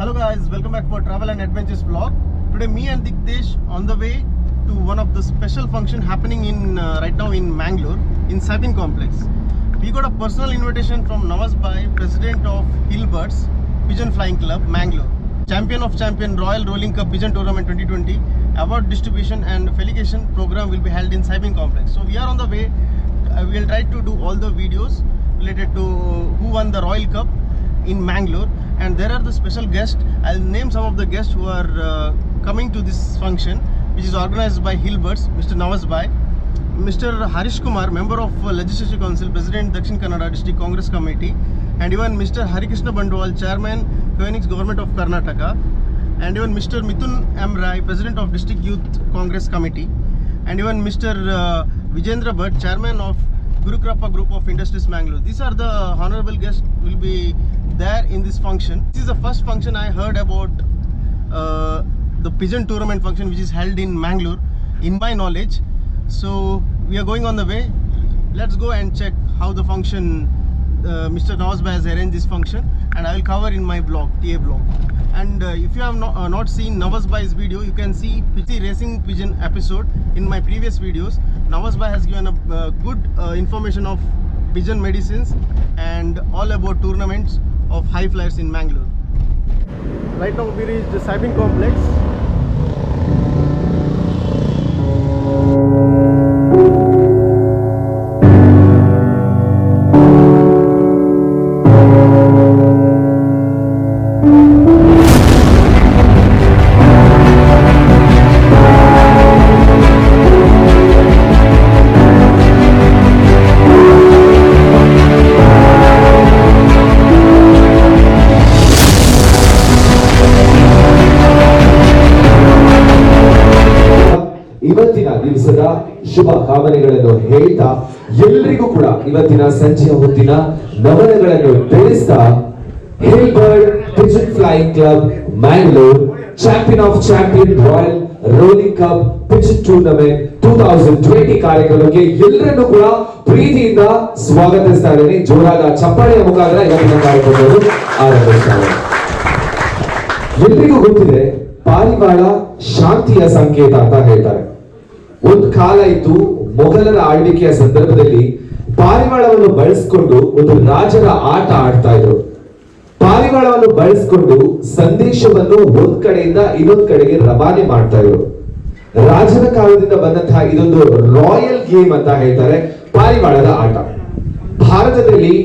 Hello guys, welcome back for Travel and Adventures vlog. Today me and Dikdesh on the way to one of the special function happening in right now in Mangalore in Saipin Complex. We got a personal invitation from Nawaz Bhai, president of Hillbirds Pigeon Flying Club, Mangalore. Champion of Champion Royal Rolling Cup Pigeon Tournament 2020 award distribution and felicitation program will be held in Saipin Complex. So we are on the way. We will try to do all the videos related to who won the Royal Cup in Mangalore, and there are the special guests. I'll name some of the guests who are coming to this function, which is organized by Hillbirds, Mr. Nawaz Bhai, Mr. Harish Kumar, member of Legislative Council, President Dakshin Kannada District Congress Committee, and even Mr. Harikrishna Bandwal, Chairman, Phoenix Government of Karnataka, and even Mr. Mithun M. Rai, President of District Youth Congress Committee, and even Mr. Vijendra Bhatt, Chairman of Guru Krappa Group of Industries Mangalore. These are the honorable guests will be there in this function. This is the first function I heard about the pigeon tournament function which is held in Mangalore, in my knowledge. So we are going on the way. Let's go and check how the function Mr. Nawaz Bhai has arranged this function, and I will cover in my blog, TA blog. And if you have not seen Nawaz Bhai's video, you can see PC Racing Pigeon episode in my previous videos. Nawaz Bhai has given a good information of pigeon medicines and all about tournaments of high flyers in Mangalore. Right now we reached the Saipin Complex. ಇವತ್ತಿನ ದಿವಸದ ಶುಭ ಕಾಮನೆಗಳನ್ನು ಹೇಳ್ತಾ ಎಲ್ಲರಿಗೂ ಕೂಡ ಇವತ್ತಿನ ಸಂಜೆಯ ಹೊತ್ತಿನ ನಮನಗಳನ್ನು ತಿಳಿಸ್ತಾ hill bird pigeon flying club Mangalore champion of champion royal rolling cup pigeon tournament 2020 ಕಾರ್ಯಕ್ರಮಕ್ಕೆ ಎಲ್ಲರನ್ನೂ ಕೂಡ ಪ್ರೀತಿಯಿಂದ ಸ್ವಾಗತಿಸ್ತಾ ಇದ್ದೇನೆ. ಜೋರಾದ ಚಪ್ಪಾಳೆಯ ಮುಖಾಂತರ ಇವತ್ತಿನ ಕಾರ್ಯಕ್ರಮವನ್ನು ಆರಂಭಿಸ್ತಾರೆ. ಎಲ್ರಿಗೂ ಗೊತ್ತಿದೆ, ಪಾರಿವಾಳ ಶಾಂತಿಯ ಸಂಕೇತ ಅಂತ ಹೇಳ್ತಾರೆ. ಒಂದು ಕಾಲ ಇತ್ತು, ಮೊಘಲರ ಆಳ್ವಿಕೆಯ ಸಂದರ್ಭದಲ್ಲಿ ಪಾರಿವಾಳವನ್ನು ಬಳಸಿಕೊಂಡು ಒಂದು ರಾಜರ ಆಟ ಆಡ್ತಾ ಇದ್ರು. ಪಾರಿವಾಳವನ್ನು ಬಳಸಿಕೊಂಡು ಸಂದೇಶವನ್ನು ಒಂದ್ ಕಡೆಯಿಂದ ಇನ್ನೊಂದ್ ಕಡೆಗೆ ರವಾನೆ ಮಾಡ್ತಾ ಇದ್ರು. ರಾಜನ ಕಾಲದಿಂದ ಬಂದಂತಹ ಇದೊಂದು ರಾಯಲ್ ಗೇಮ್ ಅಂತ ಹೇಳ್ತಾರೆ, ಪಾರಿವಾಳದ ಆಟ. ಭಾರತದಲ್ಲಿ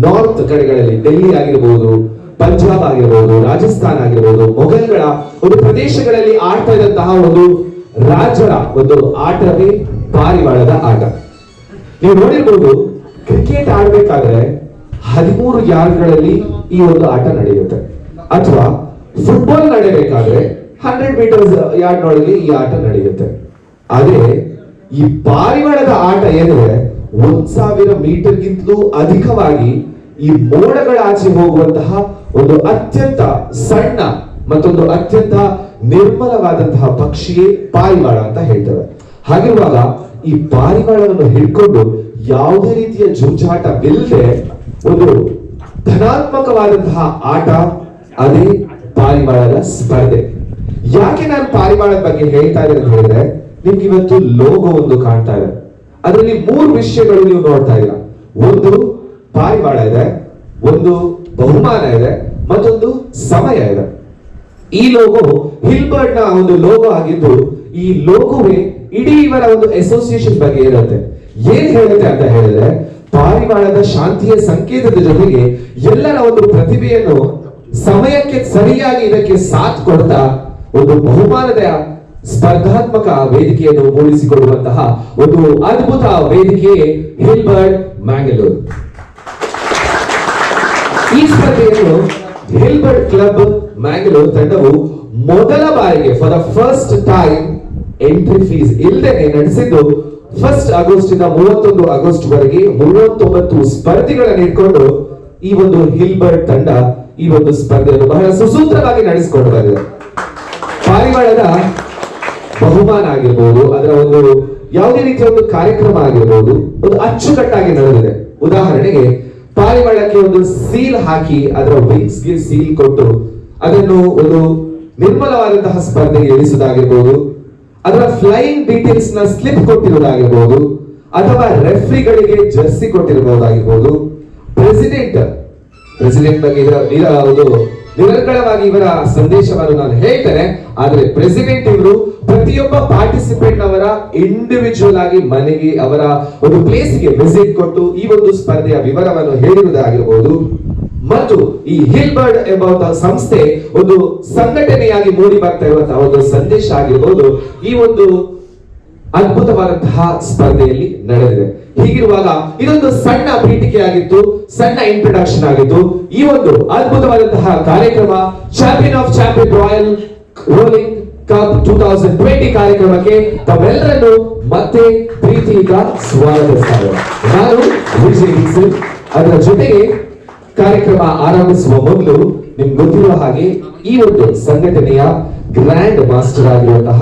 ನಾರ್ತ್ ಕಡೆಗಳಲ್ಲಿ ಡೆಲ್ಲಿ ಆಗಿರಬಹುದು, ಪಂಜಾಬ್ ಆಗಿರಬಹುದು, ರಾಜಸ್ಥಾನ ಆಗಿರಬಹುದು, ಮೊಘಲ್ಗಳ ಒಂದು ಪ್ರದೇಶಗಳಲ್ಲಿ ಆಡ್ತಾ ಇದ್ದಂತಹ ಒಂದು ರಾಜರ ಒಂದು ಆಟವೇ ಪಾರಿವಾಳದ ಆಟ. ನೀವು ನೋಡಿರ್ಬೋದು, ಕ್ರಿಕೆಟ್ ಆಡ್ಬೇಕಾದ್ರೆ 13 ಯಾರ್ಡ್ಗಳಲ್ಲಿ ಈ ಒಂದು ಆಟ ನಡೆಯುತ್ತೆ, ಅಥವಾ ಫುಟ್ಬಾಲ್ ನಡೆಯಬೇಕಾದ್ರೆ 100 ಮೀಟರ್ಸ್ ಯಾರ್ಡ್ನೊಳಗೆ ಈ ಆಟ ನಡೆಯುತ್ತೆ. ಆದ್ರೆ ಈ ಪಾರಿವಾಳದ ಆಟ ಏನಿದೆ 1000 ಮೀಟರ್ಗಿಂತಲೂ ಅಧಿಕವಾಗಿ ಈ ಮೋಡಗಳ ಆಚೆ ಹೋಗುವಂತಹ ಒಂದು ಅತ್ಯಂತ ಸಣ್ಣ ಮತ್ತೊಂದು ಅತ್ಯಂತ ನಿರ್ಮಲವಾದಂತಹ ಪಕ್ಷಿಯೇ ಪಾರಿವಾಳ ಅಂತ ಹೇಳ್ತಾರೆ. ಹಾಗಿರುವಾಗ ಈ ಪಾರಿವಾಳವನ್ನು ಹಿಡ್ಕೊಂಡು ಯಾವುದೇ ರೀತಿಯ ಜೂಜಾಟವಿಲ್ಲದೆ ಒಂದು ಧನಾತ್ಮಕವಾದಂತಹ ಆಟ, ಅದೇ ಪಾರಿವಾಳದ ಸ್ಪರ್ಧೆ. ಯಾಕೆ ನಾನು ಪಾರಿವಾಳದ ಬಗ್ಗೆ ಹೇಳ್ತಾ ಇದ್ದೇನೆ ಅಂತ ಹೇಳಿದ್ರೆ, ನಿಮ್ಗೆ ಇವತ್ತು ಲೋಗೋ ಒಂದು ಕಾಣ್ತಾ ಇದೆ. ಅದರಲ್ಲಿ 3 ವಿಷಯಗಳು ನೀವು ನೋಡ್ತಾ ಇದ್ದೀರಾ. ಒಂದು ಪಾರಿವಾಳ ಇದೆ, ಒಂದು ಬಹುಮಾನ ಇದೆ, ಮತ್ತೊಂದು ಸಮಯ ಇದೆ. ಈ ಲೋಗೋ ಹಿಲ್ಬರ್ಡ್ ನ ಒಂದು ಲೋಗೋ ಆಗಿದ್ದು, ಈ ಲೋಗೋವೇ ಇಡೀ ಇವರ ಒಂದು ಅಸೋಸಿಯೇಷನ್ ಬಗ್ಗೆ ಇರುತ್ತೆ. ಏನ್ ಹೇಳುತ್ತೆ ಅಂತ ಹೇಳಿದ್ರೆ, ಪಾರಿವಾಳದ ಶಾಂತಿಯ ಸಂಕೇತದ ಜೊತೆಗೆ ಎಲ್ಲರ ಒಂದು ಪ್ರತಿಭೆಯನ್ನು ಸಮಯಕ್ಕೆ ಸರಿಯಾಗಿ ಇದಕ್ಕೆ ಸಾಥ್ ಕೊಡ್ತಾ ಒಂದು ಬಹುಮಾನದ ಸ್ಪರ್ಧಾತ್ಮಕ ವೇದಿಕೆಯನ್ನು ಮೂಡಿಸಿಕೊಡುವಂತಹ ಒಂದು ಅದ್ಭುತ ವೇದಿಕೆಯೇ ಹಿಲ್ಬರ್ಡ್ ಮ್ಯಾಂಗ್ಳೂರ್. ಈ ಸ್ಪರ್ಧೆಯನ್ನು ಹಿಲ್ಬರ್ಡ್ ಕ್ಲಬ್ ಮ್ಯಾಂಗ್ಳೂರ್ ತಂಡವು ಮೊದಲ ಬಾರಿಗೆ for the first time entry fees ಇಲ್ಲದೆ ನಡೆಸಿದ್ದು 1 ಆಗಸ್ಟ್ ಇಂದ 31 ಆಗಸ್ಟ್ ವರೆಗೆ 39 ಸ್ಪರ್ಧಿಗಳನ್ನು ಇಟ್ಕೊಂಡು ಈ ಒಂದು ಹಿಲ್ಬರ್ಡ್ ತಂಡ ಈ ಒಂದು ಸ್ಪರ್ಧೆಯನ್ನು ಬಹಳ ಸುಸೂತ್ರವಾಗಿ ನಡೆಸಿಕೊಂಡು ಬಂದಿದೆ. ಪಾರಿವಾಳದ ಬಹುಮಾನ ಆಗಿರ್ಬೋದು, ಅದರ ಒಂದು ಯಾವುದೇ ರೀತಿಯ ಒಂದು ಕಾರ್ಯಕ್ರಮ ಆಗಿರ್ಬೋದು, ಒಂದು ಅಚ್ಚುಕಟ್ಟಾಗಿ ನಡೆದಿದೆ. ಉದಾಹರಣೆಗೆ ಪಾರಿವಾಳಕ್ಕೆ ಒಂದು ಸೀಲ್ ಹಾಕಿ ಅದರ ವಿಂಗ್ಸ್ ಗೆ ಸೀಲ್ ಕೊಟ್ಟು ಅದನ್ನು ಒಂದು ನಿರ್ಮಲವಾದಂತಹ ಸ್ಪರ್ಧೆಗೆ ಇಳಿಸುವುದಾಗಿರ್ಬೋದು, ಅದರ ಫ್ಲೈಯಿಂಗ್ ಡೀಟೇಲ್ಸ್ ನ ಸ್ಲಿಪ್ ಕೊಟ್ಟಿರುವುದಾಗಿರ್ಬೋದು, ಅಥವಾ ರೆಫ್ರಿಗಳಿಗೆ ಜರ್ಸಿ ಕೊಟ್ಟಿರಬಹುದಾಗಿರ್ಬೋದು. ಪ್ರೆಸಿಡೆಂಟ್ ಬಗ್ಗೆ ಒಂದು ನಿರರ್ಗಳವಾಗಿ ಇವರ ಸಂದೇಶವನ್ನು ನಾನು ಹೇಳ್ತೇನೆ. ಆದ್ರೆ ಪ್ರೆಸಿಡೆಂಟ್ ಇವರು ಪ್ರತಿಯೊಬ್ಬ ಪಾರ್ಟಿಸಿಪೆಂಟ್ ಅವರ ಇಂಡಿವಿಜುವಲ್ ಆಗಿ ಮನೆಗೆ ಅವರ ಒಂದು ಪ್ಲೇಸ್ಗೆ ವಿಸಿಟ್ ಕೊಟ್ಟು ಈ ಒಂದು ಸ್ಪರ್ಧೆಯ ವಿವರವನ್ನು ಹೇಳಿರುವುದಾಗಿರಬಹುದು. ಮತ್ತು ಈ ಹಿಲ್ಬರ್ಡ್ ಎಂಬ ಸಂಸ್ಥೆ ಒಂದು ಸಂಘಟನೆಯಾಗಿ ಮೂಡಿ ಬರ್ತಾ ಇರುವಂತಹ ಒಂದು ಸಂದೇಶ ಆಗಿರಬಹುದು ಈ ಒಂದು ಅದ್ಭುತವಾದಂತಹ ಸ್ಪರ್ಧೆಯಲ್ಲಿ ನಡೆದಿದೆ. ಹೀಗಿರುವಾಗ ಇದೊಂದು ಸಣ್ಣ ಪೀಠಿಕೆ ಆಗಿತ್ತು, ಸಣ್ಣ ಇಂಟ್ರೊಡಕ್ಷನ್ ಆಗಿತ್ತು. ಈ ಒಂದು ಅದ್ಭುತವಾದಂತಹ ಕಾರ್ಯಕ್ರಮ champion of champion royal rolling cup 2020 ಕಾರ್ಯಕ್ರಮಕ್ಕೆ ತಾವೆಲ್ಲರನ್ನು ಮತ್ತೆ ಪ್ರೀತಿಯಿಂದ ಸ್ವಾಗತಿಸ್ತಾರೆ. ನಾನು ವಿಜಯ್ ಡಿಕ್ಸನ್. ಅದರ ಜೊತೆಗೆ ಕಾರ್ಯಕ್ರಮ ಆರಂಭಿಸುವ ಮೊದಲು ನಿಮ್ಗೆ ಗೊತ್ತಿರುವ ಹಾಗೆ ಈ ಒಂದು ಸಂಘಟನೆಯ ಗ್ರ್ಯಾಂಡ್ ಮಾಸ್ಟರ್ ಆಗಿರುವಂತಹ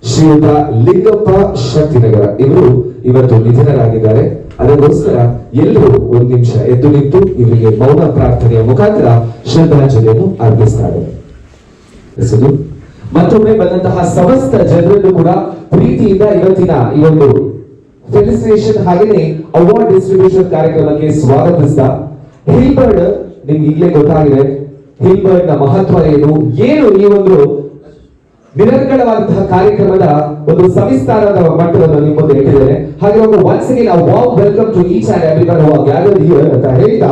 ಶ್ರೀಯುತ ಲಿಂಗಪ್ಪ ಶಕ್ತಿನಗರ ಇವರು ಇವತ್ತು ನಿಧನರಾಗಿದ್ದಾರೆ. ಅದಕ್ಕೋಸ್ಕರ ಎಲ್ಲರೂ ಒಂದು ನಿಮಿಷ ಎದ್ದು ನಿಂತು ಇವರಿಗೆ ಮೌನ ಪ್ರಾರ್ಥನೆಯ ಮುಖಾಂತರ ಶ್ರದ್ಧಾಂಜಲಿಯನ್ನು ಅರ್ಪಿಸ್ತಾರೆ. ಮತ್ತೊಮ್ಮೆ ಬಂದಂತಹ ಸಮಸ್ತ ಜನರನ್ನು ಕೂಡ ಪ್ರೀತಿಯಿಂದ ಇವತ್ತಿನ ಈ ಒಂದು ಫೆಲಿಸಿಟೇಷನ್ ಹಾಗೆಯೇ ಅವಾರ್ಡ್ ಡಿಸ್ಟ್ರಿಬ್ಯೂಷನ್ ಕಾರ್ಯಕ್ರಮಕ್ಕೆ ಸ್ವಾಗತಿಸಿದ ಹಿಲ್ಬರ್ಡ್ ನಿಮ್ಗೆ ಈಗಲೇ ಗೊತ್ತಾಗಿದೆ ಹಿಲ್ಬರ್ಡ್ ನ ಮಹತ್ವ ಏನು ಈ ಒಂದು ನಿರರ್ಗಳವಾದಂತಹ ಕಾರ್ಯಕ್ರಮದ ಒಂದು ಸವಿಸ್ತಾರದ ಮಟ್ಟವನ್ನು ನಿಮ್ಮ ಮುಂದೆ ಇಟ್ಟಿದ್ದೇನೆ. ಹಾಗೆ once again a warm welcome to each and everyone who are gathered here ಅಂತ ಹೇಳ್ತಾ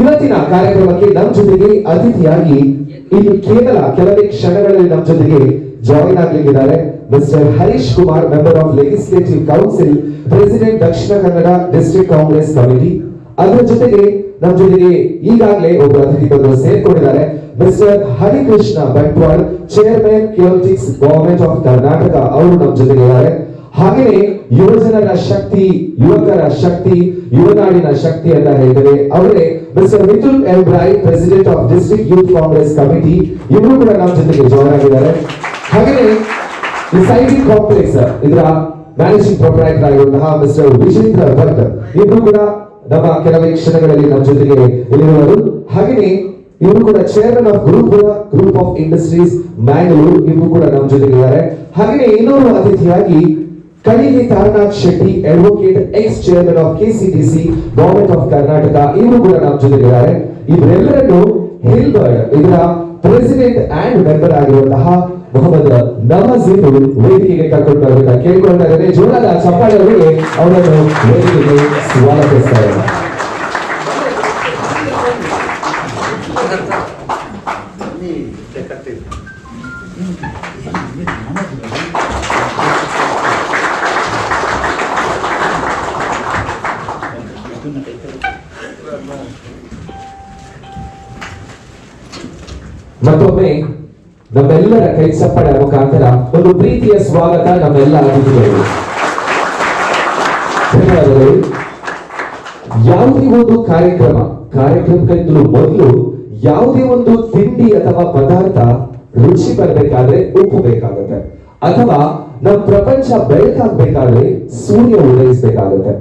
ಇವತ್ತಿನ ಕಾರ್ಯಕ್ರಮಕ್ಕೆ ನಮ್ಮ ಜೊತೆಗೆ ಅತಿಥಿಯಾಗಿ ಇಲ್ಲಿ ಕೇವಲ ಕೆಲವೇ ಕ್ಷಣಗಳಲ್ಲಿ ನಮ್ಮ ಜೊತೆಗೆ ಜಾಯಿನ್ ಆಗಲಿದ್ದಾರೆ mister Harish Kumar, member of legislative council, president Dakshina Kannada district Congress committee. ಅದರ ಜೊತೆಗೆ ನಮ್ಮ ಜೊತೆಗೆ ಈಗಾಗಲೇ ಒಬ್ಬ ಅತಿಥಿ ಬಂದು ಸೇರ್ಕೊಂಡಿದ್ದಾರೆ ಮಿಸ್ಟರ್ ಹರಿಕೃಷ್ಣ ಬಂಟ್ವಾಳ್, ಚೇರ್ಮನ್ ಕ್ಯೂರಿಟಿಕ್ಸ್ ಗವರ್ಮೆಂಟ್ ಆಫ್ ಕರ್ನಾಟಕ. ಅವರು ನಮ್ಮ ಜೊತೆಗೆ ಇದ್ದಾರೆ. ಹಾಗೆಯೇ ಯುವಜನರ ಶಕ್ತಿ, ಯುವಕರ ಶಕ್ತಿ, ಯುವನಾಡಿನ ಶಕ್ತಿ ಅಂತ ಹೇಳಿದರೆ ಅವರೇ ಮಿಸ್ಟರ್ ಮಿಥುನ್ ಎಲ್ ಬ್ರೈ, president of district youth Congress committee. ಇವರು ಕೂಡ ನಮ್ಮ ಜೊತೆಗೆ ಜಾಯ್ನ್ ಆಗಿದ್ದಾರೆ. ಹಾಗೆಯೇ ಈ ಸೈಟಿಂಗ್ ಕಾಂಪ್ಲೆಕ್ಸ್ ಇದರ ಮ್ಯಾನೇಜಿಂಗ್ ಪ್ರೊಪ್ರೈಟರ್ ಆಗಿರುವಂತಹ ಮಿಸ್ಟರ್ ವಿಜೇಂದ್ರ ಭಟ್ ಇವರು ಕೂಡ ನಮ್ಮ ಕೆಲವೇ ಕ್ಷಣಗಳಲ್ಲಿ ನಮ್ಮ ಜೊತೆಗೆ ಇಲ್ಲಿರುವರು. ಹಾಗೆಯೇ ಇವರು ಕೂಡ chairman of group of industries Mangalore, ಇವರು ಕೂಡ ನಮ್ಮ ಜೊತೆಗಿದ್ದಾರೆ. ಹಾಗೆಯೇ ಇನ್ನೊಂದು ಅತಿಥಿಯಾಗಿ Kalige Taranath Shetty, advocate, ex chairman of KCDC government of Karnataka, ಇವರು ಕೂಡ ನಮ್ಮ ಜೊತೆಗಿದ್ದಾರೆ. ಇವರೆಲ್ಲರನ್ನು ಹಿಲ್ಬರ್ಡ್ ಇದರ ಪ್ರೆಸಿಡೆಂಟ್ ಅಂಡ್ ಮೆಂಬರ್ ಆಗಿರುವಂತಹ ಮೊಹಮ್ಮದ್ ನವಾಜ್ ವೇದಿಕೆಗೆ ಕರ್ಕೊಂಡು ಬರಬೇಕ ಕೇಳ್ಕೊಳ್ತಾ ಇದ್ದಾರೆ. ಜೋರಾದ ಚಪ್ಪಾಳೆಯವರಿಗೆ ಅವರನ್ನು ವೇದಿಕೆಗೆ ಸ್ವಾಗತಿಸ್ತಾರೆ. ಮತ್ತೊಮ್ಮೆ ನಮ್ಮೆಲ್ಲರ ಕೈ ಚಪ್ಪಾಳೆ ಮುಖಾಂತರ ಒಂದು ಪ್ರೀತಿಯ ಸ್ವಾಗತ ನಮ್ಮೆಲ್ಲ ಅತಿಥಿಗಳಿಗೆ. ಧನ್ಯವಾದಗಳು. ಯಾವುದೇ ಒಂದು ಕಾರ್ಯಕ್ರಮಕ್ಕಿಂತಲೂ ಮೊದಲು ಯಾವುದೇ ಒಂದು ತಿಂಡಿ ಅಥವಾ ಪದಾರ್ಥ ರುಚಿ ಬರಬೇಕಾದ್ರೆ ಉಪ್ಪು ಬೇಕಾಗುತ್ತೆ, ಅಥವಾ ನಮ್ಮ ಪ್ರಪಂಚ ಬೆಳಕಾಗಬೇಕಾದ್ರೆ ಸೂರ್ಯ ಉದಯಿಸಬೇಕಾಗುತ್ತೆ.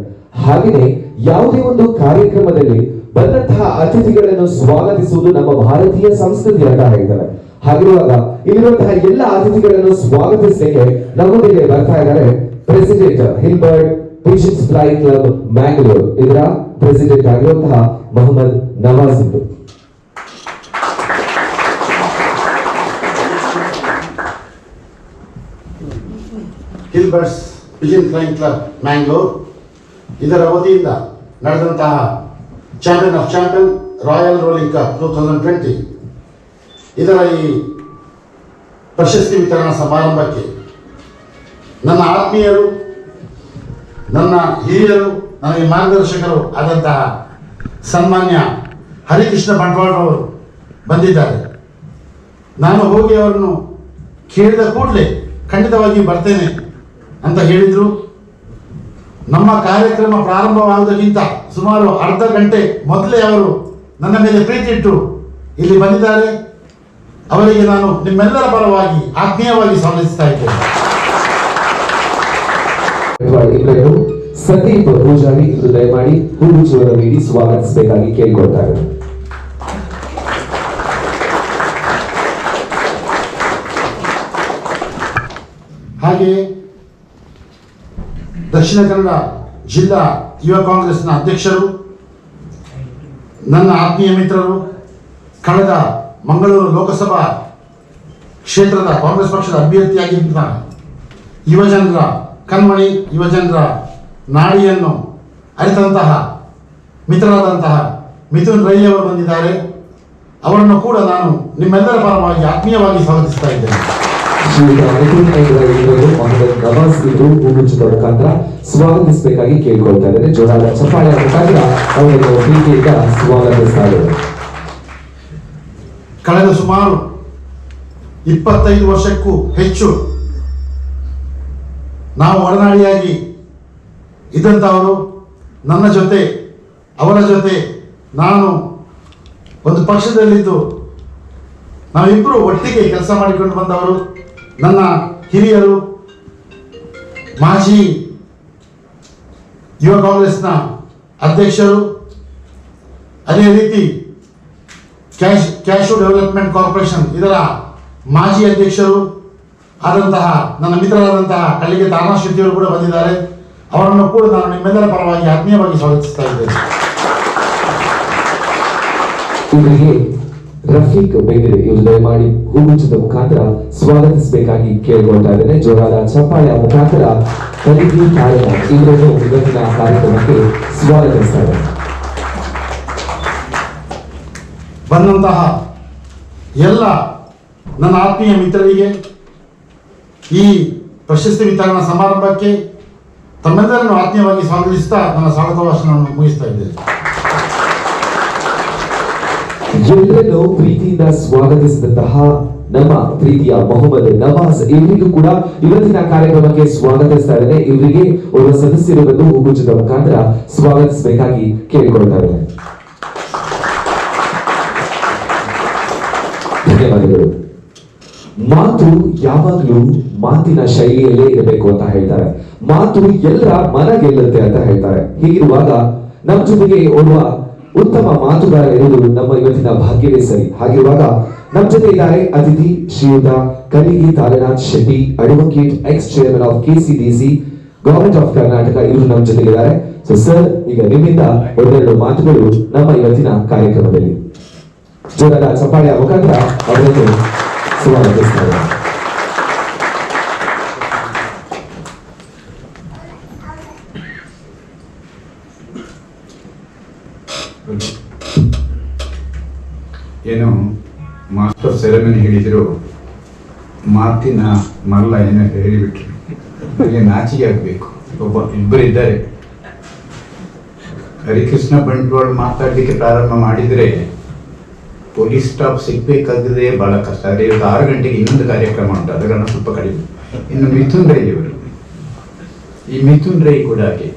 ಹಾಗೆಯೇ ಯಾವುದೇ ಒಂದು ಕಾರ್ಯಕ್ರಮದಲ್ಲಿ ಬಂದಂತಹ ಅತಿಥಿಗಳನ್ನು ಸ್ವಾಗತಿಸುವುದು ನಮ್ಮ ಭಾರತೀಯ ಸಂಸ್ಕೃತಿ ಅಂತ ಹೇಳ್ತಾರೆ. ಹಾಗಿರುವಾಗ ಇಲ್ಲಿರುವಂತಹ ಎಲ್ಲ ಅತಿಥಿಗಳನ್ನು ಸ್ವಾಗತಿಸಲಿಕ್ಕೆ ನಮ್ಮೊಂದಿಗೆ ಬರ್ತಾ ಇದ್ದಾರೆ president hill bird pigeons flying club Mangalore ಇದರ ಪ್ರೆಸಿಡೆಂಟ್ ಆಗಿರುವಂತಹ Mohammed Nawaz. Hill birds pigeon flying club Mangalore ಇದರ ವತಿಯಿಂದ ನಡೆದಂತಹ champion of champion royal rolling cup 2020 ಇದರ ಈ ಪ್ರಶಸ್ತಿ ವಿತರಣಾ ಸಮಾರಂಭಕ್ಕೆ ನನ್ನ ಆತ್ಮೀಯರು, ನನ್ನ ಹಿರಿಯರು, ನನಗೆ ಮಾರ್ಗದರ್ಶಕರು ಆದಂತಹ ಸನ್ಮಾನ್ಯ ಹರಿಕೃಷ್ಣ ಬಂಟ್ವಾಳ್ ಅವರು ಬಂದಿದ್ದಾರೆ. ನಾನು ಹೋಗಿ ಅವರನ್ನು ಕೇಳಿದ ಕೂಡಲೇ ಖಂಡಿತವಾಗಿ ಬರ್ತೇನೆ ಅಂತ ಹೇಳಿದರು. ನಮ್ಮ ಕಾರ್ಯಕ್ರಮ ಪ್ರಾರಂಭವಾಗುವುದಕ್ಕಿಂತ ಸುಮಾರು ಅರ್ಧ ಗಂಟೆ ಮೊದಲೇ ಅವರು ನನ್ನ ಮೇಲೆ ಪ್ರೀತಿ ಇಟ್ಟು ಇಲ್ಲಿ ಬಂದಿದ್ದಾರೆ. ಅವರಿಗೆ ನಾನು ನಿಮ್ಮೆಲ್ಲರ ಪರವಾಗಿ ಆತ್ಮೀಯವಾಗಿ ಸ್ವಾಗತಿಸ್ತಾ ಇದ್ದೇನೆ. ಸಂದೀಪ್ ಪೂಜಾರಿ ದಯಮಾಡಿ ಹೂಗುಚ್ಛವನ್ನು ನೀಡಿ ಸ್ವಾಗತಿಸಬೇಕಾಗಿ ಕೇಳಿಕೊಳ್ತಾರೆ. ಹಾಗೆಯೇ ದಕ್ಷಿಣ ಕನ್ನಡ ಜಿಲ್ಲಾ ಯುವ ಕಾಂಗ್ರೆಸ್ನ ಅಧ್ಯಕ್ಷರು, ನನ್ನ ಆತ್ಮೀಯ ಮಿತ್ರರು, ಕಳೆದ ಮಂಗಳೂರು ಲೋಕಸಭಾ ಕ್ಷೇತ್ರದ ಕಾಂಗ್ರೆಸ್ ಪಕ್ಷದ ಅಭ್ಯರ್ಥಿಯಾಗಿದ್ದ ಯುವಜನರ ಕಣ್ಮಣಿ, ಯುವಜನರ ನಾಡಿಯನ್ನು ಅರಿತಂತಹ ಮಿತ್ರರಾದಂತಹ ಮಿಥುನ್ ರೈ ಅವರು ಬಂದಿದ್ದಾರೆ. ಅವರನ್ನು ಕೂಡ ನಾನು ನಿಮ್ಮೆಲ್ಲರ ಪರವಾಗಿ ಆತ್ಮೀಯವಾಗಿ ಸ್ವಾಗತಿಸ್ತಾ ಇದ್ದೇನೆ. ನವಾಜ್ ಇವರು ಹೂಗುಚ್ಛದ ಮುಖಾಂತರ ಸ್ವಾಗತಿಸಬೇಕಾಗಿ ಕೇಳ್ಕೊಳ್ತಾ ಇದ್ದಾರೆ. ಜೋರಾದ ಚಪ್ಪಾಳೆ ಮುಖಾಂತರ ಅವರನ್ನು ಪ್ರೀತಿಯಿಂದ ಸ್ವಾಗತಿಸ್ತಾ ಇದ್ದಾರೆ. ಕಳೆದ ಸುಮಾರು 25 ವರ್ಷಕ್ಕೂ ಹೆಚ್ಚು ನಾವು ಒಡನಾಡಿಯಾಗಿ ಇದ್ದಂಥವರು, ನನ್ನ ಜೊತೆ ಅವರ ಜೊತೆ ನಾನು ಒಂದು ಪಕ್ಷದಲ್ಲಿದ್ದು ನಾವಿಬ್ಬರು ಒಟ್ಟಿಗೆ ಕೆಲಸ ಮಾಡಿಕೊಂಡು ಬಂದವರು. ನನ್ನ ಹಿರಿಯರು, ಮಾಜಿ ಯುವ ಕಾಂಗ್ರೆಸ್ನ ಅಧ್ಯಕ್ಷರು, ಅದೇ ರೀತಿ ಕ್ಯಾಶು ಡೆವಲಪ್ಮೆಂಟ್ ಕಾರ್ಪೊರೇಷನ್ ಇದರ ಮಾಜಿ ಅಧ್ಯಕ್ಷರು ಆದಂತಹ ನನ್ನ ಮಿತ್ರರಾದಂತಹ ಕಳ್ಳಿಗೆ ತಾರನಾಥ್ ಶೆಟ್ಟಿಯವರು ಕೂಡ ಬಂದಿದ್ದಾರೆ. ಅವರನ್ನು ಕೂಡ ನಾನು ನಿಮ್ಮೆಲ್ಲರ ಪರವಾಗಿ ಆತ್ಮೀಯವಾಗಿ ಸ್ವಾಗತಿಸ್ತಾ ಇದ್ದೇನೆ. ಇವರಿಗೆ ರಫೀಕ್ ಬೇಂದ್ರೆ ಇವರು ದಯಮಾಡಿ ಹೂಗುಚ್ಛದ ಮುಖಾಂತರ ಸ್ವಾಗತಿಸಬೇಕಾಗಿ ಕೇಳ್ಕೊಳ್ತಾ ಇದ್ದೇನೆ. ಜೋರಾದ ಚಪ್ಪಾಳೆಯ ಮುಖಾಂತರ ಕಲಿಗಿ ತಾರನಾಥ್ ಇವರನ್ನು ಇವತ್ತಿನ ಕಾರ್ಯಕ್ರಮಕ್ಕೆ ಸ್ವಾಗತಿಸ್ತಾ ಇದ್ದಾರೆ. ಬಂದಂತಹ ಎಲ್ಲ ನನ್ನ ಆತ್ಮೀಯ ಮಿತ್ರರಿಗೆ ಈ ಪ್ರಶಸ್ತಿ ವಿತರಣಾ ಸಮಾರಂಭಕ್ಕೆ ತಮ್ಮೆಲ್ಲರನ್ನು ಆತ್ಮೀಯವಾಗಿ ಸ್ವಾಗತಿಸ್ತಾ ನನ್ನ ಸ್ವಾಗತ ಭಾಷಣವನ್ನು ಮುಗಿಸ್ತಾ ಇದ್ದೇನೆ. ಎಲ್ಲರನ್ನು ಪ್ರೀತಿಯಿಂದ ಸ್ವಾಗತಿಸಿದಂತಹ ನಮ್ಮ ಪ್ರೀತಿಯ ಮೊಹಮ್ಮದ್ ನವಾಜ್ ಇವರಿಗೂ ಕೂಡ ಇವತ್ತಿನ ಕಾರ್ಯಕ್ರಮಕ್ಕೆ ಸ್ವಾಗತಿಸ್ತಾ ಇದ್ದೇನೆ. ಇವರಿಗೆ ಒಬ್ಬ ಸದಸ್ಯರು ಬಂದು ಹೂಗುಚ್ಛದ ಮುಖಾಂತರ ಸ್ವಾಗತಿಸಬೇಕಾಗಿ ಕೇಳಿಕೊಳ್ತಾ ಇದ್ದೇನೆ. ಧನ್ಯವಾದಗಳು. ಮಾತು ಯಾವಾಗಲೂ ಮಾತಿನ ಶೈಲಿಯಲ್ಲೇ ಇರಬೇಕು ಅಂತ ಹೇಳ್ತಾರೆ. ಮಾತು ಎಲ್ಲರ ಮನ ಗೆಲ್ಲುತ್ತೆ ಅಂತ ಹೇಳ್ತಾರೆ. ಹೀಗಿರುವಾಗ ನಮ್ಮ ಜೊತೆಗೆ ಓಡುವ ಉತ್ತಮ ಮಾತುಗಾರ ಇರುವುದು ನಮ್ಮ ಇವತ್ತಿನ ಭಾಗ್ಯವೇ ಸರಿ. ಹಾಗಿರುವಾಗ ನಮ್ಮ ಜೊತೆ ಇದ್ದಾರೆ ಅತಿಥಿ ಶ್ರೀಯುತ Kalige Taranath Shetty, advocate, ex chairman of KCDC, government of Karnataka. ಇವರು ನಮ್ಮ ಜೊತೆಗಿದ್ದಾರೆ. ಸೊ ಸರ್, ಈಗ ನಿಮ್ಮಿಂದ ಒಂದೆರಡು ಮಾತುಗಳು ನಮ್ಮ ಇವತ್ತಿನ ಕಾರ್ಯಕ್ರಮದಲ್ಲಿ. ಜೋರಾದ ಚಪ್ಪಾಳೆಯ ಮುಖಾಂತರ ಅವರನ್ನು ಸ್ವಾಗತಿಸ್ತಾರೆ. ಏನು ಮಾಸ್ಟರ್ ಸೆರೆಮನಿ ಹೇಳಿದ್ರು, ಮಾತಿನ ಮಲ್ಲ ಏನೋ ಹೇಳಿಬಿಟ್ರು. ನನಗೆ ನಾಚಿಕೆ ಆಗಬೇಕು. ಇಬ್ಬರಿದ್ದಾರೆ. ಹರಿಕೃಷ್ಣ ಬಂಟ್ವಾಳ ಮಾತಾಡಲಿಕ್ಕೆ ಪ್ರಾರಂಭ ಮಾಡಿದರೆ ಪೊಲೀಸ್ ಸ್ಟಾಪ್ ಸಿಗ್ಬೇಕಾಗಿದೆ ಬಹಳ ಕಷ್ಟ. ಅದೇ 6 ಗಂಟೆಗೆ ಇನ್ನೊಂದು ಕಾರ್ಯಕ್ರಮ ಉಂಟು, ಅದನ್ನು ಸ್ವಲ್ಪ ಕಡಿಮೆ. ಇನ್ನು ಮಿಥುನ್ ರೈ ಅವರು, ಈ ಮಿಥುನ್ ರೈ ಕೂಡ ಹಾಗೆ.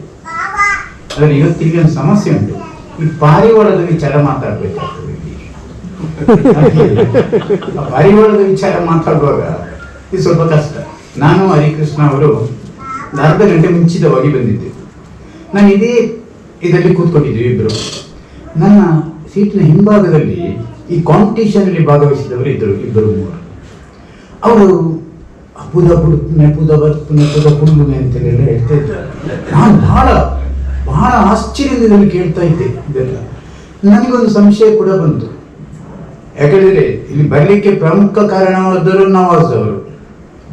ಆದರೆ ಇವತ್ತಿಗೆ ಒಂದು ಸಮಸ್ಯೆ ಉಂಟು, ಈ ಪಾರಿವಾಳದ ವಿಚಾರ ಮಾತಾಡ್ಬೇಕಾಗ್ತದೆ. ಪಾರಿವಾಳದ ವಿಚಾರ ಮಾತಾಡುವಾಗ ಇದು ಸ್ವಲ್ಪ ಕಷ್ಟ. ನಾನು ಹರಿಕೃಷ್ಣ ಅವರು ಅರ್ಧ ಗಂಟೆ ಮುಂಚಿತವಾಗಿ ಬಂದಿದ್ದೆ. ನಾನು ಇದೇ ಇದರಲ್ಲಿ ಕೂತ್ಕೊಂಡಿದ್ವಿ ಇಬ್ಬರು. ನನ್ನ ಸೀಟಿನ ಹಿಂಭಾಗದಲ್ಲಿ ಈ ಕಾಂಪಿಟೇಷನ್ ಅಲ್ಲಿ ಭಾಗವಹಿಸಿದವರು ಇದ್ದರು, 2-3. ಅವರು ಅಪುದ ಪುಡುಪುನೆ ಪುದ ಬರ್ಪುನೆ ಪುದ ಪುಂಡುನೆ ಅಂತೆಲ್ಲ ಹೇಳ್ತಾ ಇದ್ದಾರೆ. ನಾನು ಬಹಳ ಆಶ್ಚರ್ಯದಲ್ಲಿ ಕೇಳ್ತಾ ಇದ್ದೆ ಇದೆಲ್ಲ. ನನಗೊಂದು ಸಂಶಯ ಕೂಡ ಬಂತು. ಯಾಕಂದ್ರೆ ಇಲ್ಲಿ ಬರಲಿಕ್ಕೆ ಪ್ರಮುಖ ಕಾರಣವಾದರು ನವಾಜ್ ಅವರು,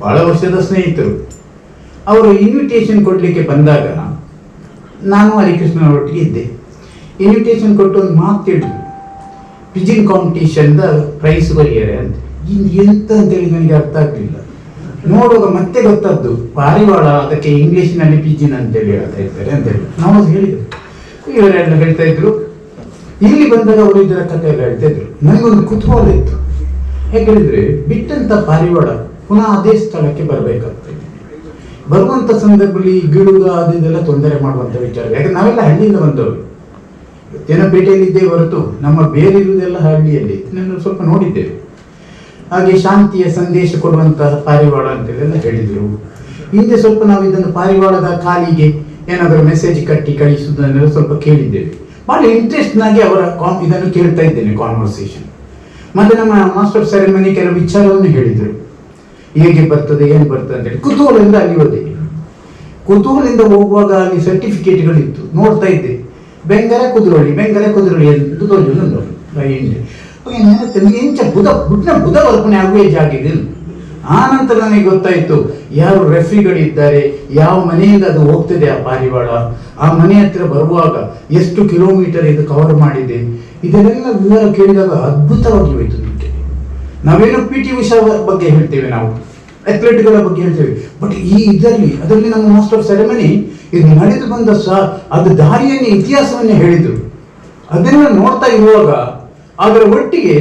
ಬಹಳ ವರ್ಷದ ಸ್ನೇಹಿತರು. ಅವರು ಇನ್ವಿಟೇಷನ್ ಕೊಡ್ಲಿಕ್ಕೆ ಬಂದಾಗ ನಾನು ಹರಿಕೃಷ್ಣನೊಟ್ಟಿಗೆ ಇದ್ದೆ. ಇನ್ವಿಟೇಷನ್ ಕೊಟ್ಟು ಒಂದು ಮಾತು ಹೇಳಿದ್ರು, ಪಿಜಿನ್ ಕಾಂಪಿಟೇಷನ್ದ ಪ್ರೈಸ್ ಬರೆಯರೆ ಅಂತ. ಎಂತ ಅಂತೇಳಿ ನನಗೆ ಅರ್ಥ ಆಗ್ಲಿಲ್ಲ. ನೋಡುವಾಗ ಮತ್ತೆ ಗೊತ್ತದ್ದು ಪಾರಿವಾಳ, ಅದಕ್ಕೆ ಇಂಗ್ಲಿಷ್ನಲ್ಲಿ ಪಿಜಿನ್ ಅಂತೇಳಿ ಹೇಳ್ತಾ ಇರ್ತಾರೆ ಅಂತೇಳಿ ನಾವು ಹೇಳಿದ್ರು. ಇವರೆಲ್ಲ ಹೇಳ್ತಾ ಇದ್ರು. ಇಲ್ಲಿ ಬಂದಾಗ ಅವರು ಇದರ ಕಥೆ ಎಲ್ಲ ಹೇಳ್ತಾ ಇದ್ರು. ನನಗೊಂದು ಕುತೂಹಲ ಇತ್ತು. ಯಾಕಂದ್ರೆ ಬಿಟ್ಟಂತ ಪಾರಿವಾಳ ಪುನಃ ಅದೇ ಸ್ಥಳಕ್ಕೆ ಬರಬೇಕಾಗ್ತದೆ. ಬರುವಂತ ಸಂದರ್ಭದಲ್ಲಿ ಗಿಡುಗ ಅದೆಲ್ಲ ತೊಂದರೆ ಮಾಡುವಂತ ವಿಚಾರ. ಯಾಕಂದ್ರೆ ನಾವೆಲ್ಲ ಹಳ್ಳಿಯಿಂದ ಬಂದವರು, ತೇನಪೇಟೆಯಲ್ಲಿ ಇದ್ದೇವೆ ಹೊರತು ನಮ್ಮ ಬೇರಿರುವುದೆಲ್ಲ ಹಳ್ಳಿಯಲ್ಲಿ. ನಾನು ಸ್ವಲ್ಪ ನೋಡಿದ್ದೇವೆ. ಹಾಗೆ ಶಾಂತಿಯ ಸಂದೇಶ ಕೊಡುವಂತಹ ಪಾರಿವಾಳ ಅಂತೆಲ್ಲ ಹೇಳಿದರು. ಹಿಂದೆ ಸ್ವಲ್ಪ ನಾವು ಇದನ್ನು ಪಾರಿವಾಳದ ಕಾಲಿಗೆ ಏನಾದರೂ ಮೆಸೇಜ್ ಕಟ್ಟಿ ಕಳಿಸುವುದನ್ನೆಲ್ಲ ಸ್ವಲ್ಪ ಕೇಳಿದ್ದೇವೆ. ಬಹಳ ಇಂಟ್ರೆಸ್ಟ್ನಾಗಿ ಅವರ ಇದನ್ನು ಕೇಳ್ತಾ ಇದ್ದೇನೆ, ಕಾನ್ವರ್ಸೇಷನ್. ಮತ್ತೆ ನಮ್ಮ ಮಾಸ್ಟರ್ ಸೆರೆಮನಿ ಕೆಲವು ವಿಚಾರವನ್ನು ಹೇಳಿದರು. ಹೇಗೆ ಬರ್ತದೆ ಏನು ಬರ್ತದೆ ಅಂತೇಳಿ ಕುತೂಹಲದಿಂದ ಅಲ್ಲಿ ಹೋದೆ. ಕುತೂಹಲದಿಂದ ಹೋಗುವಾಗ ಅಲ್ಲಿ ಸರ್ಟಿಫಿಕೇಟ್ಗಳಿತ್ತು, ನೋಡ್ತಾ ಇದ್ದೆ. ಬೆಂಗರೆ ಕುದುರೋಳಿ ಎಂದು ತೋಜುಂಡು ಎಂಚ ಬುಧ ವರ್ಪಣೆ ಆಗುವ ಜಾಗಿದೆ. ಆ ನಂತರ ನನಗೆ ಗೊತ್ತಾಯ್ತು ಯಾರು ರೆಫ್ರಿಗಳಿದ್ದಾರೆ, ಯಾವ ಮನೆಯಿಂದ ಅದು ಹೋಗ್ತದೆ ಆ ಪಾರಿವಾಳ, ಆ ಮನೆ ಹತ್ರ ಬರುವಾಗ ಎಷ್ಟು ಕಿಲೋಮೀಟರ್ ಇದು ಕವರ್ ಮಾಡಿದೆ, ಇದನ್ನೆಲ್ಲ ವಿವರ ಕೇಳಿದಾಗ ಅದ್ಭುತವಾಗಿ ಹೋಯ್ತು ನಮಗೆ. ನಾವೇನು PT ಉಷಾ ಬಗ್ಗೆ ಹೇಳ್ತೇವೆ, ನಾವು ಅಥ್ಲೆಟ್ಗಳ ಬಗ್ಗೆ ಹೇಳ್ತೇವೆ, ಬಟ್ ಅದರಲ್ಲಿ ನಮ್ಮ ಮಾಸ್ಟರ್ ಆಫ್ ಸೆರೆಮನಿ ಇದು ನಡೆದು ಬಂದ ಅದು ದಾರಿಯನ್ನೇ ಇತಿಹಾಸವನ್ನೇ ಹೇಳಿದ್ರು. ಅದನ್ನ ನೋಡ್ತಾ ಇರುವಾಗ ಅದರ ಒಟ್ಟಿಗೆ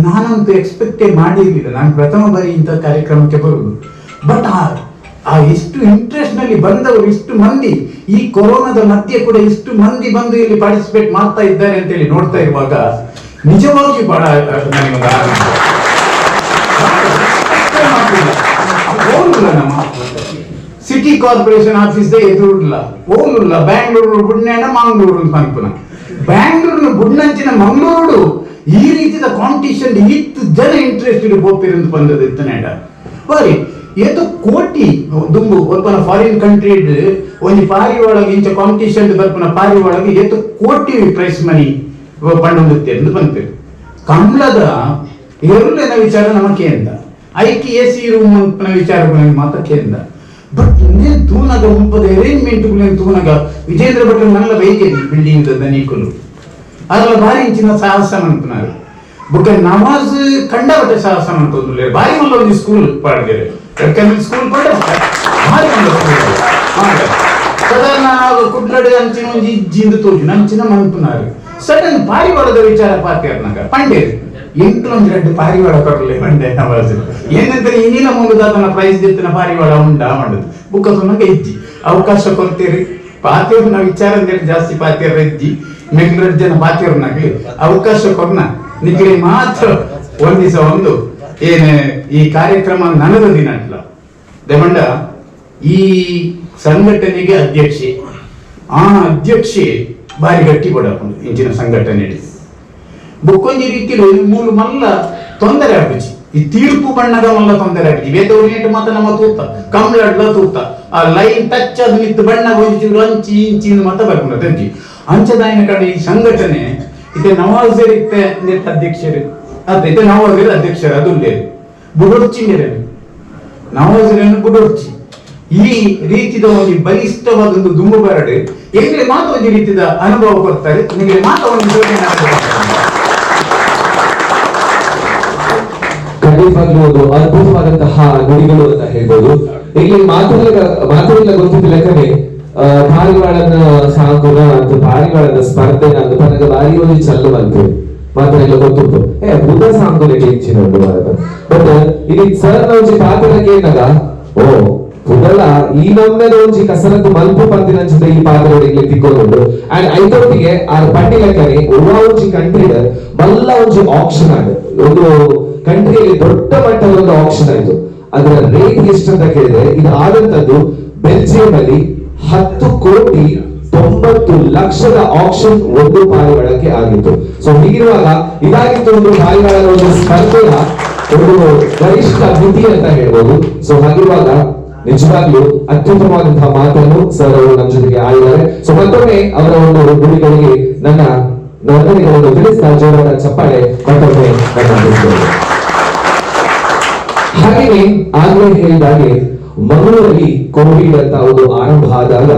ನಾನಂತೂ ಎಕ್ಸ್ಪೆಕ್ಟೇ ಮಾಡಿರಲಿಲ್ಲ. ನಾನು ಪ್ರಥಮ ಬಾರಿ ಇಂಥ ಕಾರ್ಯಕ್ರಮಕ್ಕೆ ಬರುವುದು. ಬಟ್ ಆ ಇಷ್ಟು ಇಂಟ್ರೆಸ್ಟ್ ನಲ್ಲಿ ಬಂದವರು ಇಷ್ಟು ಮಂದಿ, ಈ ಕೊರೋನಾದ ಮಧ್ಯೆ ಕೂಡ ಇಷ್ಟು ಮಂದಿ ಬಂದು ಇಲ್ಲಿ ಪಾರ್ಟಿಸಿಪೇಟ್ ಮಾಡ್ತಾ ಇದ್ದಾರೆ ಅಂತೇಳಿ ನೋಡ್ತಾ ಇರುವಾಗ ನಿಜವಾಗಿ ಬಹಳ ನನಗೊಂದು ನಮ್ಮ ಸಿಟಿ ಕಾರ್ಪೊರೇಷನ್ ಆಫೀಸ್ ಎದುರುಲ್ಲ ಓಲುಲ್ಲ ಬ್ಯಾಂಗ್ಳೂರು ಬುಡ್ನೇಣ ಮಂಗಳೂರು ಪಂಪನ ಬ್ಯಾಂಗ್ಳೂರಿನ ಬುಡ್ನಂಚಿನ ಮಂಗಳೂರು ಈ ರೀತಿಯ ಕಾಂಪಿಟಿಷನ್ 10 ಜನ ಇಂಟ್ರೆಸ್ಟೆಡ್ ಬೋಪಿರಂದು ಬಂದದ್ದು ಇತ್ತನೇಡ ಬಾರಿ ಏತೋ ಕೋಟಿ ದುಂಬು ಒಬ್ಬನ ಫಾರಿನ್ ಕಂಟ್ರಿ ಒಂದು ಪಾರಿ ಒಳಗೆ ಇಂಚ ಕಾಂಪಿಟಿಷನ್ ಬರ್ಪನ ಪಾರಿ ಒಳಗೆ ಏತೋ ಕೋಟಿ ಪ್ರೈಸ್ ಮನಿ ಪಂಡುತ್ತೆ ಎಂದು ಬಂತು. ಕಮಲದ ಎರಡನೇ ವಿಚಾರ ನಮಗೆ ಅಂತ IKAC ರೂಮ್ ಅಂತ ವಿಚಾರಗಳನ್ನು ಮಾತಕ್ಕೆ ಅಂತ. ಬಟ್ ಇನ್ನೇನು ತೂನಗ ಮುಪ್ಪದ ಅರೇಂಜ್ಮೆಂಟ್ಗಳೇನು ತೂನಗ ವಿಜೇಂದ್ರ ಭಟ್ರು ನಲ್ಲ ಬೈಕೇರಿ ಬಿಲ್ಡಿಂಗ್ ದನೀಕಲು ಅದರ ಭಾರಿ ಇಂಚಿನ ಸಾಹಸ ಅನ್ಪುನಾರು ಬುಕ್ಕ ನಮಾಜ್ ಕಂಡಬಟ್ಟೆ ಸಾಹಸ ಅನ್ಕೋದು ಭಾರಿ ಮಲ್ಲ ಒಂದು ಸ್ಕೂಲ್ ಪಾಡ್ತಾರೆ ಸ್ಕೂಲ್ ಪಾಡ ಭಾರಿ ಸಾಧಾರಣ ಕುಡ್ಲಡ್ ಅಂಚಿನ ಒಂದು ಇಜ್ಜಿಂದು ತೋಜು ನಂಚಿನ ಮನ್ಪುನಾರು ಸಡನ್ ಪಾರಿವಾಳದ ವಿಚಾರ ಪಾತ್ಯಾರ್ನಾಗ ಪಂಡೇರು ಎಂಟೊಂದು 2 ಪಾರಿವಾಳ ಕೊಡಲಿ ಮಂಡೆ ನವಾಜ್ ಏನಂದ್ರೆ ಇನ್ನಿನ ಮೂಲದಾತನ ಪ್ರೈಸ್ ದಿತ್ತಿನ ಪಾರಿವಾಳ ಉಂಡ ಮಾಡುದು ಬುಕ್ಕ ಸುಮ್ಮನೆ ಇಜ್ಜಿ ಅವಕಾಶ ಕೊಡ್ತೀರಿ ಪಾತ್ಯವ್ರನ್ನ ವಿಚಾರ ಅಂತೇಳಿ ಜಾಸ್ತಿ ಪಾತ್ಯರ ಇಜ್ಜಿ ಮೆಗ್ಲಡ್ ಜನ ಪಾತ್ಯವ್ರನ್ನಾಗ್ಲಿ ಅವಕಾಶ ಕೊಡ್ನ ನಿಖಿಲಿ ಮಾತ್ರ ಒಂದ್ ದಿವಸ ಒಂದು ಏನೇ ಈ ಕಾರ್ಯಕ್ರಮ ನನದ ದಿನ ಅಲ್ಲ ದೇಮಂಡ ಈ ಸಂಘಟನೆಗೆ ಅಧ್ಯಕ್ಷೆ ಆ ಅಧ್ಯಕ್ಷೆ ಬಾರಿ ಗಟ್ಟಿ ಕೊಡಕೊಂಡು ಇಂಚಿನ ಸಂಘಟನೆ ಬುಕ್ಕೊಂಜಿ ರೀತಿಯಲ್ಲಿ ಮೂಲ ಮಲ್ಲ ತೊಂದರೆ ಆಗುಚಿ ಈ ತೀರ್ಪು ಬಣ್ಣದ ಮಲ್ಲ ತೊಂದರೆ ಆಗುಚಿ ವೇದವ್ರು ಮಾತ್ರ ನಮ್ಮ ತೂತ ಕಮ್ಲಡ್ಲ ತೂತ ಆ ಲೈನ್ ಟಚ್ ಅದು ನಿಂತು ಬಣ್ಣ ಹೋಗಿದ್ರು ಅಂಚಿ ಇಂಚಿನ ಮತ ಬರ್ಕೊಂಡ ಅಂಚಿ ಅಂಚದಾಯಿನ ಕಡೆ ಈ ಸಂಘಟನೆ ಇದೆ ನವಾಜರ್ ಇತ್ತೆ ಅಧ್ಯಕ್ಷರು ಅದ ಇದೆ ನವಾಜರ್ ಅಧ್ಯಕ್ಷರು ಅದು ಬುಡೊರ್ಚಿ ನವಾಜರನ್ನು ಬುಡೊರ್ಚಿ ಈ ರೀತಿಯ ಒಂದು ಬಲಿಷ್ಠವಾದ ಒಂದು ದುಂಬು ಬರಡೆ ಎಲ್ಲಿ ಮಾತ್ರ ಒಂದು ರೀತಿಯ ಅನುಭವ ಕೊಡ್ತಾರೆ ನಿಮಗೆ ಮಾತ್ರ ಒಂದು ಖಂಡಿತವಾಗ್ಲೂ ಒಂದು ಅದ್ಭುತವಾದಂತಹ ನುಡಿಗಳು ಅಂತ ಹೇಳ್ಬೋದು. ಇಲ್ಲಿ ಮಾತುಗಳ ಗೊತ್ತಿದ್ದ ಲೆಕ್ಕನೆ ಪಾರಿವಾಳನ ಸಾಕುನ ಅಂತ ಪಾರಿವಾಳದ ಸ್ಪರ್ಧೆನ ಅಂತ ನನಗೆ ಬಾರಿ ಒಂದು ಚಲ್ಲುವಂತೆ ಮಾತೆಲ್ಲ ಗೊತ್ತುಂಟು ಬುದ್ಧ ಸಾಂಕುಲಿಗೆ ಹೆಚ್ಚಿನ ಬಟ್ ಇದು ಸರ್ ಒಂಜಿ ಪಾತ್ರಕ್ಕೆ ಏನಾಗ ಓ ಪುದಲ ಈ ನಮ್ಮೆದ ಒಂಜಿ ಕಸರತ್ತು ಮಲ್ಪು ಪಂದಿನಂಚಿದ ಈ ಪಾತ್ರಗಳಿಗೆ ತಿಕ್ಕೊಂಡು ಅಂಡ್ ಐದೊಟ್ಟಿಗೆ ಆ ಪಂಡಿ ಲೆಕ್ಕನೆ ಒಂಜಿ ಕಂಟ್ರಿದ ಮಲ್ಲ ಒಂಜಿ ಆಕ್ಷನ್ ಆಗ ಒಂದು ಕಂಟ್ರಿಯಲ್ಲಿ ದೊಡ್ಡ ಮಟ್ಟದ ಒಂದು ಆಕ್ಷನ್ ಆಯ್ತು. ಅದರ ರೇಟ್ ಎಷ್ಟಂತ ಕೇಳಿದ್ರೆ ಇದು ಆದಂತದ್ದು ಬೆಲ್ಜಿಯಂ ಅಲ್ಲಿ 10,90,00,000 ಆಕ್ಷನ್ ಒಂದು ಪಾರಿವಾಳಕ್ಕೆ ಆಗಿತ್ತು. ಸೊ ಹೀಗಿರುವಾಗ ಇದಾಗಿತ್ತು ಒಂದು ಪಾರಿವಾಳದ ಒಂದು ಸ್ಪರ್ಧೆಯ ಒಂದು ಗರಿಷ್ಠ ಮಿತಿ ಅಂತ ಹೇಳ್ಬೋದು. ಸೊ ಹಾಗಿರುವಾಗ ನಿಜವಾಗ್ಲೂ ಅತ್ಯುತ್ತಮವಾದಂತಹ ಮಾತನ್ನು ಸರ್ ಅವರು ನಮ್ಮ ಜೊತೆಗೆ ಆಡಿದ್ದಾರೆ. ಸೊ ಮತ್ತೊಮ್ಮೆ ಅವರ ಒಂದು ನುಡಿಗಳಿಗೆ ನನ್ನ ವಂದನೆಗಳನ್ನು ತಿಳಿಸ್ತಾ ಜೋರಾದ ಚಪ್ಪಾಳೆ ಮತ್ತೊಮ್ಮೆ ಹಾಗೆಯೇ ಆಗ್ಲೇ ಹೇಳಿದಾಗೆ ಮಂಗಳೂರಲ್ಲಿ ಕೋವಿಡ್ ಅಂತ ಒಂದು ಆರಂಭ ಆದಾಗ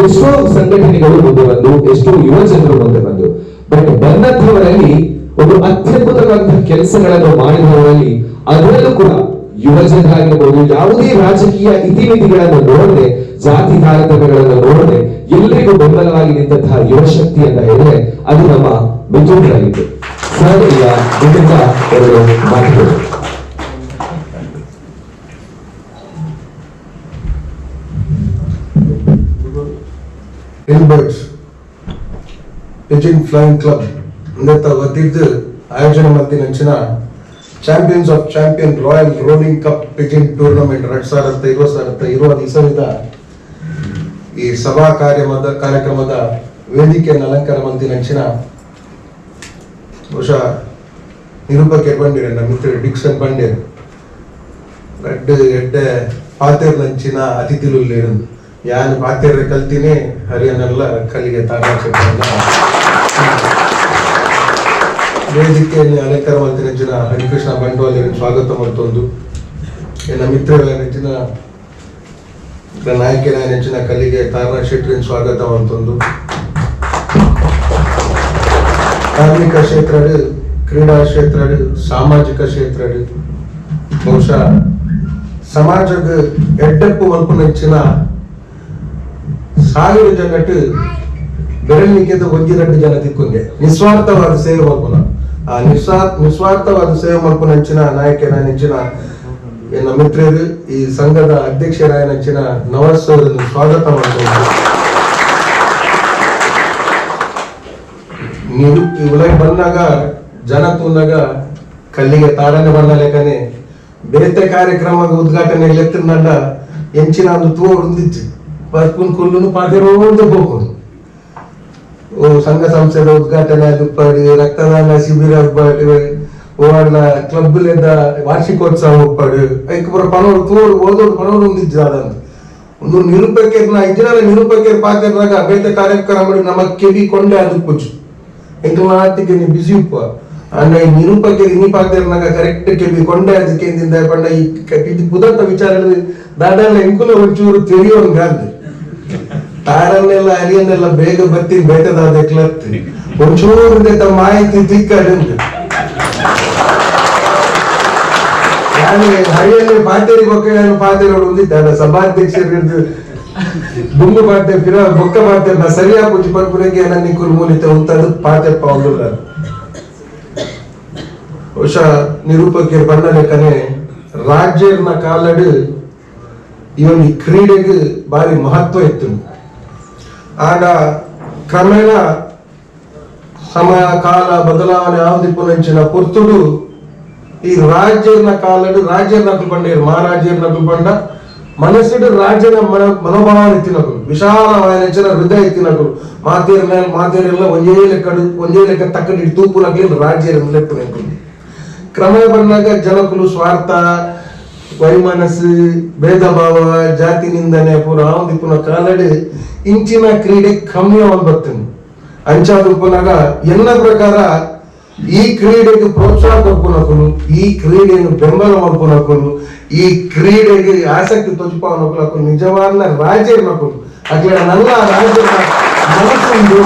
ಎಷ್ಟೋ ಸಂಘಟನೆಗಳು ಮುಂದೆ ಬಂದು ಎಷ್ಟೋ ಯುವ ಜನರು ಮುಂದೆ ಬಂದು ಬಟ್ ಬಂದಂತವರಲ್ಲಿ ಒಂದು ಅತ್ಯದ್ಭುತವಾದಂತಹ ಕೆಲಸಗಳನ್ನು ಮಾಡಿದವರಲ್ಲಿ ಅದರಲ್ಲೂ ಕೂಡ ಯುವ ಜನರಾಗಿರ್ಬೋದು ಯಾವುದೇ ರಾಜಕೀಯ ಇತಿಮಿತಿಗಳನ್ನು ನೋಡದೆ ಜಾತಿ ತಾರತಮ್ಯಗಳನ್ನು ನೋಡದೆ ಎಲ್ಲರಿಗೂ ಬೆಂಬಲವಾಗಿ ನಿಂತಹ ಯುವ ಶಕ್ತಿ ಅಂತ ಹೇಳಿದ್ರೆ ಅದು ನಮ್ಮ ಮಿಥುನರಾಗಿತ್ತು. ಸರ್ ಈಗ ನಿಮ್ಮಿಂದ ಎರಡು ಮಾತುಗಳು. Hilberts Pigeon Flying Club ಇಂದತ್ತ ವತಿದ್ದು ಆಯೋಜನೆ ಮಲ್ತಿನಂಚಿನ champions of champion royal rolling cup pigeon tournament 2020 ಇರುವ ದಿವಸದ ಈ ಸಭಾ ಕಾರ್ಯಕ್ರಮದ ವೇದಿಕೆಯನ್ನು ಅಲಂಕಾರ ಮಲ್ತಿನಂಚಿನ ಬಹುಶಃ ನಿರೂಪಕರು ಬಂದಿರ ನಮ್ಮ ಮಿತ್ರ ಡಿಕ್ಸನ್ ಬಂಡೇರ್ రెడ్ ఎడ్డే పాతేర్లంచిన అతిథులు లేరు యాని పాతేర్ರೆ ಕಲ್ತಿನೇ ಹರಿಯಾಣಲ್ಲ ಕಲಿಗೆ ತಾರಾಚೆಲ್ಲ ವೇದಿಕೆಯಲ್ಲಿ ಅಲಂಕಾರ ಮಾಡ್ತಿನ ಹರಿಕೃಷ್ಣ ಬಂಟ್ವಾಳರಿಗೆ ಸ್ವಾಗತ ಮಾಡ್ತೊಂದು ನನ್ನ ಮಿತ್ರರ ನೆಚ್ಚಿನ ನಾಯಕನ ನೆಚ್ಚಿನ ಕಲಿಗೆ ತಾರಾ ಶೆಟ್ಟರಿನ ಸ್ವಾಗತ ಮಾಡ್ತೊಂದು ಧಾರ್ಮಿಕ ಕ್ಷೇತ್ರ ಕ್ರೀಡಾ ಕ್ಷೇತ್ರ ಸಾಮಾಜಿಕ ಕ್ಷೇತ್ರ ಬಹುಶಃ ಸಮಾಜಕ್ಕೆ ಎಡ್ಡೆಪ್ಪು ಮಲ್ಪು ನೆಚ್ಚಿನ ಸಾವಿರ ಜನಟ್ಟು ಬೆರಳಿಕೆದು ಒಂಜಿರಟ್ಟು ಜನ ತಿಕ್ಕೊಂಡೆ ನಿಸ್ವಾರ್ಥವಾದ ಸೇವೆ ಮಲ್ಪುನ ಆ ನಿಸ್ವಾರ್ಥವಾದ ಸೇವೆ ಮಲ್ಪು ನೆಚ್ಚಿನ ನಾಯಕನ ನೆಚ್ಚಿನ ನನ್ನ ಮಿತ್ರರು ಈ ಸಂಘದ ಅಧ್ಯಕ್ಷರಾಯ ನೆಚ್ಚಿನ ನವಾಸ್ ಅವರನ್ನು ಸ್ವಾಗತ ಮಾಡ್ತಾರೆ. ನೀವು ಈ ಉಲಗೆ ಬಂದಾಗ ಜನ ತುಂದಾಗ ಕಲ್ಲಿಗೆ ತಾಡನೆ ಬಂದ ಲೆಕ್ಕನೆ ಬೇತೆ ಕಾರ್ಯಕ್ರಮದ ಉದ್ಘಾಟನೆ ಎತ್ತಿನ ಎಂಚಿನ ಒಂದು ತೂರು ಹೊಂದಿತ್ತು ಬರ್ಪುನ್ ಕುಲ್ಲುನು ಪಾದಿರೋದು ಹೋಗೋದು ಸಂಘ ಸಂಸ್ಥೆದ ಉದ್ಘಾಟನೆ ದುಪ್ಪಾಡಿ ರಕ್ತದಾನ ಶಿಬಿರ ಉಪ್ಪಾಡಿ ಓವಾಡ್ಲ ಕ್ಲಬ್ ವಾರ್ಷಿಕೋತ್ಸವ ಉಪ್ಪಾಡಿ ಐಕ್ಪುರ ಪನೋಡು ತೂರು ಓದೋಡು ಪನೋಡು ಹೊಂದಿತ್ತು ಅದನ್ನು ಒಂದು ನಿರೂಪಕರ್ನ ಇಜ್ಜನ ನಿರೂಪಕರ್ ಪಾತ್ರರಾಗ ಬೇತೆ ಕಾರ್ಯಕ್ರಮ ನಮ್ಮ ಕೆವಿ ಕೊಂಡೆ ಅದಕ್ಕೆ ಕುಚ್ಚು ಎಂಕಲ್ ನಾಟಿಗೆ ನೀ ಬಿಸಿ ಉಪ್ಪ ಅಣ್ಣ ಈ ನಿರೂಪಕರು ಇನಿ ಪಾತ್ರನಾಗ ಕರೆಕ್ಟ್ ಕೆವಿ ಕೊಂಡೆ ಅದಕ್ಕೆ ಪಂಡ ಈ ಪುದತ್ತ ವಿಚಾರಗಳು ದಾಡಲ್ಲ ಎಂಕುಲ ಒಂಚೂರು ತಿಳಿಯೋಂಗಾದ್ರೆ ತಾರನ್ನೆಲ್ಲ ಅರಿಯನ್ನೆಲ್ಲ ಬೇಗ ಬರ್ತೀನಿ ಬೇಟದಾದ ಕ್ಲತ್ತಿ ಒಂಚೂರು ಮಾಹಿತಿ ತಿಕ್ಕಡುಂಟು ನಾನು ಹರಿಯಲ್ಲಿ ಪಾತೇರಿ ಪಾತೇರಿ ಹೊಂದಿದ್ದ ಸಭಾಧ್ಯಕ್ಷರು ಬುಂಗು ಪಾತೆ ಬೊಕ್ಕ ಪಾತೆ ಸರಿಯಾಗಿ ಕುಚ್ಚು ಪರ್ಪುರಕ್ಕೆ ನನ್ನ ಕುಲ್ ಮೂಲಿತ ಉಂಟದು ಪಾತೆಪ್ಪ ಒಂದು ಬಹುಶಃ ನಿರೂಪಕರು ಬಂದ ಲೆಕ್ಕನೆ ರಾಜ್ಯರ್ನ ಕಾಲಡು ಇವನ್ ಈ ಕ್ರೀಡೆಗೆ ಭಾರಿ ಮಹತ್ವ ಇತ್ತು ಆಗ ಕ್ರಮೇಣ ಸಮಯ ಕಾಲ ಬದಲಾವಣೆ ಆವದಿಪ್ಪುನಂಚಿನ ಪುರ್ತುಡು ಈ ರಾಜ್ಯರ್ನ ಕಾಲಡು ರಾಜ್ಯರ್ ನಕಲು ಬಂಡ ಮಹಾರಾಜ್ಯರ್ ನಕಲು ಬಂಡ ಮನಸ್ಸಿಡು ರಾಜ್ಯನ ಮನೋಭಾವನೆ ಎತ್ತಿನಕಲು ವಿಶಾಲವಾದ ಹೃದಯ ಎತ್ತಿನಕಲು ಮಾತೇರೆಲ್ಲ ಒಂದೇ ಲೆಕ್ಕ ತಕ್ಕಡಿ ತೂಪು ನಕಲಿ ರಾಜ್ಯರ ಲೆಪ್ಪು ನೆನಕಲು ಕ್ರಮ ಬಂದಾಗ ಜನಕುಲು ಸ್ವಾರ್ಥ ವೈಮನಸ್ಸು ಭೇದ ಭಾವ ಜಾತಿ ನಿಂದನೆ ಪೂರ ಆವದಿಪ್ಪುನ ಕಾಲಡು ಇಂಚಿನ ಕ್ರೀಡೆ ಕಮ್ಮಿ ಬರ್ತೇನೆ ಅಂಚಾದುಪ್ಪನಾಗ ಎಲ್ಲ ಪ್ರಕಾರ ಈ ಕ್ರೀಡೆಗೆ ಪ್ರೋತ್ಸಾಹ ಕೊಡ್ಕೊನಕಲು ಈ ಕ್ರೀಡೆಯನ್ನು ಬೆಂಬಲ ಮಾಡ್ಕೊನಕಲು ಈ ಕ್ರೀಡೆಗೆ ಆಸಕ್ತಿ ತೊಚ್ಪಾವನಕಲು ನಿಜವಾದ ರಾಜ್ಯ ನಕಲು ಅಕ್ಲ ನನ್ನ ರಾಜ್ಯದ ಮನಸ್ಸು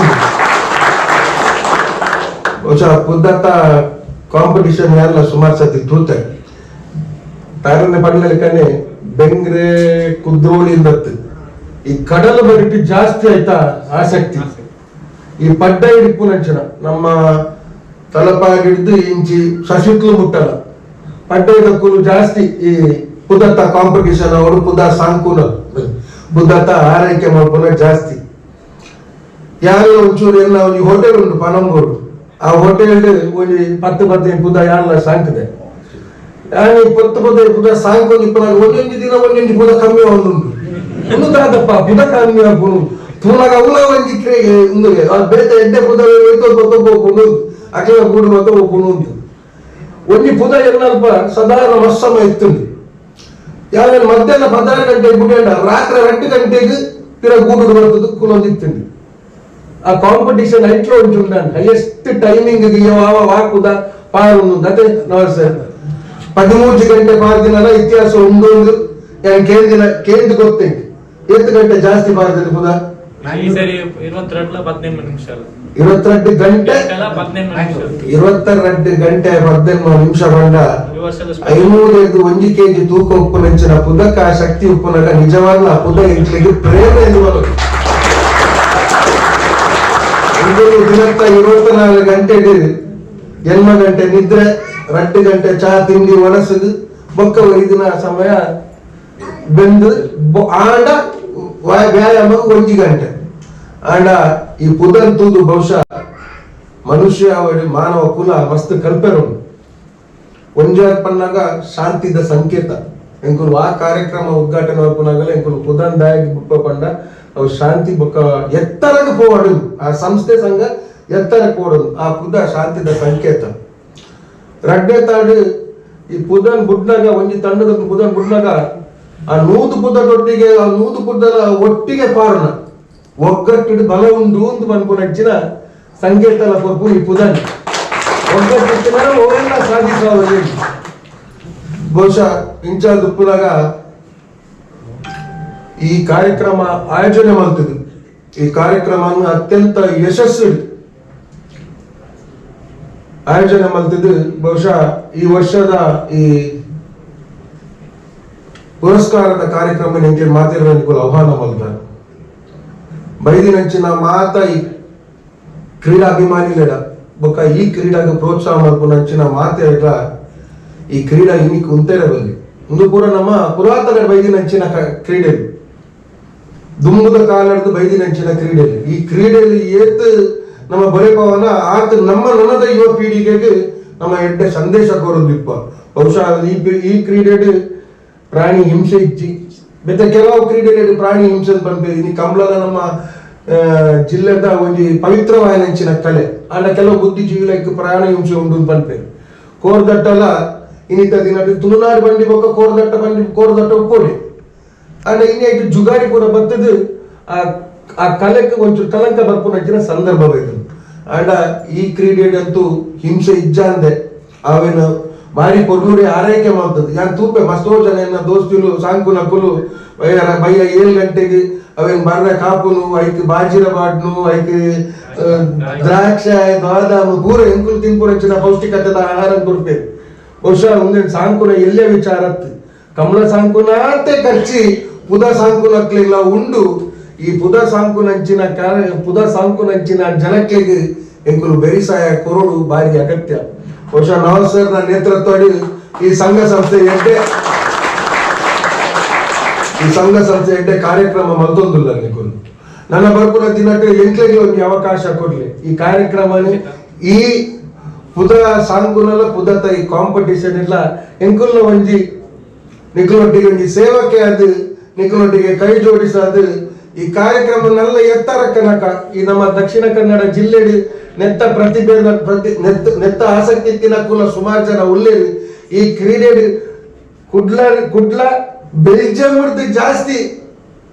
ಬಹುಶಃ ಪುದ್ದತ್ತ ಕಾಂಪಿಟಿಷನ್ ಎಲ್ಲ ಸುಮಾರು ಸತಿ ತೂತೆ ತಾರನೆ ಪಡ್ಲಿಕ್ಕನೆ ಬೆಂಗ್ರೆ ಕುದ್ರೋಳಿಂದ ಈ ಕಡಲ ಬರಿಟ್ಟು ಜಾಸ್ತಿ ಆಯ್ತಾ ಆಸಕ್ತಿ ಈ ಪಡ್ಡ ಹಿಡಿಪು ನಂಚನ ನಮ್ಮ ತಲಪಾಗಿಡ್ದು ಇಂಚಿ ಸಶಿಕ್ಲು ಮುಟ್ಟಲ್ಲ ಪಡ್ಡ ಹಿಡಕ್ಕೂ ಜಾಸ್ತಿ ಈ ಪುದತ್ತ ಕಾಂಪಿಟಿಷನ್ ಅವರು ಪುದ ಸಾಂಕೂಲ ಪುದತ್ತ ಆರೈಕೆ ಮಾಡ್ಕೊಂಡ ಜಾಸ್ತಿ ಯಾರು ಒಂಚೂರು ಎಲ್ಲ ಒಂದು ಹೋಟೆಲ್ ಉಂಟು ಪನಂಗೋಡು ಆ ಹೋಟೆಲ್ ಒಂದು 10-15 ಪುದ ಯಾರಲ್ಲ ಸಾಂಕಿದೆ ಯಾರು 10-15 ಪುದ ಸಾಂಕೊಂಡು ಒಂದೊಂದು ದಿನ ಒಂದೊಂದು ಪುದ ಕಮ್ಮಿ ಒಂದುಂಟು ಉನ್ನತಾದಪ್ಪ ಪುದ ಕಮ್ಮಿ ಆಗ್ಬೋದು ತೂನಾಗ ಅವಲ ಒಂಜಿ ಕ್ರಿಯೆ ಬೇತ ಎಡ್ಡೆ ಪುದ ಹೋಗ್ಕೊಂಡು ಅಕ್ಲ ಗೂಡು ಮತ ಹೋಗ್ಕೊಂಡು ಉಂಟು ಒಂಜಿ ಪುದ ಎಲ್ಲಲ್ಪ ಸಾಧಾರಣ ವರ್ಷಮ ಇತ್ತುಂಡು ಯಾವ ಮಧ್ಯಾಹ್ನ 16 ಗಂಟೆಗೆ ಬಿಟ್ಟ ರಾತ್ರಿ 2 ಗಂಟೆಗೆ ಪಿರ ಗೂಡು ಬರ್ತದ ಕುಲೊಂದಿತ್ತುಂಡು ಆ ಕಾಂಪಿಟಿಷನ್ ಐಟ್ಲು ಉಂಟು ಹೈಯೆಸ್ಟ್ ಟೈಮಿಂಗ್ ಯಾವ ವಾಕುದ ಪಾರು ಅದೇ ನವರ್ಸ 13 ಗಂಟೆ ಪಾರ್ದಿನಲ್ಲ ಇತಿಹಾಸ ಒಂದೊಂದು ಕೇಳಿದ ಗೊತ್ತೇನೆ 8 ಗಂಟೆ ಜಾಸ್ತಿ ಪಾರ್ದಿನ ಪುದ 22 ಗಂಟೆ 15 ನಿಮಿಷ ಬಂಡ 501 kg ತೂಕ ಉಪ್ಪು ನೆಂಚಿನ ಪುದಕ ಶಕ್ತಿ ಉಪ್ಪುನಗ ನಿಜವಾಗ್ಲ ಆ ಪುದ ಇಂಟ್ಲಿಗೆ ಪ್ರೇರಣೆ ದಿನಕ್ಕ 24 ಗಂಟೆ 8 ಗಂಟೆ ನಿದ್ರೆ 2 ಗಂಟೆ ಚಹಾ ತಿಂಡಿ ಒಣಸದು ಬೊಕ್ಕ ಇದನ್ನ ಸಮಯ ಬೆಂದು ಆಂಡ ವ್ಯಾಯಾಮ 1 ಗಂಟೆ ಆಂಡ ಈ ಪುದಂತುದು ಬಹುಶಃ ಮನುಷ್ಯ ಮಾನವ ಕುಲ ಮಸ್ತ್ ಕಲ್ಪನೆ ಉಂಟು ಒಂಜಾರ್ ಪನ್ನಾಗ ಶಾಂತಿದ ಸಂಕೇತ ಎಂಕುಲು ಆ ಕಾರ್ಯಕ್ರಮ ಉದ್ಘಾಟನೆ ಮಾಡ್ಕೊಂಡಾಗಲೇ ಎಂಕುಲು ಪುದನ್ ದಾಯಗಿ ಬುಪ್ಪ ಪಂಡ ಅವು ಶಾಂತಿ ಬೊಕ್ಕ ಎತ್ತರಕ್ಕೆ ಪೋವಡು ಆ ಸಂಸ್ಥೆ ಸಂಘ ಎತ್ತರಕ್ಕೆ ಪೋವಡು ಆ ಪುದ ಶಾಂತಿದ ಸಂಕೇತ ರಡ್ಡೆ ತಾಡು ಈ ಪುದನ್ ಬುಡ್ನಾಗ ಒಂಜಿ ತಂಡದ ಪುದನ್ ಬುಡ್ನಾಗ ಆ ನೂದು ಪುದದೊಟ್ಟಿಗೆ ಆ ನೂದು ಪುದದ ಒಟ್ಟಿಗೆ ಪಾರಣ ಒಗ್ಗಟ್ಟಿಡು ಬಲ ಉಂಡು ಅಂತ ಬಂದ್ಕೊಂಡ ಸಂಕೇತಲ ಕೊರ್ಪು ಈ ಪುದನ್ ಒಗ್ಗಟ್ಟಿನ ಅವೆಲ್ಲ ಸಾಧಿಸುವ ಬಹುಶಃ ಇಂಚಾರ್ಜ್ ಉಪ್ಪುನಾಗ ಈ ಕಾರ್ಯಕ್ರಮ ಆಯೋಜನೆ ಮಾಡ್ತಿದ್ರು. ಈ ಕಾರ್ಯಕ್ರಮವನ್ನು ಅತ್ಯಂತ ಯಶಸ್ವಿ ಆಯೋಜನೆ ಮಾಡ್ತಿದ್ದು. ಬಹುಶಃ ಈ ವರ್ಷದ ಈ ಪುರಸ್ಕಾರದ ಕಾರ್ಯಕ್ರಮ ನಿಮಗೆ ಮಾತಿರೋದಕ್ಕೆ ಆಹ್ವಾನ ಮಾಡ್ತಾರೆ. ಬೈದಿನಂಚಿನ ಮಾತ ಈ ಕ್ರೀಡಾಭಿಮಾನಿಗಳ ಬೊಕ್ಕ ಈ ಕ್ರೀಡಾಗ ಪ್ರೋತ್ಸಾಹ ಮಾಡ್ಕೊಂಡಂಚಿನ ಮಾತೆಲ್ಲ ಈ ಕ್ರೀಡಾ ಇನ್ನಿಕ್ ಉಂತೇರೆ ಬಂದಿ ಒಂದು ಪೂರ ನಮ್ಮ ಪುರಾತನ ಬೈದಿನಂಚಿನ ಕ್ರೀಡೆ ದುಂಬುದ ಕಾಲದ ಬೈದಿನಂಚಿನ ಕ್ರೀಡೆಯಲ್ಲಿ ಈ ಕ್ರೀಡೆಯಲ್ಲಿ ಏತ್ ನಮ್ಮ ಬರೆಪವನ ಆತ ನಮ್ಮ ನನದ ಯುವ ಪೀಳಿಗೆಗೆ ನಮ್ಮ ಎಡ್ಡೆ ಸಂದೇಶ ಕೋರದಿಪ್ಪ. ಬಹುಶಃ ಈ ಕ್ರೀಡೆ ಪ್ರಾಣಿ ಹಿಂಸೆ ಇಚ್ಚಿ ಮತ್ತೆ ಕೆಲವು ಕ್ರೀಡೆಯಲ್ಲಿ ಪ್ರಾಣಿ ಹಿಂಸೆ ಬಂದ್ಬೇಡಿ ಇನ್ನು ಕಂಬಳದ ನಮ್ಮ ಜಿಲ್ಲೆದ ಒಂದು ಪವಿತ್ರವಾಯನಂಚಿನ ಕಲೆ ಅಲ್ಲ ಕೆಲವು ಬುದ್ಧಿಜೀವಿಗಳಿಗೆ ಪ್ರಾಣಿ ಹಿಂಸೆ ಉಂಟು ಬಂದ್ಬೇಡಿ ಕೋರ್ದಟ್ಟಲ್ಲ ಇನ್ನಿತ ದಿನ ತುಳುನಾಡು ಬಂಡಿ ಬೊಕ್ಕ ಕೋರ್ದಟ್ಟ ಒಪ್ಪಿಡಿ ಅಲ್ಲ ಇನ್ನೇಟು ಜುಗಾಡಿ ಕೂಡ ಬರ್ತದೆ ಆ ಕಲೆಗೆ ಒಂಚೂರು ಕಲಂಕ ಬರ್ಕೊಂಡ ಸಂದರ್ಭ ಬೇಕು. ಅಂಡ ಈ ಕ್ರೀಡೆಗಂತೂ ಹಿಂಸೆ ಇಜ್ಜ ಅಂದೆ ಅವೇನು ಬಾರಿ ಕೊರ್ನೂರಿ ಆರೈಕೆ ಮಾಡ್ತದೆ ಯಾನ್ ತೂಪೆ ಮಸ್ತೋ ಜನ ಎನ್ನ ದೋಸ್ತಿಲು ಸಾಂಕು ನಕ್ಕುಲು ಬಯ್ಯ 7 ಗಂಟೆಗೆ ಅವೇನ್ ಬರ್ರ ಕಾಪುನು ಐಕ್ ಬಾಜಿರ ಬಾಡ್ನು ಐಕ್ ದ್ರಾಕ್ಷ ಬಾದಾಮು ಪೂರ ಎಂಕುಲು ತಿನ್ಪುರಂಚಿನ ಪೌಷ್ಟಿಕತೆದ ಆಹಾರ ಕೊಡ್ಬೇಕು. ಬಹುಶಃ ಒಂದೇನು ಸಾಂಕುನ ಎಲ್ಲೇ ವಿಚಾರತ್ ಕಮಲ ಸಾಂಕುನಾತೆ ಖರ್ಚಿ ಪುದ ಸಾಂಕುನಕ್ಲೆಲ್ಲ ಉಂಡು ಈ ಪುದ ಸಾಂಕುನಂಚಿನ ಜನಕ್ಲೆಗೆ ಎಂಕುಲು ಬೆರಿಸಾಯ ಕೊರಡು ಬಾರಿ ಅಗತ್ಯ. ಬಹುಶಃ ನವಸರ್ನ ನೇತೃತ್ವ ಈ ಸಂಘ ಸಂಸ್ಥೆ ಎಡ್ಡೆ ಕಾರ್ಯಕ್ರಮ ಮತ್ತೊಂದಿಲ್ಲ ನಿಕುಲು ನನ್ನ ಬರ್ಪುನ ದಿನಕ್ಕೆ ಎಂಟ್ಲೆಗೆ ಒಂದು ಅವಕಾಶ ಕೊಡ್ಲಿ ಈ ಕಾರ್ಯಕ್ರಮ ಈ ಪುದ ಸಾಂಗುನಲ್ಲ ಪುದತ ಈ ಕಾಂಪಿಟಿಷನ್ ಇಲ್ಲ ಎಂಕುಲ್ನ ಒಂಜಿ ನಿಕುಲೊಟ್ಟಿಗೆ ಒಂಜಿ ಸೇವಕ್ಕೆ ಅದು ನಿಕುಲೊಟ್ಟಿಗೆ ಕೈ ಜೋಡಿಸದು ಈ ಕಾರ್ಯಕ್ರಮನೆಲ್ಲ ಎತ್ತರ ಕನಕ ಈ ನಮ್ಮ ದಕ್ಷಿಣ ಕನ್ನಡ ಜಿಲ್ಲೆಡಿ ನೆತ್ತ ಪ್ರತಿಭೆ ನೆತ್ತ ಆಸಕ್ತಿ ತಿನ್ನಕುಲ ಸುಮಾರು ಜನ ಉಳ್ಳೇರಿ ಈ ಕ್ರೀಡೆ ಕುಡ್ಲ ಬೆಲ್ಜಿಯಂ ಜಾಸ್ತಿ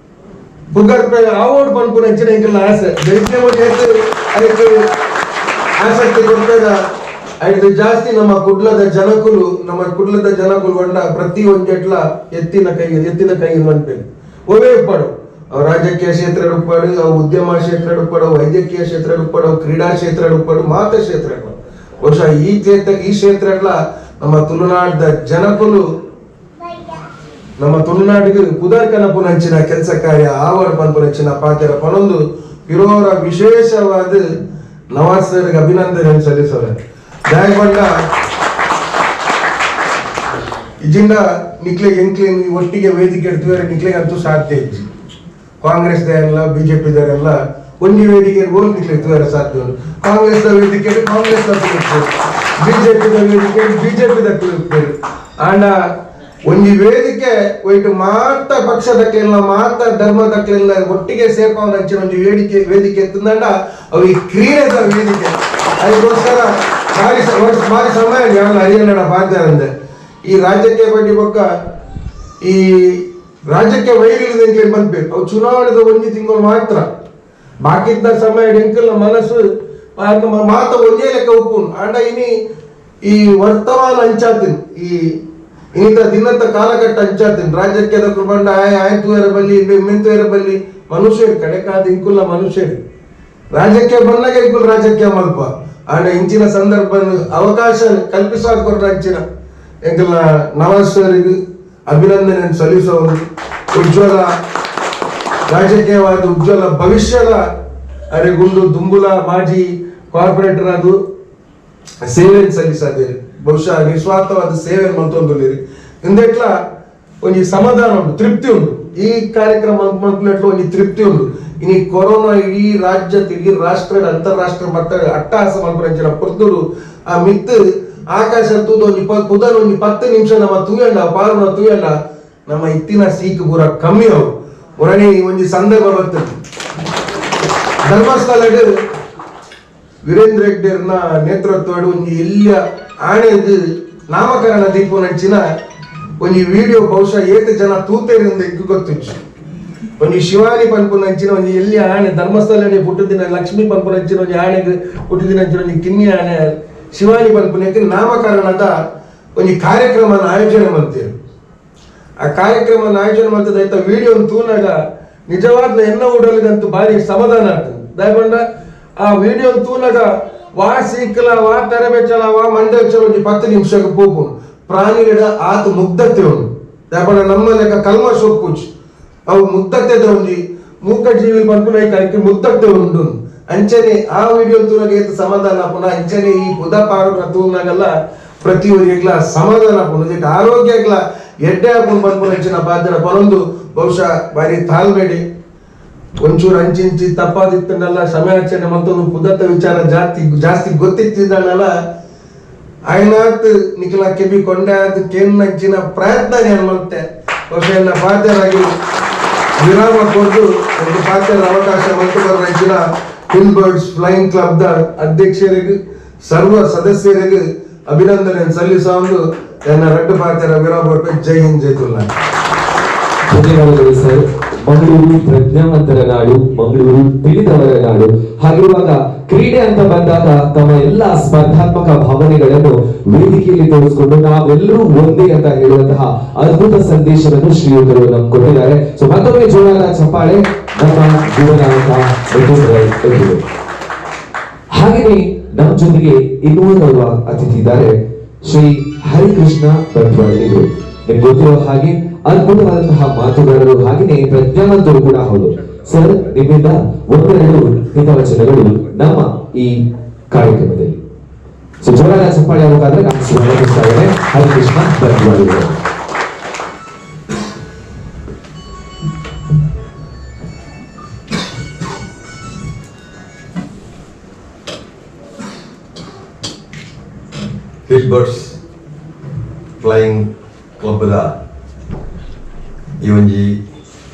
ಬುಗರ್ಪೆ ಅವಾರ್ಡ್ ಬಂದ್ಪುರ ಹೆಚ್ಚಿನ ಇಂಕಲ್ಲ ಆಸೆ ಬೆಲ್ಜಿಯಂ ಅದಕ್ಕೆ ಆಸಕ್ತಿ ಕೊಡ್ತದ ಐದು ಜಾಸ್ತಿ ನಮ್ಮ ಕುಡ್ಲದ ಜನಕುಲು ಬಂಡ ಪ್ರತಿ ಒಂಜೆಟ್ಲ ಎತ್ತಿನ ಕೈ ಅನ್ಬೇಕು ಒವೇ ಉಪ್ಪಡು ಅವು ರಾಜಕೀಯ ಕ್ಷೇತ್ರ ಉಪ್ಪಡು ಅವು ಉದ್ಯಮ ಕ್ಷೇತ್ರ ಉಪ್ಪಡು ವೈದ್ಯಕೀಯ ಕ್ಷೇತ್ರ ಉಪ್ಪಡು ಕ್ರೀಡಾ ಕ್ಷೇತ್ರ ಉಪ್ಪಡು ಮಾತ ಕ್ಷೇತ್ರ ಬಹುಶಃ ಈ ಕ್ಷೇತ್ರ ನಮ್ಮ ತುಳುನಾಡದ ಜನಕುಲು ನಮ್ಮ ತುಳುನಾಡಿಗೆ ಪುದರ್ಕನಪುನಂಚಿನ ಕೆಲಸ ಕಾರ್ಯ ಆವರ ಪನ್ಪುನಂಚಿನ ಪಾತ್ರ ಪನೊಂದು ಇರೋರ ವಿಶೇಷವಾದ ನವಾಸರಿಗೆ ಅಭಿನಂದನೆ ಸಲ್ಲಿಸೋರೆ ದಯಗೊಂಡ ಇಜಿಂದ ನಿಕ್ಲೆ ಒಟ್ಟಿಗೆ ವೇದಿಕೆ ಇಡ್ತೀವಿ ನಿಕ್ಲೆಗೆ ಅಂತೂ ಸಾಧ್ಯ ಇತ್ತು ಕಾಂಗ್ರೆಸ್ ದಲ್ಲ ಬಿಜೆಪಿ ದರೆಲ್ಲ ಒಂದೇ ವೇದಿಕೆ ನಿಕ್ಲೆ ಸಾಧ್ಯ ಕಾಂಗ್ರೆಸ್ ವೇದಿಕೆ ಕಾಂಗ್ರೆಸ್ ಬಿಜೆಪಿ ವೇದಿಕೆ ಬಿಜೆಪಿ ಆಂಡ ಒಂದು ವೇದಿಕೆ ಒಯ್ಟು ಮಾತ ಪಕ್ಷದಕ್ಕೆಲ್ಲ ಮಾತ ಧರ್ಮದಕ್ಕೆಲ್ಲ ಒಟ್ಟಿಗೆ ಸೇರ್ಪವನ ಹಂಚಿನ ಒಂದು ವೇದಿಕೆ ಎತ್ತಂದ ಅವು ಈ ಕ್ರೀಡೆದ ವೇದಿಕೆ ಅದಕ್ಕೋಸ್ಕರ ಭಾರಿ ಸಮಯ ಹರಿಯಾಣ ಬಾಧ್ಯಾರಂದೆ ಈ ರಾಜ್ಯಕ್ಕೆ ಬಗ್ಗೆ ಬೊಕ್ಕ ಈ ರಾಜ್ಯಕ್ಕೆ ವೈರಿಳಿದ ಬಂದ್ಬೇಕು ಅವು ಚುನಾವಣೆದ ಒಂದು ತಿಂಗಳು ಮಾತ್ರ ಬಾಕಿದ್ದ ಸಮಯ ಎಂಕಲ್ ಮನಸ್ಸು ಮಾತ ಒಂದೇ ಲೆಕ್ಕ ಉಪ್ಪುಂಡು ಆಂಡ ಈ ವರ್ತಮಾನ ಹಂಚಾತೀನಿ ಈ ಇನ್ನಿತ ದಿನದ ಕಾಲಘಟ್ಟ ಹಂಚಾತೀನಿ ರಾಜ್ಯಕ್ಕೆ ಅದಕ್ಕೆ ಬಂಡ ಆಯ್ತು ಬಲ್ಲಿ ಮೆಂತು ಬಲ್ಲಿ ಮನುಷ್ಯರು ಕಡೆಕಾದ ಇಂಕುಲ್ಲ ಮನುಷ್ಯರು ರಾಜ್ಯಕ್ಕೆ ಬಂದಾಗ ಇಂಕುಲ್ ರಾಜ್ಯಕ್ಕೆ ಮಲ್ಪ ಆಂಡ ಇಂಚಿನ ಸಂದರ್ಭ ಅವಕಾಶ ಕಲ್ಪಿಸಾಕೊಟ್ರ ಹಂಚಿನ ಎಂಕಲ್ಲ ನವಾಸರಿಗೆ ಅಭಿನಂದನೆ ಸಲ್ಲಿಸೋದು ಉಜ್ವಲ ರಾಜಕೀಯವಾದ ಉಜ್ವಲ ಭವಿಷ್ಯದ ಅರೆಗುಂಡು ದುಂಬುಲ ಮಾಜಿ ಕಾರ್ಪೊರೇಟರ್ ಅದು ಸೇವೆ ಸಲ್ಲಿಸದಿರಿ ಬಹುಶಃ ನಿಸ್ವಾರ್ಥವಾದ ಸೇವೆ ಮಂತೊಂದುಲ್ಲಿರಿ ಇಂದೆಟ್ಲ ಒಂದು ಸಮಾಧಾನ ಉಂಟು ತೃಪ್ತಿ ಉಂಟು ಈ ಕಾರ್ಯಕ್ರಮ ಮಂತ್ಲೆಟ್ಲ ಒಂದು ತೃಪ್ತಿ ಉಂಟು ಇನ್ನು ಕೊರೋನಾ ಇಡೀ ರಾಜ್ಯ ಇಡೀ ರಾಷ್ಟ್ರ ಅಂತಾರಾಷ್ಟ್ರ ಮಟ್ಟ ಅಟ್ಟಹಾಸ ಮಲ್ಪರಂಚಿನ ಪುರ್ತೂರು ಆ ಮಿತ್ತು ಆಕಾಶ ತೂದು ಒಂದು ಪುದನ್ ಒಂದು 10 ನಿಮಿಷ ನಮ್ಮ ತೂಯಂಡ ಪಾಲ್ನ ತೂಯಂಡ ನಮ್ಮ ಇತ್ತಿನ ಸೀಕ್ ಪೂರ ಕಮ್ಮಿ ಅವು ಹೊರಣಿ ಒಂದು ಸಂದರ್ಭ ಬರ್ತದೆ ಧರ್ಮಸ್ಥಳ ವೀರೇಂದ್ರ ಹೆಗ್ಡೆರ್ನ ನೇತೃತ್ವ ಒಂದು ಎಲ್ಲ ಆಣೆದು ನಾಮಕರಣ ದೀಪುನಂಚಿನ ಒಂಜಿ ವಿಡಿಯೋ ಬಹುಶಃ ಏತ ಜನ ತೂತೇರಿಂದ ಇಗ್ಗು ಗೊತ್ತಿಚ್ಚು. ಒಂಜಿ ಶಿವಾನಿ ಪನ್ಪುನಂಚಿನ ಒಂಜಿ ಎಲ್ಲಿ ಆಣೆ ಧರ್ಮಸ್ಥಳ ಪುಟ್ಟದಿನ ಲಕ್ಷ್ಮೀ ಪನ್ಪುನಂಚಿನ ಒಂಜಿ ಆಣೆಗೆ ಪುಟ್ಟದಿನಂಚಿನ ಒಂಜಿ ಕಿನ್ನಿ ಆಣೆ ಶಿವಾನಿ ಪನ್ಪುನಕ್ಕೆ ನಾಮಕರಣದ ಒಂಜಿ ಕಾರ್ಯಕ್ರಮ ಆಯೋಜನೆ ಮಾಡ್ತೀರಿ. ಆ ಕಾರ್ಯಕ್ರಮ ಆಯೋಜನೆ ಮಾಡ್ತದ ವಿಡಿಯೋ ತೂನಾಗ ನಿಜವಾದ ಎನ್ನ ಉಡಲಿಗಂತೂ ಭಾರಿ ಸಮಾಧಾನ ಆಗ್ತದೆ. ದಯಪಂಡ ಆ ವಿಡಿಯೋ ತೂನಾಗ ವಾ ಸೀಕಲ ವಾ ತೆರಬೆಚ್ಚಲ ವಾ ಮಂಡಚಲ ಒಂಜಿ 10 ನಿಮಿಷಕ್ಕೆ ಪೋಪು ಪ್ರಾಣಿಗಳ ಆತ ಮುಗ್ಧತೆ ಉಂಟು. ದಯಪಂಡ ನಮ್ಮ ಲೆಕ್ಕ ಕಲ್ಮ ಸೊಪ್ಪುಚ್ಚು ಅವು ಮುಗ್ಧತೆ ಒಂಜಿ ಮೂಕ ಜೀವಿ ಪನ್ಪುನೈಕೆ ಮುಗ್ಧತೆ ಉಂಟು. ಅಂಚನೆ ಆ ವಿಡಿಯೋ ತೂನಾಗ ಏತ ಸಮಾಧಾನ ಪುನಃ ಅಂಚನೆ ಈ ಪುದ ಪಾರ ತೂನಾಗಲ್ಲ ಪ್ರತಿಯೊಬ್ಬರಿಗೆಲ್ಲ ಸಮಾಧಾನ ಪುನಃ ಆರೋಗ್ಯಗಳ ಎಡ್ಡೆ ಹಾಕೊಂಡು ಪನ್ಪುನಂಚಿನ ಬಾಧ್ಯರ ಪರೊಂದು ಬಹುಶಃ ಬಾರಿ ತಾಳ್ಬೇಡಿ. ಒಂಚೂರು ಅಂಚಿಂಚಿ ತಪ್ಪಾದಿತ್ತನ್ನೆಲ್ಲ ಸಮಯಾಚರಣೆ ಮತ್ತೊಂದು ಪುದತ್ತ ವಿಚಾರ ಜಾಸ್ತಿ ಗೊತ್ತಿತ್ತಿದ್ದನ್ನೆಲ್ಲ ಆಯ್ನಾತ್ ನಿಖಿಲ ಕೆಬಿ ಕೊಂಡೆ ಅದು ಕೇನ್ನಂಚಿನ ಪ್ರಯತ್ನ ಏನು ಮತ್ತೆ ಬಹುಶಃ ಎಲ್ಲ ಬಾಧ್ಯರಾಗಿ ವಿರಾಮ ಕೊಟ್ಟು ಒಂದು ಪಾತ್ರದ ಅವಕಾಶ ಮತ್ತು ಬರಂಚಿನ ಹಿಲ್ ಬರ್ಡ್ಸ್ ಫ್ಲೈಯಿಂಗ್ ಕ್ಲಬ್ ದ ಅಧ್ಯಕ್ಷರಿಗೆ ಸರ್ವ ಸದಸ್ಯರಿಗೆ ಅಭಿನಂದನೆ ಸಲ್ಲಿಸುವುದು ನನ್ನ ರಡ್ಡು ಪಾತ್ರದ ವಿರಾಮ ಕೊಟ್ಟು ಜೈ ಹಿಂದ್ ಜೈ ತುಲ್ಲಾ. ಧನ್ಯವಾದಗಳು ಸರ್. ಮಂಗಳೂರು ಪ್ರಜ್ಞಾವಂತರ ನಾಡು, ಮಂಗಳೂರು ತಿಳಿದವರ ನಾಡು. ಹಾಗಿರುವಾಗ ಕ್ರೀಡೆ ಅಂತ ಬಂದಾಗ ತಮ್ಮ ಎಲ್ಲ ಸ್ಪರ್ಧಾತ್ಮಕ ಭಾವನೆಗಳನ್ನು ವೇದಿಕೆಯಲ್ಲಿ ತೋರಿಸಿಕೊಂಡು ನಾವೆಲ್ಲರೂ ಒಂದೇ ಅಂತ ಹೇಳುವಂತಹ ಅದ್ಭುತ ಸಂದೇಶವನ್ನು ಶ್ರೀಯುತರು ನಮ್ಗೆ ಕೊಟ್ಟಿದ್ದಾರೆ. ಸೊ ಮತ್ತೊಮ್ಮೆ ಜೋರಾದ ಚಪ್ಪಾಳೆ ನಮ್ಮ ಜೀವನಾಂಕ. ಹಾಗೆಯೇ ನಮ್ಮ ಜೊತೆಗೆ ಇನ್ನೋರ್ವ ಅತಿಥಿ ಇದ್ದಾರೆ, ಶ್ರೀ ಹರಿಕೃಷ್ಣ ಬಂಟ್ವಾಳರು. ನಿಮ್ಗೆ ಗೊತ್ತಿರೋ ಹಾಗೆ ಅದ್ಭುತವಾದಂತಹ ಮಾತುಗಾರರು, ಹಾಗೆಯೇ ಪ್ರಜ್ಞಾವಂತರು ಕೂಡ ಹೌದು. ಸರ್, ನಿಮ್ಮಿಂದ ಒಂದೆರಡು ಹಿತವಚನಗಳು ನಮ್ಮ ಈ ಕಾರ್ಯಕ್ರಮದಲ್ಲಿ. ಸೊ ಜೋರಾದ ಚಪ್ಪಾಳೆ ಆಗಬೇಕಾದ್ರೆ ನಾನು ಸ್ವಾಗತಿಸ್ತಾ ಇದ್ದೇನೆ ಹರಿಕೃಷ್ಣ ಬಂಟ್ವಾಳರು. ಹಿಲ್ ಬರ್ಡ್ಸ್ ಫ್ಲೈಯಿಂಗ್ ಕ್ಲಬ್ದ ಈ ಒಂಜಿ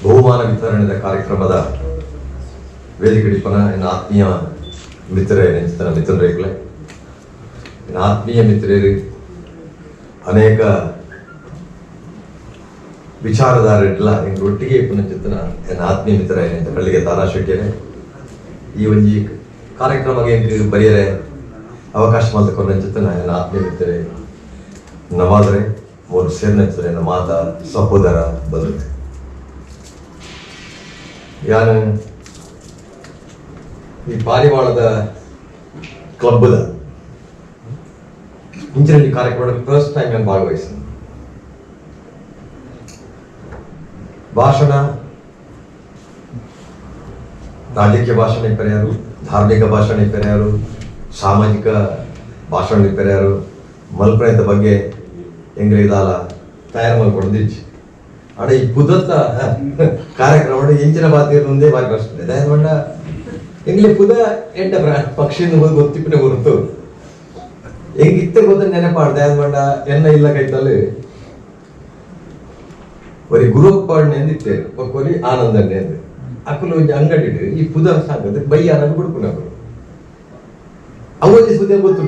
ಬಹುಮಾನ ವಿತರಣೆದ ಕಾರ್ಯಕ್ರಮದ ವೇದಿಕೆಡಿಪನ ಎನ್ನ ಆತ್ಮೀಯ ಮಿತ್ರನ ಮಿತ್ರರೇಗ್ಲೆ ಎನ್ನ ಆತ್ಮೀಯ ಮಿತ್ರರು ಅನೇಕ ವಿಚಾರಧಾರೆಲ್ಲ ಎಂಗೆ ಒಟ್ಟಿಗೆ ಇಪ್ಪನ ಚಿತ್ತನ ಎನ್ನ ಆತ್ಮೀಯ ಮಿತ್ರ ಏನಂತ ಕಳ್ಳಿಗೆ ತಾರಾ ಶೆಟ್ಟಿಯರೆ ಈ ಒಂಜಿ ಕಾರ್ಯಕ್ರಮಕ್ಕೆ ಎಂಗೆ ಬರೆಯರೆ ಅವಕಾಶ ಮಾತ ಕೊನೆ ಚಿತ್ತನ ಎನ್ನ ಆತ್ಮೀಯ ಮಿತ್ರರೆ ನವಾದ್ರೆ ಮೂರು ಸೇರ್ನಂಚರೆ ನನ್ನ ಮಾತ ಸಹೋದರ ಬಂದಿದೆ. ಯಾನು ಈ ಪಾರಿವಾಳದ ಕ್ಲಬ್ದ ಇಂಚಿನ ಕಾರ್ಯಕ್ರಮದ ಫಸ್ಟ್ ಟೈಮ್ ನಾನು ಭಾಗವಹಿಸಿದೆ. ಭಾಷಣ ರಾಜಕೀಯ ಭಾಷಣ ಇಪ್ಪರ್ಯಾರು, ಧಾರ್ಮಿಕ ಭಾಷಣ ಇಪ್ಪರ್ಯಾರು, ಸಾಮಾಜಿಕ ಭಾಷಣ ಇಪ್ಪರ್ಯಾರು, ಮಲ್ಪಣದ ಬಗ್ಗೆ ಹೆಂಗ್ರೆ ಇದಾಲ ತಯಾರು ಮಾಡ್ಕೊಂಡಿದ್ದಿ ಅಡ ಈ ಪುದತ್ತ ಕಾರ್ಯಕ್ರಮ ಇಂಚಿನ ಬಾತಿಯರು ಒಂದೇ ಬಾರಿ ಬರ್ತದೆ ದಯಮಾಡ ಎಂಗ್ಲಿ ಪುದ ಎಂಟ ಪಕ್ಷಿಯಿಂದ ಹೋಗಿ ಗೊತ್ತಿಪ್ಪನೆ ಹೊರತು ಹೆಂಗಿತ್ತೆ ಗೊತ್ತ ನೆನಪಾಡ ದಯಮಾಡ ಎನ್ನ ಇಲ್ಲ ಕೈತಲ್ಲಿ ಒರಿ ಗುರುಪಾಡನೆ ಎಂದಿತ್ತೆ ಕೊರಿ ಆನಂದನೆ ಎಂದು ಅಕ್ಕಲು ಒಂಜಿ ಅಂಗಡಿ ಈ ಪುದ ಸಾಕದ ಬೈಯಾನ ಬಿಡ್ಕೊಂಡು ಅವಲ್ಲಿ ಸುದ್ದಿ ಗೊತ್ತು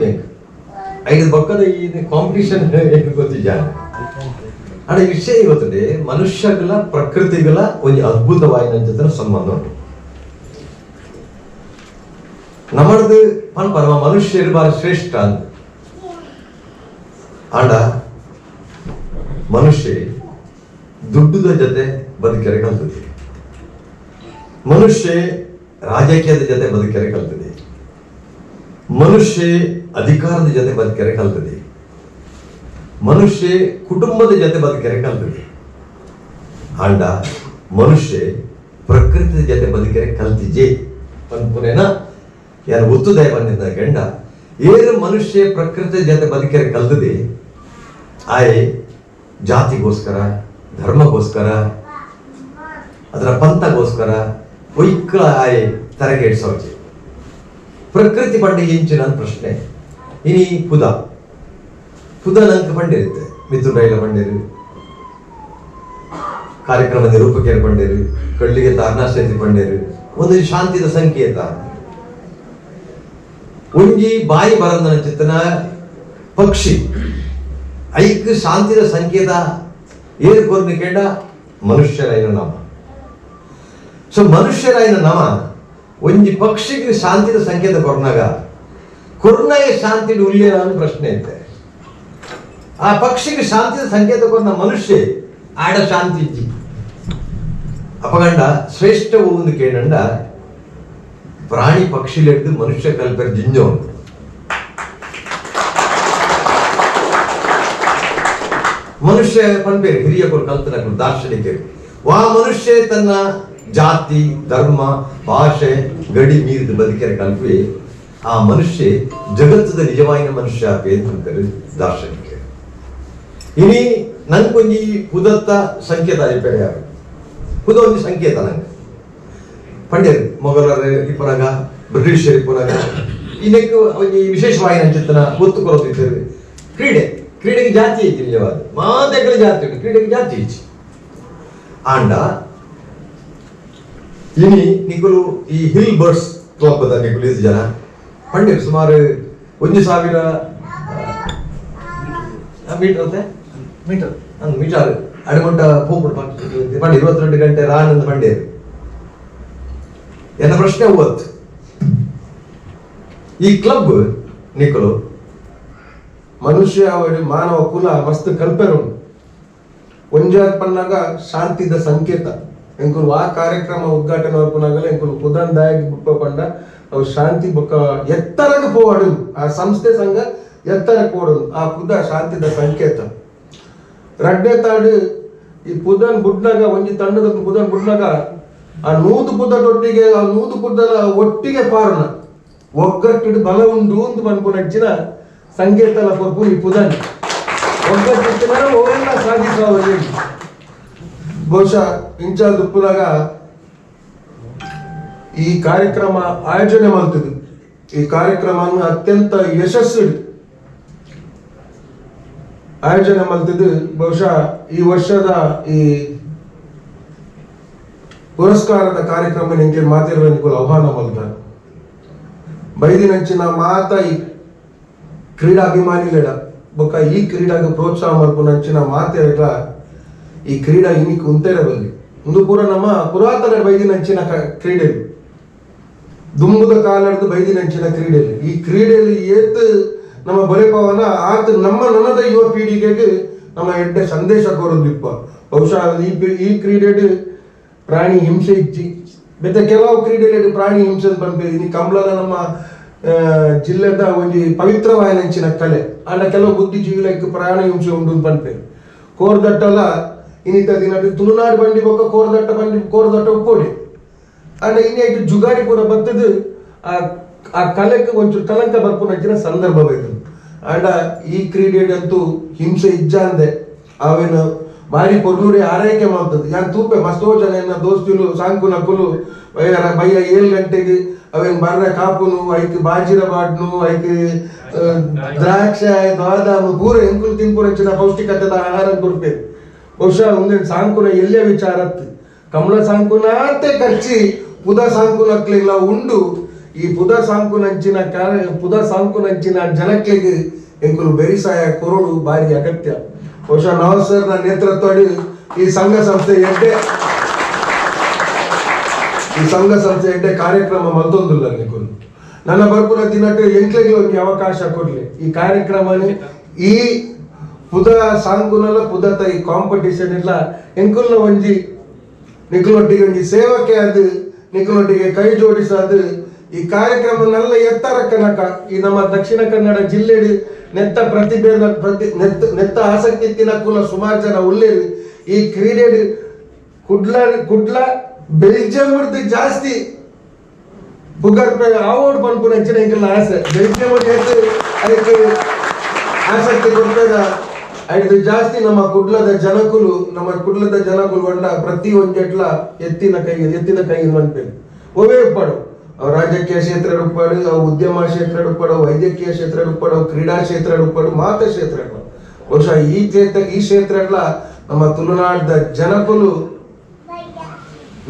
ಐದು ಬಕ್ಕದ ಈ ಕಾಂಪಿಟಿಷನ್ ಗೊತ್ತಿದ್ದ ಅಡ ವಿಷಯ ಇವತ್ತದೆ ಮನುಷ್ಯಗಳ ಪ್ರಕೃತಿಗಳ ಒಂದು ಅದ್ಭುತವಾದ ಸಂಬಂಧ ಉಂಟು. ನಮ್ಮದು ಪರಮ ಮನುಷ್ಯರು ಬಾರಿ ಶ್ರೇಷ್ಠ ಅಂತ ಆಂಡ ಮನುಷ್ಯ ದುಡ್ಡುದ ಜೊತೆ ಬದುಕರೆ ಕಲ್ತದೆ, ಮನುಷ್ಯ ರಾಜಕೀಯದ ಜೊತೆ ಬದುಕರೆ ಕಲ್ತದೆ, ಮನುಷ್ಯ ಅಧಿಕಾರದ ಜೊತೆ ಬದುಕರೆ ಕಲ್ತದೆ, ಮನುಷ್ಯ ಕುಟುಂಬದ ಜೊತೆ ಬದುಕರೆ ಕಲ್ತದೆ. ಆಂಡ ಮನುಷ್ಯ ಪ್ರಕೃತಿಯ ಜೊತೆ ಬದುಕರೆ ಕಲ್ತಿಜೆ ಅನ್ಪುನೇನ ಯಾರು ಒತ್ತುದಯ ಬಂದಿದ್ದ ಗಂಡ ಏನು ಮನುಷ್ಯ ಪ್ರಕೃತಿಯ ಜೊತೆ ಬದುಕರೆ ಕಲ್ತದೆ ಆಯ್ ಜಾತಿಗೋಸ್ಕರ, ಧರ್ಮಗೋಸ್ಕರ, ಅದರ ಪಂಥಗೋಸ್ಕರ ಒಯ್ಕಳ ಆಯ್ ತರಗೇಡ್ಸೋಜೆ ಪ್ರಕೃತಿ ಪಂಡೆ ಎಂಚಿನ ಪ್ರಶ್ನೆ. ಇನಿ ಪುದ ನಂಗೆ ಪಂಡಿರುತ್ತೆ ಮಿಥುನ್ ರೈಲ ಪಂಡೇರು, ಕಾರ್ಯಕ್ರಮ ನಿರೂಪಕಿಯರು ಪಂಡೇರು, ಕಳ್ಳಿಗೆ ತಾರ್ನಾಶ್ರತಿ ಪಂಡೇರು. ಒಂದು ಶಾಂತಿದ ಸಂಕೇತ. ಒಂಜಿ ಬಾಯಿ ಬರಂದನ ಚಿತ್ತನ ಪಕ್ಷಿ ಐಕ್ ಶಾಂತಿದ ಸಂಕೇತ ಏರು ಕೊರ್ನಿ ಕೇಂಡ ಮನುಷ್ಯರಾಯಿನ ನಮ. ಸೊ ಮನುಷ್ಯರಾಯಿನ ನಮ ಒಂಜಿ ಪಕ್ಷಿಗೆ ಶಾಂತಿದ ಸಂಕೇತ ಕೊರ್ನಾಗ ಕೊರ್ನಾಯ ಶಾಂತಿ ಉಲ್ಲೇನ ಅಂತ ಪ್ರಶ್ನೆ ಐತೆ. ಆ ಪಕ್ಷಿಗೆ ಶಾಂತಿದ ಸಂಕೇತ ಕೊರ್ನ ಮನುಷ್ಯ ಆಡ ಶಾಂತಿ ಇಜ್ಜಿ ಅಪಗಂಡ ಶ್ರೇಷ್ಠ ಒಂದು ಕೇಳಂಡ ಪ್ರಾಣಿ ಪಕ್ಷಿಲೆಡ್ದು ಮನುಷ್ಯ ಕಲ್ಪರ್ ಜಿಂಜೋ ಉಂಟು. ಮನುಷ್ಯ ಪನ್ಪೇರು ಹಿರಿಯ ಕಲ್ಪನೆಗಳು ದಾರ್ಶನಿಕರು ವಾ ಮನುಷ್ಯ ತನ್ನ ಜಾತಿ ಧರ್ಮ ಭಾಷೆ ಗಡಿ ಮೀರಿದ ಬದುಕಿನ ಕಲ್ಪಿ ಆ ಮನುಷ್ಯ ಜಗತ್ತದ ನಿಜವಾಯಿನ ಮನುಷ್ಯ ಅಂತಂತಾರೆ ದಾರ್ಶನಿಕರು. ಇನಿ ನನ್ಕೊಂಜಿ ಪುದತ್ತ ಸಂಕೇತ ಅಭಿಪ್ರಾಯ ಯಾರು ಪುದ ಒಂದು ಸಂಕೇತ ನಂಗೆ ಪಂಡ್ಯರು ಮೊಘಲರ ಇಪ್ಪನಾಗ ಬ್ರಿಟಿಷರ್ ಇಪ್ಪನಾಗ ಇದಕ್ಕೆ ಒಂಜಿ ವಿಶೇಷವಾಯಿನ ಚಿತ್ತನ ಒತ್ತು ಕೊರತಿದ್ದೇವೆ. ಕ್ರೀಡೆಗೆ ಜಾತಿ ಐತಿ ನಿಜವಾದ ಮಾತೆಗಳ ಜಾತಿ ಉಂಟು, ಕ್ರೀಡೆಗೆ ಜಾತಿ ಐತಿ ಆಂಡ ಇನಿ ನಿಕುಲು ಈ ಹಿಲ್ ಬರ್ಡ್ಸ್ ಕ್ಲಬ್ ಅದ ನಿಕುಲು ಇದು ಜನ ಪಂಡಿರು ಸುಮಾರು 1,000 ಮೀಟರ್ ಅಡಮಂಟ ಹೋಗ್ಬಿಟ್ಟು ಪಂಡಿ 22 ಗಂಟೆ ರಾನಂದ ಪಂಡೇರು ಎನ್ನ ಪ್ರಶ್ನೆ ಓದ್ ಈ ಕ್ಲಬ್ ನಿಕುಲು ಮನುಷ್ಯ ಅವಳಿ ಮಾನವ ಕುಲ ಮಸ್ತ್ ಕಲ್ಪನೆ ಉಂಟು. ಒಂಜಾದ್ ಪನ್ನಾಗ ಶಾಂತಿದ ಸಂಕೇತ ಎಂಕುಲು ಆ ಕಾರ್ಯಕ್ರಮ ಉದ್ಘಾಟನೆ ಆಪುನಾಗಲ ಎಂಕುಲು ಪುದಂದಾಗಿ ಬುಪ್ಪ ಪಂಡ ಅವು ಶಾಂತಿ ಬೊಕ್ಕ ಎತ್ತರಗೆ ಪೋವಾಡು ಆ ಸಂಸ್ಥೆ ಸಂಘ ಎತ್ತರಕ್ಕೆ ಪೋಡುದು ಆ ಪುದ ಶಾಂತಿದ ಸಂಕೇತ. ರಡ್ಡೆ ತಾಡು ಈ ಪುದನ್ ಬುಡ್ನಾಗ ಒಂಜಿ ತಂಡದ ಪುದನ್ ಬುಡ್ನಾಗ ಆ ನೂದು ಪುದದೊಟ್ಟಿಗೆ ಆ ನೂದು ಪುದಲ ಒಟ್ಟಿಗೆ ಪಾರಣ ಒಗ್ಗಟ್ಟಿಡು ಬಲ ಉಂಡು ಅಂತ ಬಂದ್ಪು ನಚ್ಚಿನ ಸಂಕೇತಲ ಕೊರ್ಪು ಈ ಪುದನ್ ಒಗ್ಗಟ್ಟಿನ ಓವೆಲ್ಲ ಸಾಧಿಸುವ ಬಹುಶಃ ಇಂಚಾಲ್ ದುಪ್ಪುನಾಗ ಈ ಕಾರ್ಯಕ್ರಮ ಆಯೋಜನೆ ಮಾಡ್ತಿದ್ವಿ. ಈ ಕಾರ್ಯಕ್ರಮ ಅತ್ಯಂತ ಯಶಸ್ವಿ ಆಯೋಜನೆ ಮಾಡ್ತಿದ್ದು. ಬಹುಶಃ ಈ ವರ್ಷದ ಈ ಪುರಸ್ಕಾರದ ಕಾರ್ಯಕ್ರಮ ನಿಂಗೆ ಮಾತಿರುವ ಆಹ್ವಾನ ಮಾಡ್ತಾರೆ ಬೈದಿನಂಚಿನ ಮಾತ ಈ ಕ್ರೀಡಾಭಿಮಾನಿಗಳ ಬೊಕ್ಕ ಈ ಕ್ರೀಡಾಗ ಪ್ರೋತ್ಸಾಹ ಮಾಡ್ಕೊಂಡಂಚಿನ ಮಾತೆಗಳ ಈ ಕ್ರೀಡಾ ಇನಿಕ್ ಉಂತೆರೆ ಬಂದಿ ಒಂದು ಪೂರ ನಮ್ಮ ಪುರಾತನ ಬೈದಿನಂಚಿನ ಕ್ರೀಡೆಯಲ್ಲಿ ದುಂಬುದ ಕಾಲದ ಬೈದಿನಂಚಿನ ಕ್ರೀಡೆಯಲ್ಲಿ ಈ ಕ್ರೀಡೆಯಲ್ಲಿ ಏತ್ ನಮ್ಮ ಬರೆಪವನ ಆತ ನಮ್ಮ ನನದ ಯುವ ಪೀಳಿಗೆಗೆ ನಮ್ಮ ಎಡ್ಡೆ ಸಂದೇಶ ಕೋರದಿಪ್ಪ. ಬಹುಶಃ ಈ ಕ್ರೀಡೆ ಪ್ರಾಣಿ ಹಿಂಸೆ ಇಚ್ಚಿ ಮತ್ತೆ ಕೆಲವು ಕ್ರೀಡೆಯಲ್ಲಿ ಪ್ರಾಣಿ ಹಿಂಸೆ ಬಂದ್ಬೇಕು. ಇನ್ನು ಕಂಬಳದ ನಮ್ಮ ಜಿಲ್ಲೆದ ಒಂದು ಪವಿತ್ರವಾಯಿನಂಚಿನ ಕಲೆ ಅಲ್ಲ ಕೆಲವು ಬುದ್ಧಿಜೀವಿಗಳಿಗೆ ಪ್ರಾಣಿ ಹಿಂಸೆ ಉಂಟು ಬಂದ್ಬೇಕು. ಕೋರ್ದಟ್ಟಲ್ಲ ಇನ್ನಿತ ದಿನ ತುಳುನಾಡು ಬಂಡಿ ಬೊಕ್ಕ ಕೋರ್ದಟ್ಟ ಉಪ್ಪೋಡಿ ಅಂಡ ಇನ್ನೇಟು ಜುಗಾಡಿ ಪೂರ ಬರ್ತದ ಆ ಕಲೆಗೆ ಒಂಚೂರು ಕಲಂಕ ಬರ್ಕೊಂಡ ಸಂದರ್ಭ ಬೇಕು. ಅಂಡ ಈ ಕ್ರೀಡೆಗಂತೂ ಹಿಂಸೆ ಇಜ್ಜ ಅಂದೆ ಅವೇನು ಬಾರಿ ಕೊರ್ನೂರಿ ಆರೈಕೆ ಮಾಡ್ತದೆ. ಯಾನ್ ತೂಪೆ ಮಸ್ತೋ ಜನ ಎನ್ನ ದೋಸ್ತಿಲು ಸಾಂಕು ನಕುಲು ಬಯ್ಯ 7 ಗಂಟೆಗೆ ಅವೇನ್ ಬರ್ರೆ ಕಾಪುನು ಐಕ್ ಬಾಜಿರ ಬಾಡ್ನು ಐಕ್ ದ್ರಾಕ್ಷ ಬಾದಾಮು ಪೂರ ಎಂಕುಲು ತಿನ್ಪುರಂಚಿನ ಪೌಷ್ಟಿಕತೆದ ಆಹಾರ ಕೊಡ್ಬೇಕು. ಬಹುಶಃ ಒಂದೇನು ಸಾಂಕುನ ಎಲ್ಲೇ ವಿಚಾರತ್ ಕಮಲ ಸಾಂಕುನಾತೆ ಖರ್ಚಿ ಪುದ ಸಾಂಕುನಕ್ಲೆಲ್ಲ ಉಂಡು ಈ ಪುದ ಸಾಂಕುನಂಚಿನ ಜನಕ್ಲಿಗೆ ಎಂಕುಲು ಬೆರಿಸಾಯ ಕೊರಡು ಬಾರಿ ಅಗತ್ಯ. ಬಹುಶಃ ನವಾಜ್ ಸರ್ನ ನೇತೃತ್ವ ಈ ಸಂಘ ಸಂಸ್ಥೆ ಎಡ್ಡೆ ಕಾರ್ಯಕ್ರಮ ಮತ್ತೊಂದಿಲ್ಲ ನಿಕುಲು ನನ್ನ ಬರ್ಪುರ ದಿನಕ್ಕೆ ಎಂಕ್ಲೆಗೆ ಒಂದು ಅವಕಾಶ ಕೊಡ್ಲಿ ಈ ಕಾರ್ಯಕ್ರಮ ಈ ಪುದ ಸಾಂಗುನಲ್ಲ ಪುದತ ಈ ಕಾಂಪಿಟಿಷನ್ ಇಲ್ಲ ಎಂಕುಲ್ನ ಒಂಜಿ ನಿಕುಲೊಟ್ಟಿಗೆ ಒಂಜಿ ಸೇವಕ್ಕೆ ಅದು ನಿಕುಲೊಟ್ಟಿಗೆ ಕೈ ಜೋಡಿಸದು ಈ ಕಾರ್ಯಕ್ರಮನೆಲ್ಲ ಎತ್ತರ ಕನಕ ಈ ನಮ್ಮ ದಕ್ಷಿಣ ಕನ್ನಡ ಜಿಲ್ಲೆಡು ನೆತ್ತ ಪ್ರತಿಭೆ ನೆತ್ತ ಆಸಕ್ತಿ ತಿನ್ನಕುಲ ಸುಮಾರು ಜನ ಉಳ್ಳೇರು ಈ ಕ್ರೀಡೆ ಕುಡ್ಲ ಬೆಲ್ಜಿಯಂ ಜಾಸ್ತಿ ಬುಗರ್ಪೆ ಅವಾರ್ಡ್ ಬಂದ್ಪುರ ಹೆಚ್ಚಿನ ಹಿಂಗೆಲ್ಲ ಆಸೆ ಬೆಲ್ಜಿಯಂ ಅದಕ್ಕೆ ಆಸಕ್ತಿ ಕೊಡ್ತದ ಅದು ಜಾಸ್ತಿ ನಮ್ಮ ಕುಡ್ಲದ ಜನಕುಲು ಬಂಡ ಪ್ರತಿ ಒಂಜೆಟ್ಲ ಎತ್ತಿನ ಕೈ ಅನ್ಬೇಕು ಒವೇ ಉಪ್ಪಾಡು ಅವು ರಾಜಕೀಯ ಕ್ಷೇತ್ರ ಉಪ್ಪಾಡು ಅವು ಉದ್ಯಮ ಕ್ಷೇತ್ರ ಉಪ್ಪಾಡು ವೈದ್ಯಕೀಯ ಕ್ಷೇತ್ರ ಉಪ್ಪಾಡು ಕ್ರೀಡಾ ಕ್ಷೇತ್ರ ಉಪ್ಪಾಡು ಮಾತ ಕ್ಷೇತ್ರ ಬಹುಶಃ ಈ ಕ್ಷೇತ್ರ ನಮ್ಮ ತುಳುನಾಡದ ಜನಕುಲು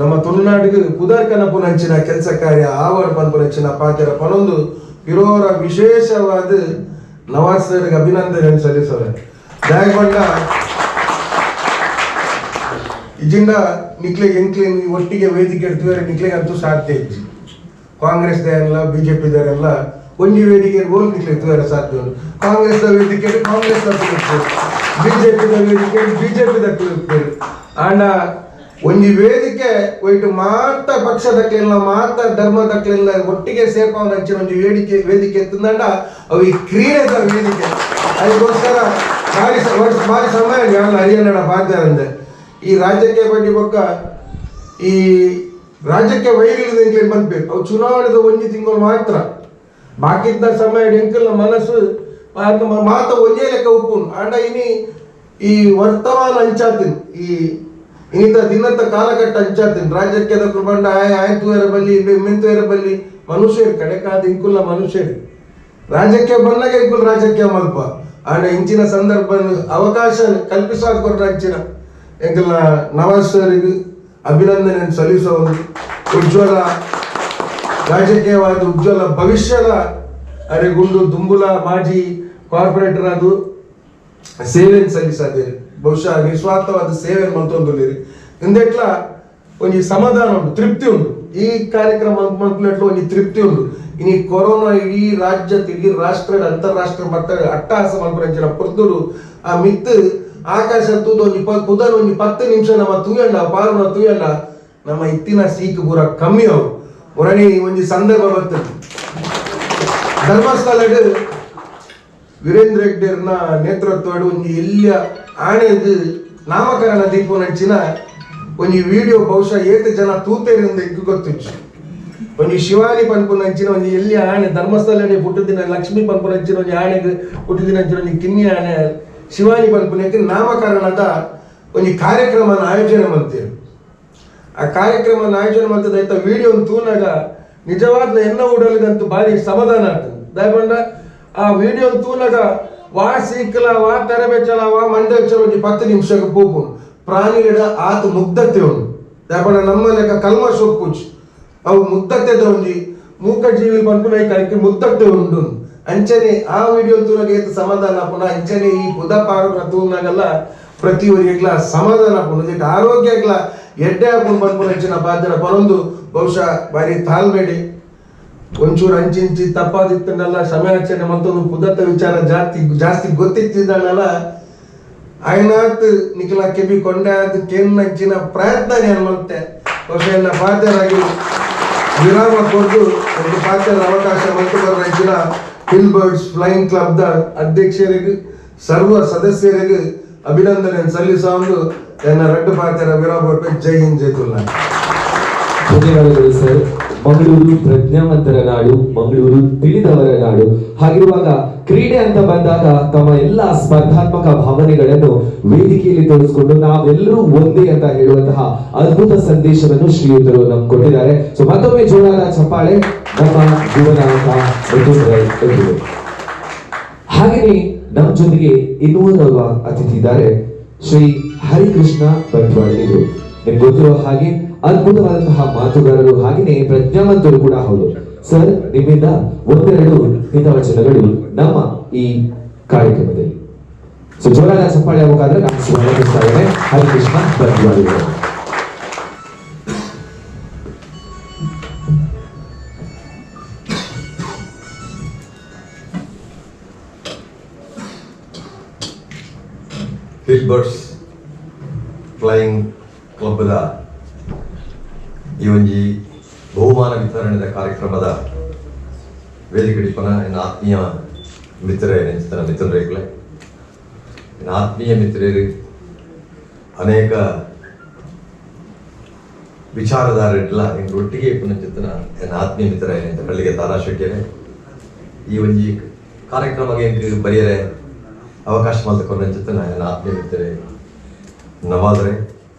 ನಮ್ಮ ತುಳುನಾಡಿಗೆ ಪುದರ್ಕನಪುನಂಚಿನ ಕೆಲಸ ಕಾರ್ಯ ಆವಡ್ ಪನ್ಪುನಂಚಿನ ಪಾತ್ರ ಪನೊಂದು ಇರೋರ ವಿಶೇಷವಾದ ನವಾಜ್ ಸರ್ಗೆ ಅಭಿನಂದನೆ ಸಲ್ಲಿಸೋರೆ. ದಯಗೊಂಡ ಇಜಿಂದ ನಿಕ್ಲೆಗೆ ಎಂಕ್ಲೆ ಒಟ್ಟಿಗೆ ವೇದಿಕೆ ಇಡ್ತೀವಿ ನಿಕ್ಲೆಗೆ ಅಂತೂ ಸಾಧ್ಯ ಇತ್ತು ಕಾಂಗ್ರೆಸ್ ದಯಲ್ಲ ಬಿಜೆಪಿ ದಯಲ್ಲ ಒಂಜಿ ವೇದಿಕೆ ಗೋಲ್ ನಿಕ್ಲೆ ಇತ್ತು ಸಾಧ್ಯ ಕಾಂಗ್ರೆಸ್ ವೇದಿಕೆ ಕಾಂಗ್ರೆಸ್ ಬಿಜೆಪಿ ವೇದಿಕೆ ಬಿಜೆಪಿ ದಕ್ಕಲು ಆಂಡ ಒಂಜಿ ವೇದಿಕೆ ಒಯ್ಟು ಮಾತ ಪಕ್ಷ ದಕ್ಕಲಿಲ್ಲ ಮಾತ ಧರ್ಮ ದಕ್ಕಲಿಲ್ಲ ಒಟ್ಟಿಗೆ ಸೇರ್ಪವನ ಹಂಚಿನ ಒಂದು ವೇದಿಕೆ ಎತ್ತಂದಂಡ ಅವು ಈ ಕ್ರೀಡೆದ ವೇದಿಕೆ ಅದಕ್ಕೋಸ್ಕರ ಭಾರಿ ಸಮಯ ನಾನು ಹರಿಯಾಣ ಪಾತ್ರ ಈ ರಾಜ್ಯಕ್ಕೆ ಬಗ್ಗೆ ಬೊಕ್ಕ ಈ ರಾಜ್ಯಕ್ಕೆ ವೈರಿಲ್ಲದೆ ಬಂದ್ಬೇಕು ಅವು ಚುನಾವಣೆದ ಒಂಜಿ ತಿಂಗಳು ಮಾತ್ರ ಬಾಕಿದ್ದ ಸಮಯ ಎಂಕಲ್ನ ಮನಸ್ಸು ಮಾತ ಒಂದೇ ಲೆಕ್ಕ ಉಪ್ಪುಂಡು ಆಂಡ ಇನಿ ಈ ವರ್ತಮಾನ ಹಂಚಾತೀನಿ ಈ ಇನ್ನಿತ ದಿನದ ಕಾಲಘಟ್ಟ ಹಂಚಾತೀನಿ ರಾಜ್ಯಕ್ಕೆ ಅದಕ್ಕೆ ಬಂಡ ಆಯ್ತು ಬಲ್ಲಿ ಮೆಂತು ಬಲ್ಲಿ ಮನುಷ್ಯರು ಕಡೆಕಾದ ಇಂಕುಲ್ಲ ಮನುಷ್ಯರು ರಾಜ್ಯಕ್ಕೆ ಬಂದಾಗ ಇಂಕುಲ್ ರಾಜ್ಯಕ್ಕೆ ಮಲ್ಪ ಆಂಡ ಇಂಚಿನ ಸಂದರ್ಭ ಅವಕಾಶ ಕಲ್ಪಿಸಾದ ಹಂಚಿನ ಎಂಕಲ್ನ ನವಾಜ್ ಸರಿಗೆ ಅಭಿನಂದನೆ ಸಲ್ಲಿಸೋದು ಉಜ್ವಲ ರಾಜಕೀಯವಾದ ಉಜ್ವಲ ಭವಿಷ್ಯದ ಅರೆಗುಂಡು ದುಂಬುಲ ಮಾಜಿ ಕಾರ್ಪೊರೇಟರ್ ಅದು ಸೇವೆ ಸಲ್ಲಿಸಿದ್ದೀರಿ ಬಹುಶಃ ನಿಸ್ವಾರ್ಥವಾದ ಸೇವೆ ಮಲ್ತೊಂದಿರಿ ಇಂದೆಟ್ಲ ಒಂಜಿ ಸಮಾಧಾನ ಉಂಟು ತೃಪ್ತಿ ಉಂಟು ಈ ಕಾರ್ಯಕ್ರಮ ಮಲ್ಪನೆಟ್ಲ ಒಂಜಿ ತೃಪ್ತಿ ಉಂಟು ಇನಿ ಕೊರೋನಾ ಇಡೀ ರಾಜ್ಯ ಇಡೀ ರಾಷ್ಟ್ರ ಅಂತಾರಾಷ್ಟ್ರ ಮಟ್ಟ ಅಟ್ಟಹಾಸ ಮಲ್ಪನ ಪುರ್ತೂರು ಆ ಮಿತ್ ಆಕಾಶ ತೂದು ಒಂಜಿ ಪುದರ್ ಒಂಜಿ 10 ನಿಮಿಷ ನಮ್ಮ ತೂಯಂಡ ಪಾಲ್ನ ತೂಯಂಡ ನಮ್ಮ ಇತ್ತಿನ ಸೀಕ್ ಪೂರ ಕಮ್ಮಿ ಅವು ಹೊರಣಿ ಒಂಜಿ ಸಂದರ್ಭ ಬರ್ತದೆ ಧರ್ಮಸ್ಥಳಡ್ ವೀರೇಂದ್ರ ಹೆಗ್ಡೆರ್ನ ನೇತೃತ್ವಡ್ ಒಂಜಿ ಎಲ್ಲಿಯ ಆಣೆದು ನಾಮಕರಣ ದೀಪ ನಚ್ಚಿನ ಒಂಜಿ ವಿಡಿಯೋ ಬಹುಶಃ ಏತ ಜನ ತೂತೇರಿಂದ ಇಕ್ಕು ಗೊತ್ತಿಚ್ಚು ಒಂಜಿ ಶಿವಾನಿ ಪನ್ಪು ನಂಚಿನ ಒಂಜಿ ಎಲ್ಲಿ ಆಣೆ ಧರ್ಮಸ್ಥಳ ಪುಟ್ಟದಿನ ಲಕ್ಷ್ಮೀ ಪನ್ಪು ನಂಚಿನ ಒಂಜಿ ಆಣೆಗೆ ಪುಟ್ಟದಿನ ಒಂಜಿ ಕಿನ್ನಿ ಆಣೆ ಶಿವಾನಿ ಪನ್ಪುನಕ್ಕೆ ನಾಮಕರಣದ ಒಂದು ಕಾರ್ಯಕ್ರಮ ಆಯೋಜನೆ ಮಾಡ್ತೀವಿ ಆ ಕಾರ್ಯಕ್ರಮ ಆಯೋಜನೆ ಮಾಡ್ತದ ಆಯ್ತಾ ವಿಡಿಯೋ ತೂನಾಗ ನಿಜವಾದ ಎನ್ನ ಉಡಲಿಗಂತೂ ಭಾರಿ ಸಮಾಧಾನ ಆಗ್ತದೆ ದಯಪಂಡ ಆ ವಿಡಿಯೋ ತೂನಾಗ ವಾ ಸೀಕಲ ವಾ ತೆರಬೆಚ್ಚಲ ವಾ ಮಂಡಚಲ ಒಂದು 10 ನಿಮಿಷಕ್ಕೆ ಪೂಪು ಪ್ರಾಣಿಗಳ ಆತ ಮುಗ್ಧತೆ ಉಂಟು ದಯಪಂಡ ನಮ್ಮ ಲೆಕ್ಕ ಕಲ್ಮ ಸೊಪ್ಪುಚ್ಚು ಅವು ಮುಗ್ಧತೆದ ಒಂಜಿ ಮೂಕ ಜೀವಿ ಪನ್ಪುನ ಕಲಿಕೆ ಮುಗ್ಧತೆ ಉಂಟು ಅಂಚನೆ ಆ ವಿಡಿಯೋ ತೂನಾಗ ಏತ ಸಮಾಧಾನ ಪುನಃ ಅಂಚನೆ ಈ ಬುಧ ಪಾರ ತೂನಾಗಲ್ಲ ಪ್ರತಿಯೊರಿಗೆಗ್ಲ ಸಮಾಧಾನ ಪುನಃ ಆರೋಗ್ಯಗ್ಲ ಎಡ್ಡೆ ಹಾಕೊಂಡು ಬಂದ್ಕೊಂಡು ಹಂಚಿನ ಬಾಧ್ಯರ ಬರೊಂದು ಬಹುಶಃ ಬಾರಿ ತಾಳ್ಬೇಡಿ ಒಂಚೂರು ಅಂಚಿಂಚಿ ತಪ್ಪಾದಿತ್ತನ್ನೆಲ್ಲ ಸಮಯಾಚರಣೆ ಮತ್ತೊಂದು ಪುದತ್ತ ವಿಚಾರ ಜಾಸ್ತಿ ಗೊತ್ತಿತ್ತಿದ್ದನ್ನೆಲ್ಲ ಆಯ್ನಾತ್ ನಿಖಿಲ ಕೆಬಿ ಕೊಂಡೆ ಅದು ಕೇನ್ ಹಂಚಿನ ಪ್ರಯತ್ನ ಏನು ಮತ್ತೆ ಬಹುಶಃ ಎಲ್ಲ ಬಾಧ್ಯರಾಗಿ ವಿರಾಮ ಕೊಟ್ಟು ಒಂದು ಪಾತ್ರದ ಅವಕಾಶ ಮತ್ತು ಬರೋ ಹಂಚಿನ ಹಿಲ್ ಬರ್ಡ್ಸ್ ಫ್ಲೈಯಿಂಗ್ ಕ್ಲಬ್ ದ ಅಧ್ಯಕ್ಷರಿಗೆ ಸರ್ವ ಸದಸ್ಯರಿಗೆ ಅಭಿನಂದನೆ ಸಲ್ಲಿಸೋದು ನನ್ನ ರಡ್ಡು ಪಾತ್ರದ ವಿರಾಮ ಜೈ ಹಿಂದ್ ಜೈ ತುಲ್ಲಾ. ಧನ್ಯವಾದಗಳು ಸರ್. ಮಂಗಳೂರು ಪ್ರಜ್ಞಾವಂತರ ನಾಡು, ಮಂಗಳೂರು ತಿಳಿದವರ ನಾಡು. ಹಾಗಿರುವಾಗ ಕ್ರೀಡೆ ಅಂತ ಬಂದಾಗ ತಮ್ಮ ಎಲ್ಲಾ ಸ್ಪರ್ಧಾತ್ಮಕ ಭಾವನೆಗಳನ್ನು ವೇದಿಕೆಯಲ್ಲಿ ತೋರಿಸಿಕೊಂಡು ನಾವೆಲ್ಲರೂ ಒಂದೇ ಅಂತ ಹೇಳುವಂತಹ ಅದ್ಭುತ ಸಂದೇಶವನ್ನು ಶ್ರೀಯುತರು ನಮ್ಗೆ ಕೊಟ್ಟಿದ್ದಾರೆ. ಸೊ ಮತ್ತೊಮ್ಮೆ ಜೋರಾದ ಚಪ್ಪಾಳೆ ನಮ್ಮ ಯುವ ನಾಯಕ ಮಿಥುನ್ ರೈ ಅವರಿಗೆ. ಹಾಗೆಯೇ ನಮ್ಮ ಜೊತೆಗೆ ಇನ್ನೂರವ ಅತಿಥಿ ಇದ್ದಾರೆ, ಶ್ರೀ ಹರಿಕೃಷ್ಣ ಬಂಟ್ವಾಳ. ಇವರು ನಿಮ್ಗೆ ಗೊತ್ತಿರೋ ಹಾಗೆ ಅದ್ಭುತವಾದಂತಹ ಮಾತುಗಾರರು, ಹಾಗೆಯೇ ಪ್ರಜ್ಞಾವಂತರು ಕೂಡ ಹೌದು. ಸರ್, ನಿಮ್ಮಿಂದ ಒಂದೆರಡು ಹಿತವಚನಗಳು ನಮ್ಮ ಈ ಕಾರ್ಯಕ್ರಮದಲ್ಲಿ. ಸೊ ಜೋರಾದ ಚಪ್ಪಾಳೆ ಮುಖಾಂತರ ನಾನು ಸ್ವಾಗತಿಸ್ತಾ ಇದ್ದೇನೆ Harikrishna Bantwal. Hill birds flying ಕ್ಲಬ್ದ ಈ ಒಂಜಿ ಬಹುಮಾನ ವಿತರಣೆದ ಕಾರ್ಯಕ್ರಮದ ವೇದಿಕೆ ಡಿಪನ ಎನ್ನ ಆತ್ಮೀಯ ಮಿತ್ರರೇ ನೆಂಚಿತನ ಮಿಥುನ್ ರೈಕ್ಲೆ ಎನ್ನ ಆತ್ಮೀಯ ಮಿತ್ರರು ಅನೇಕ ವಿಚಾರಧಾರೆಲ್ಲ ಎಂಗೆ ಒಟ್ಟಿಗೆ ಪುನಃಚಿತ್ತನ ಎನ್ನ ಆತ್ಮೀಯ ಮಿತ್ರ ಏನಂತ ಕಳ್ಳಿಗೆ ತಾರಾ ಶೆಟ್ಟಿಯರೆ ಈ ಒಂಜಿ ಕಾರ್ಯಕ್ರಮಕ್ಕೆ ಎಂಗೆ ಬರೆಯರೆ ಅವಕಾಶ ಮಾತ ಕೊನೆಂಚಿತ್ತನ ಎನ್ನ ಆತ್ಮೀಯ ಮಿತ್ರರೇ ನವಾದ್ರೆ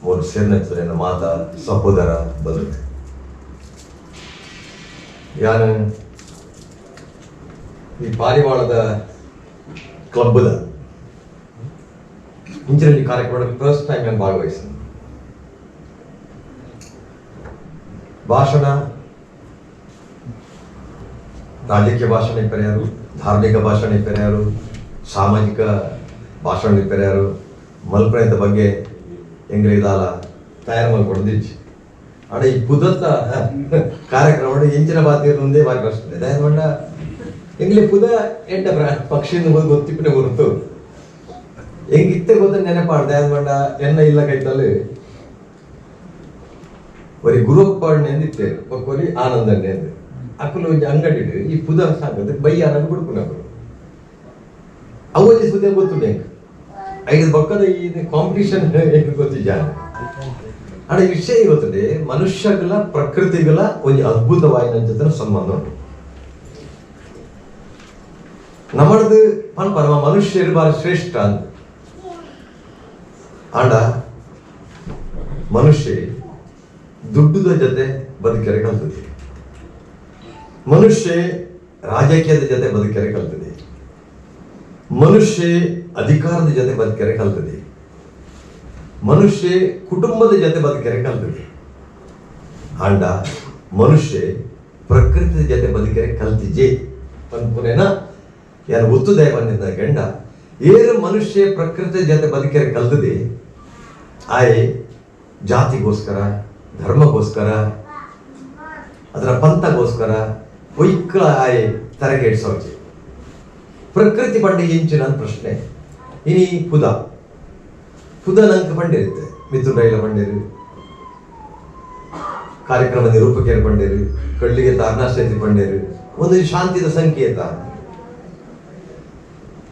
ಮೂರು ಸೇರ್ನೆಚ್ಚರೆ ನನ್ನ ಮಾತ ಸಹೋದರ ಬದುಕು ಯಾನು ಈ ಪಾರಿವಾಳದ ಕ್ಲಬ್ದ ಇಂಚಿನಲ್ಲಿ ಕಾರ್ಯಕ್ರಮ ಫಸ್ಟ್ ಟೈಮ್ ನಾನು ಭಾಗವಹಿಸಿದೆ. ಭಾಷಣ ರಾಜಕೀಯ ಭಾಷಣ ಪರ್ಯಾರು, ಧಾರ್ಮಿಕ ಭಾಷಣ ಪರ್ಯಾರು, ಸಾಮಾಜಿಕ ಭಾಷಣ ಪೆರ್ಯಾರು ಮಲ್ಪನೆತ ಬಗ್ಗೆ ಎಂಗ್ರೆ ಇದಾಲ ತಯಾರು ಮಾಡ್ಕೊಂಡಿದ್ದಿ ಅಡ ಈ ಪುದತ್ತ ಕಾರ್ಯಕ್ರಮ ಎಂಚಿನ ಬಾತಿಯರು ಒಂದೇ ಬಾರಿ ಪ್ರಶ್ನೆ ದಯನ್ ಮಂಡ ಎಂಗ್ಲಿ ಪುದ ಎಂಟ ಪಕ್ಷಿಯಿಂದ ಗೊತ್ತಿಪ್ಪನೆ ಹೊರತು ಹೆಂಗಿತ್ತೆ ಗೊತ್ತ ನೆನಪಾಡ ದಯನ್ ಮಂಡ ಎನ್ನ ಇಲ್ಲ ಕೈತಲ್ಲಿ ಒರಿ ಗುರುಪ್ಪಾಡ್ನೆ ಅಂದಿತ್ತೆ ಒರಿ ಆನಂದಣ್ಣೆ ಅಂದೆ ಅಕ್ಕಲು ಒಂಜಿ ಅಂಗಡಿ ಈ ಪುದ ಸಾಕದ ಬೈಯ ಅನ್ನೋದು ಬಿಡ್ಕೊಂಡವರು ಅವಲ್ಲಿ ಸುದ್ದಿ ಗೊತ್ತಿಲ್ಲ ಹೆಂಗ ಐದು ಬಕ್ಕದ ಈ ಕಾಂಪಿಟಿಷನ್ ಹೆಂಗೆ ಗೊತ್ತಿದ್ದ ಅಡ ವಿಷಯ ಗೊತ್ತದೆ ಮನುಷ್ಯಗಳ ಪ್ರಕೃತಿಗಳ ಒಂದು ಅದ್ಭುತವಾದ ಜೊತೆ ಸಂಬಂಧ ಉಂಟು ನಮ್ಮದು ಪರಮ ಮನುಷ್ಯರು ಬಾರಿ ಶ್ರೇಷ್ಠ ಅಂತ ಆಂಡ ಮನುಷ್ಯ ದುಡ್ಡುದ ಜೊತೆ ಬದುಕರೆ ಕಲ್ತದೆ ಮನುಷ್ಯ ರಾಜಕೀಯದ ಜೊತೆ ಬದುಕರೆ ಕಲ್ತದೆ ಮನುಷ್ಯ ಅಧಿಕಾರದ ಜೊತೆ ಬದುಕರೆ ಕಲ್ತದೆ ಮನುಷ್ಯ ಕುಟುಂಬದ ಜೊತೆ ಬದುಕರೆ ಕಲ್ತದೆ ಆಂಡ ಮನುಷ್ಯ ಪ್ರಕೃತಿಯ ಜೊತೆ ಬದುಕರೆ ಕಲ್ತಿಜೆ ಅನ್ಪುನೇನ ಯಾರು ಒತ್ತುದಯ ಬಂದಿದ್ದ ಗಂಡ ಏರು ಮನುಷ್ಯ ಪ್ರಕೃತಿಯ ಜೊತೆ ಬದುಕರೆ ಕಲ್ತದೆ ಆಯ್ ಜಾತಿಗೋಸ್ಕರ ಧರ್ಮಗೋಸ್ಕರ ಅದರ ಪಂಥಗೋಸ್ಕರ ಒಯ್ಕಳ ಆಯ್ ತರಗೇಡ್ಸೋಜೆ ಪ್ರಕೃತಿ ಪಂಡೆ ಎಂಚಿನ ಪ್ರಶ್ನೆ ಇನಿ ಪುದ ನಂಗೆ ಪಂಡಿರುತ್ತೆ ಮಿಥುನ್ ರೈಲ ಪಂಡೇರು ಕಾರ್ಯಕ್ರಮ ನಿರೂಪಕಿಯರು ಪಂಡೇರು ಕಳ್ಳಿಗೆ ತಾರ್ನಾಶ್ರತಿ ಪಂಡೇರು ಒಂದು ಶಾಂತಿದ ಸಂಕೇತ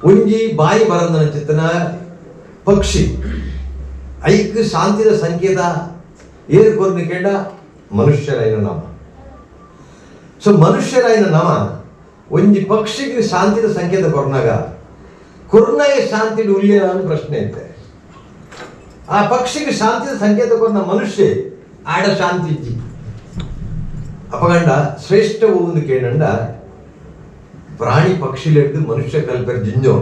ಒಂಜಿ ಬಾಯಿ ಬರಂದನ ಚಿತ್ತನ ಪಕ್ಷಿ ಐಕ್ ಶಾಂತಿದ ಸಂಕೇತ ಏರು ಕೊರ್ನಿ ಕೇಂಡ ಮನುಷ್ಯರಾಯಿನ ನಾಮ ಸೊ ಮನುಷ್ಯರಾಯಿನ ನಾಮ ಒಂಜಿ ಪಕ್ಷಿಗೆ ಶಾಂತಿದ ಸಂಕೇತ ಕೊರ್ನಾಗ ಕೊರ್ನಾಯ ಶಾಂತಿ ಉಲ್ಲೇಖ ಅನ್ನೋ ಪ್ರಶ್ನೆ ಐತೆ ಆ ಪಕ್ಷಿಗೆ ಶಾಂತಿದ ಸಂಕೇತ ಕೊರ್ನ ಮನುಷ್ಯ ಆಡ ಶಾಂತಿ ಇಜ್ಜಿ ಅಪಗಂಡ ಶ್ರೇಷ್ಠ ಒಂದು ಕೇಳಂಡ ಪ್ರಾಣಿ ಪಕ್ಷಿಲೆಡ್ದು ಮನುಷ್ಯ ಕಲ್ಪರ್ ಜಿಂಜೋ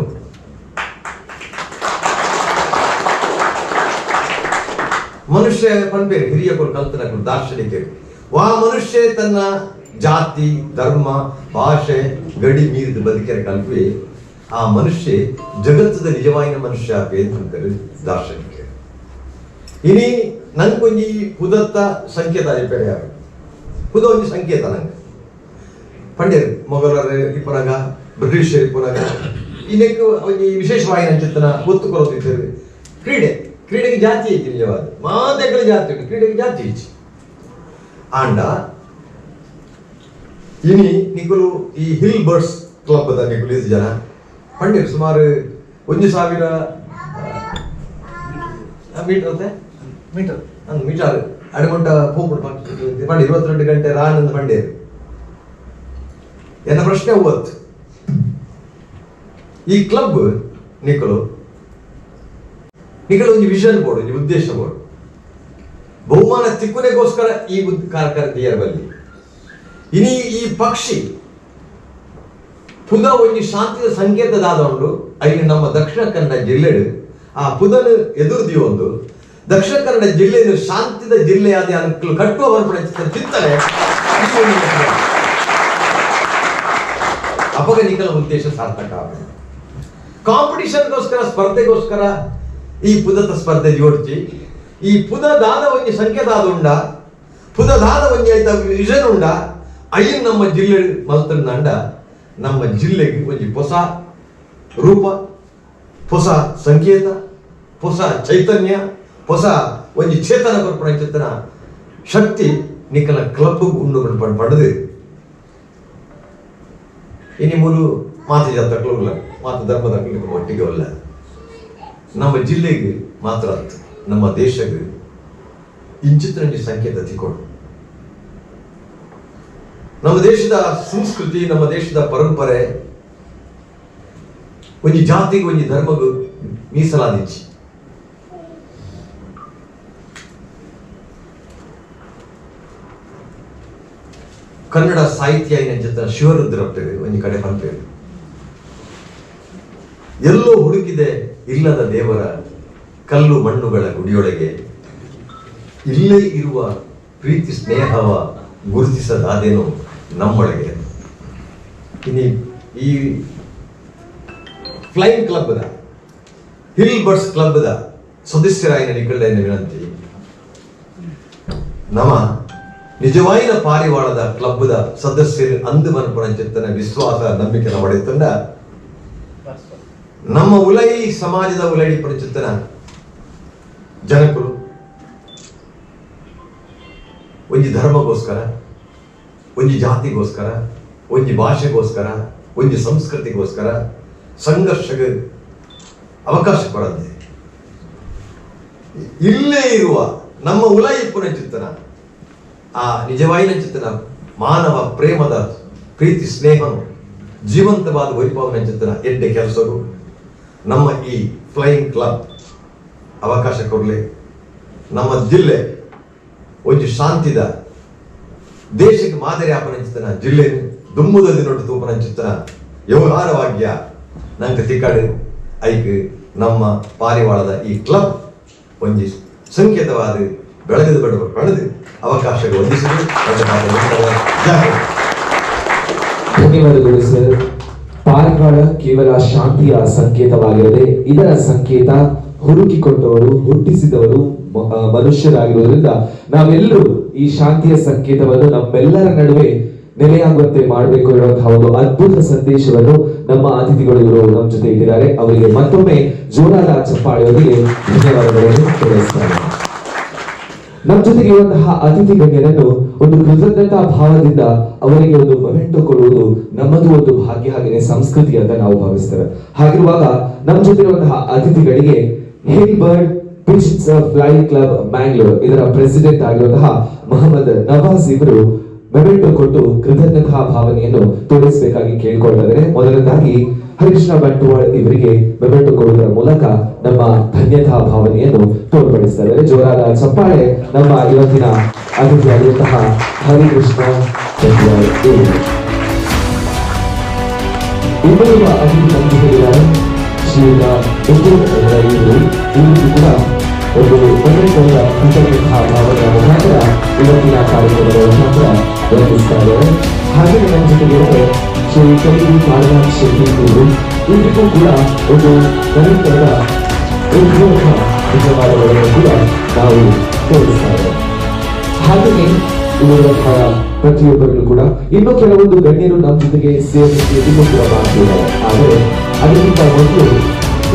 ಮನುಷ್ಯ ಪಂಪೇರು ಹಿರಿಯ ಕಲ್ತನಗಳು ದಾರ್ಶನಿಕರು ವಾ ಮನುಷ್ಯ ತನ್ನ ಜಾತಿ ಧರ್ಮ ಭಾಷೆ ಗಡಿ ಮೀರಿದ ಬದುಕಿನ ಕಲ್ಪಿ ಆ ಮನುಷ್ಯ ಜಗತ್ತದ ನಿಜವಾಯಿನ ಮನುಷ್ಯ ಅಂತಾರೆ ದಾರ್ಶನಿಕರು ಇನಿ ನಂಗೊಂಜಿ ಪುದತ್ತ ಸಂಕೇತ ಅಭಿಪ್ರಾಯ ಯಾರು ಪುದ ಒಂಜಿ ಸಂಕೇತ ನಂಗೆ ಪಂಡ್ಯರು ಮೊಘಲರ ಇಪ್ಪನಾಗ ಬ್ರಿಟಿಷರ್ ಇಪ್ಪನಾಗ ಇನ್ನಕ್ಕೆ ಒಂಜಿ ವಿಶೇಷವಾಯಿನ ಚಿತ್ತನ ಒತ್ತು ಕೊರತಿದ್ದೇವೆ ಕ್ರೀಡೆಗೆ ಜಾತಿ ಐತಿ ನಿಜವಾದ ಮಾತೆಗಳ ಜಾತಿ ಉಂಟು ಕ್ರೀಡೆಗೆ ಜಾತಿ ಐತಿ ಆಂಡ ಇನಿ ನಿಕಲು ಈ ಹಿಲ್ ಬರ್ಡ್ಸ್ ಕ್ಲಬ್ ಅದ ನಿಕಲು ಇದು ಜನ ಪಂಡಿರು ಸುಮಾರು 1,000 ಮೀಟರ್ ಮೀಟರ್ ಅಡಗುಂಟ ಹೋಗ್ಬಿಟ್ಟು ಪಂಡಿ 22 ಗಂಟೆ ರಾನಂದ ಪಂಡೇರು ಎನ್ನ ಪ್ರಶ್ನೆ ಓವತ್ತು ಈ ಕ್ಲಬ್ ನಿಕಲು ಒಂದು ವಿಷನ್ ಬೋರ್ಡ್ ಒಂದು ಉದ್ದೇಶ ಬೋರ್ಡ್ ಬಹುಮಾನ ತಿಕ್ಕುನೆಗೋಸ್ಕರ ಈ ಕಾರ್ಯಕ್ರಮ ಬಲ್ಲಿ ಇನಿ ಈ ಪಕ್ಷಿ ಪುದ ಒಂದು ಶಾಂತಿಯ ಸಂಕೇತದಾದೊಂಡು ಅಲ್ಲಿ ನಮ್ಮ ದಕ್ಷಿಣ ಕನ್ನಡ ಜಿಲ್ಲೆ ಆ ಪುದನ ಎದುರ್ದಿ ಒಂದು ದಕ್ಷಿಣ ಕನ್ನಡ ಜಿಲ್ಲೆಯನ್ನು ಶಾಂತಿದ ಜಿಲ್ಲೆಯಾದ ಅನುಕೂಲ ಕಟ್ಟುವ ಚಿಂತನೆ ಅಪಗನಿಕಲ ಉದ್ದೇಶ ಸಾರ್ಥಕ ಕಾಂಪಿಟಿಷನ್ಗೋಸ್ಕರ ಸ್ಪರ್ಧೆಗೋಸ್ಕರ ಈ ಪುದದ ಸ್ಪರ್ಧೆ ಜೋಡಿಸಿ ಈ ಪುದದಾದ ಒಂದು ಸಂಕೇತ ಆದುಂಡ ಪುದದಾದ ಒಂದು ಆಯ್ತ ವಿಷನ್ ಉಂಡ ಅಯ್ಯನ್ ನಮ್ಮ ಜಿಲ್ಲೆ ಮಲ್ತಂಡ ನಮ್ಮ ಜಿಲ್ಲೆಗೆ ಒಂದು ಹೊಸ ರೂಪ ಹೊಸ ಸಂಕೇತ ಹೊಸ ಚೈತನ್ಯ ಹೊಸ ಒಂದು ಚೇತನ ಕೊರ್ಪಣ ಚೇತನ ಶಕ್ತಿ ನಿಕಲ ಕ್ಲಬ್ ಉಂಡು ಪಡೆದು ಇನಿ ಮೂರು ಮಾತು ಜಾತಕಲ್ಲ ಮಾತು ಧರ್ಮದ ಒಟ್ಟಿಗೆ ಅಲ್ಲ ನಮ್ಮ ಜಿಲ್ಲೆಗೆ ಮಾತ್ರ ನಮ್ಮ ದೇಶಕ್ಕೆ ಇಂಚಿತ್ರ ಸಂಕೇತ ತಿಕ್ಕೊಂಡು ನಮ್ಮ ದೇಶದ ಸಂಸ್ಕೃತಿ ನಮ್ಮ ದೇಶದ ಪರಂಪರೆ ಒಂದು ಜಾತಿಗೆ ಒಂದು ಧರ್ಮಗೂ ಮೀಸಲಾದಿಚ್ಚಿ ಕನ್ನಡ ಸಾಹಿತ್ಯ ಜೊತೆ ಶಿವರುದ್ರಪ್ಪೇರು ಒಂದು ಕಡೆ ಪಂಪೇರು ಎಲ್ಲೋ ಹುಡುಕಿದೆ ಇಲ್ಲದ ದೇವರ ಕಲ್ಲು ಮಣ್ಣುಗಳ ಗುಡಿಯೊಳಗೆ ಇಲ್ಲೇ ಇರುವ ಪ್ರೀತಿ ಸ್ನೇಹವ ಗುರುತಿಸದಾದೇನು ನಮ್ಮೊಳಗೆ ಈ ಫ್ಲೈಯಿಂಗ್ ಕ್ಲಬ್ ಹಿಲ್ ಬರ್ಡ್ಸ್ ಕ್ಲಬ್ದ ಸದಸ್ಯರಾಯಿನ ನಿಕಲ್ಡೈನ ವಿನಂತಿ ನಮ ನಿಜವಾಯಿನ ಪಾರಿವಾಳದ ಕ್ಲಬ್ದ ಸದಸ್ಯರು ಅಂದು ಮನಪುನ ಚಿತ್ತನ ವಿಶ್ವಾಸ ನಂಬಿಕೆ ಪಡೆಯುತ್ತಂಡ ನಮ್ಮ ಉಲೈ ಸಮಾಜದ ಉಲೈ ಪರಿಚಿತ್ತನ ಜನಕರು ಒಂಜಿ ಧರ್ಮಗೋಸ್ಕರ, ಒಂಜಿ ಜಾತಿಗೋಸ್ಕರ, ಒಂಜಿ ಭಾಷೆಗೋಸ್ಕರ, ಒಂಜಿ ಸಂಸ್ಕೃತಿಗೋಸ್ಕರ ಸಂಘರ್ಷಕ್ಕೆ ಅವಕಾಶ ಕೊಡದೆ ಇಲ್ಲೇ ಇರುವ ನಮ್ಮ ಉಲಾಯಿಪ್ಪನ ಚಿತ್ತನ ಆ ನಿಜವಾಯಿನ ಚಿತ್ತನ ಮಾನವ ಪ್ರೇಮದ ಪ್ರೀತಿ ಸ್ನೇಹ ಜೀವಂತವಾದ ವೈಭವನ ಚಿತ್ತನ ಎಡ್ಡೆ ಕೆಲಸಗಳು ನಮ್ಮ ಈ ಫ್ಲೈಯಿಂಗ್ ಕ್ಲಬ್ ಅವಕಾಶ ಕೊಡಲಿ. ನಮ್ಮ ಜಿಲ್ಲೆ ಒಂಜಿ ಶಾಂತಿದ ದೇಶಕ್ಕೆ ಮಾದರಿ ಆಪನ ಜಿಲ್ಲೆ ದುಮ್ಮುದ ದಿನೊಟ್ಟು ತೂಪನ ಚಿತ್ತನ ವ್ಯವಹಾರವಾಗ್ಯ ನಂಗೆ ತಿಕ್ಕಾಡು ಐಕ್ ನಮ್ಮ ಪಾರಿವಾಳದ ಈ ಕ್ಲಬ್ ಒಂಜಿ ಸಂಕೇತವಾದ ಬೆಳಗದು ಬೆಳೆದು ಕಳೆದು ಅವಕಾಶಗಳು ಹೊಂದಿಸಿದೆ. ಧನ್ಯವಾದಗಳು ಸರ್. ಪಾರಿವಾಳ ಕೇವಲ ಶಾಂತಿಯ ಸಂಕೇತವಾಗಿರದೆ ಇದರ ಸಂಕೇತ ಹುಡುಕಿಕೊಂಡವರು, ಹುಟ್ಟಿಸಿದವರು ಮನುಷ್ಯರಾಗಿರುವುದರಿಂದ ನಾವೆಲ್ಲರೂ ಈ ಶಾಂತಿಯ ಸಂಕೇತವನ್ನು ನಮ್ಮೆಲ್ಲರ ನಡುವೆ ನೆಲೆಯಾಗುವಂತೆ ಮಾಡಬೇಕು ಎನ್ನುವಂತಹ ಒಂದು ಅದ್ಭುತ ಸಂದೇಶವನ್ನು ನಮ್ಮ ಅತಿಥಿಗಳು ಇವರು ನಮ್ಮ ಜೊತೆ ಇಟ್ಟಿದ್ದಾರೆ. ಅವರಿಗೆ ಮತ್ತೊಮ್ಮೆ ಜೋರಾದ ಚಪ್ಪಾಳೆಯೊಂದಿಗೆ ಧನ್ಯವಾದಗಳನ್ನು ತಿಳಿಸ್ತಾರೆ. ನಮ್ಮ ಜೊತೆಗೆ ಇರುವಂತಹ ಅತಿಥಿ ಗಣ್ಯರನ್ನು ಒಂದು ಕೃತಜ್ಞತಾ ಭಾವದಿಂದ ಅವರಿಗೆ ಒಂದು ಮೊಮೆಂಟೋ ಕೊಡುವುದು ನಮ್ಮದು ಒಂದು ಭಾಗ್ಯ, ಹಾಗೆಯೇ ಸಂಸ್ಕೃತಿ ಅಂತ ನಾವು ಭಾವಿಸ್ತೇವೆ. ಹಾಗಿರುವಾಗ ನಮ್ಮ ಜೊತೆ ಇರುವಂತಹ ಅತಿಥಿಗಳಿಗೆ hill bird pigeons flying club Mangalore ಇದರ ಪ್ರೆಸಿಡೆಂಟ್ ಆಗಿರುವಂತಹ ಮೊಹಮ್ಮದ್ ನವಾಜ್ ಇವರು ಮೊಮೆಂಟೋ ಕೊಟ್ಟು ಕೃತಜ್ಞತಾ ಭಾವನೆಯನ್ನು ತೋರಿಸಬೇಕಾಗಿ ಕೇಳಿಕೊಳ್ಳುತ್ತಾರೆ. ಮೊದಲನೇದಾಗಿ ಹರಿಕೃಷ್ಣ ಬಂಟ್ವಾಳ್ ಇವರಿಗೆ ಮೊಮೆಂಟೋ ಕೊಡುವುದರ ಮೂಲಕ ನಮ್ಮ ಧನ್ಯತಾ ಭಾವನೆಯನ್ನು ತೋರ್ಪಡಿಸ್ತಾ ಇದ್ದಾರೆ. ಜೋರಾದ ಚಪ್ಪಾಳೆ ನಮ್ಮ ಇವತ್ತಿನ ಅತಿಥಿಯಾಗಿರುವಂತಹ ಹರಿಕೃಷ್ಣ ಬಂಟ್ವಾಳ್ ಇವರು. ಇನ್ನೋರ್ವ ಅತಿಥಿ ಬಂದಿದ್ದಾರೆ ಶ್ರೀಯುತ ಇವರು ಕೂಡ ಒಂದು ಮೊಮೆಂಟೋದ ಕೃತಜ್ಞತಾ ಭಾವನೆಯ ಮುಖಾಂತರ ಇವತ್ತಿನ ಕಾರ್ಯಕ್ರಮದ ಮುಖಾಂತರ ವರ್ತಿಸ್ತಾ ಇದ್ದಾರೆ. ಹಾಗೆ ನಮ್ಮ ಜೊತೆಗೆ ಶ್ರೀ ಕಲಿಗಿ ಕಾಳನಾಥ್ ಶೆಟ್ಟಿ ಇವರು ಇವರಿಗೂ ಕೂಡ ಒಂದು ಮೊಮೆಂಟೋದ ಧನ್ಯವಾದಗಳನ್ನು ಕೂಡ ನಾವು ತೋರಿಸ್ತಾ ಇದ್ದೇವೆ. ಹಾಗೆಯೇ ಇರುವಂತಹ ಪ್ರತಿಯೊಬ್ಬರಿಗೂ ಕೂಡ ಇನ್ನು ಕೆಲವೊಂದು ಗಣ್ಯರು ನಮ್ಮ ಜೊತೆಗೆ ಸೇರಿಸಿ ಇನ್ನೂ ಕೂಡ ಮಾಡ್ತಿದ್ದಾರೆ. ಆದರೆ ಅದಕ್ಕಿಂತ ಮೊದಲು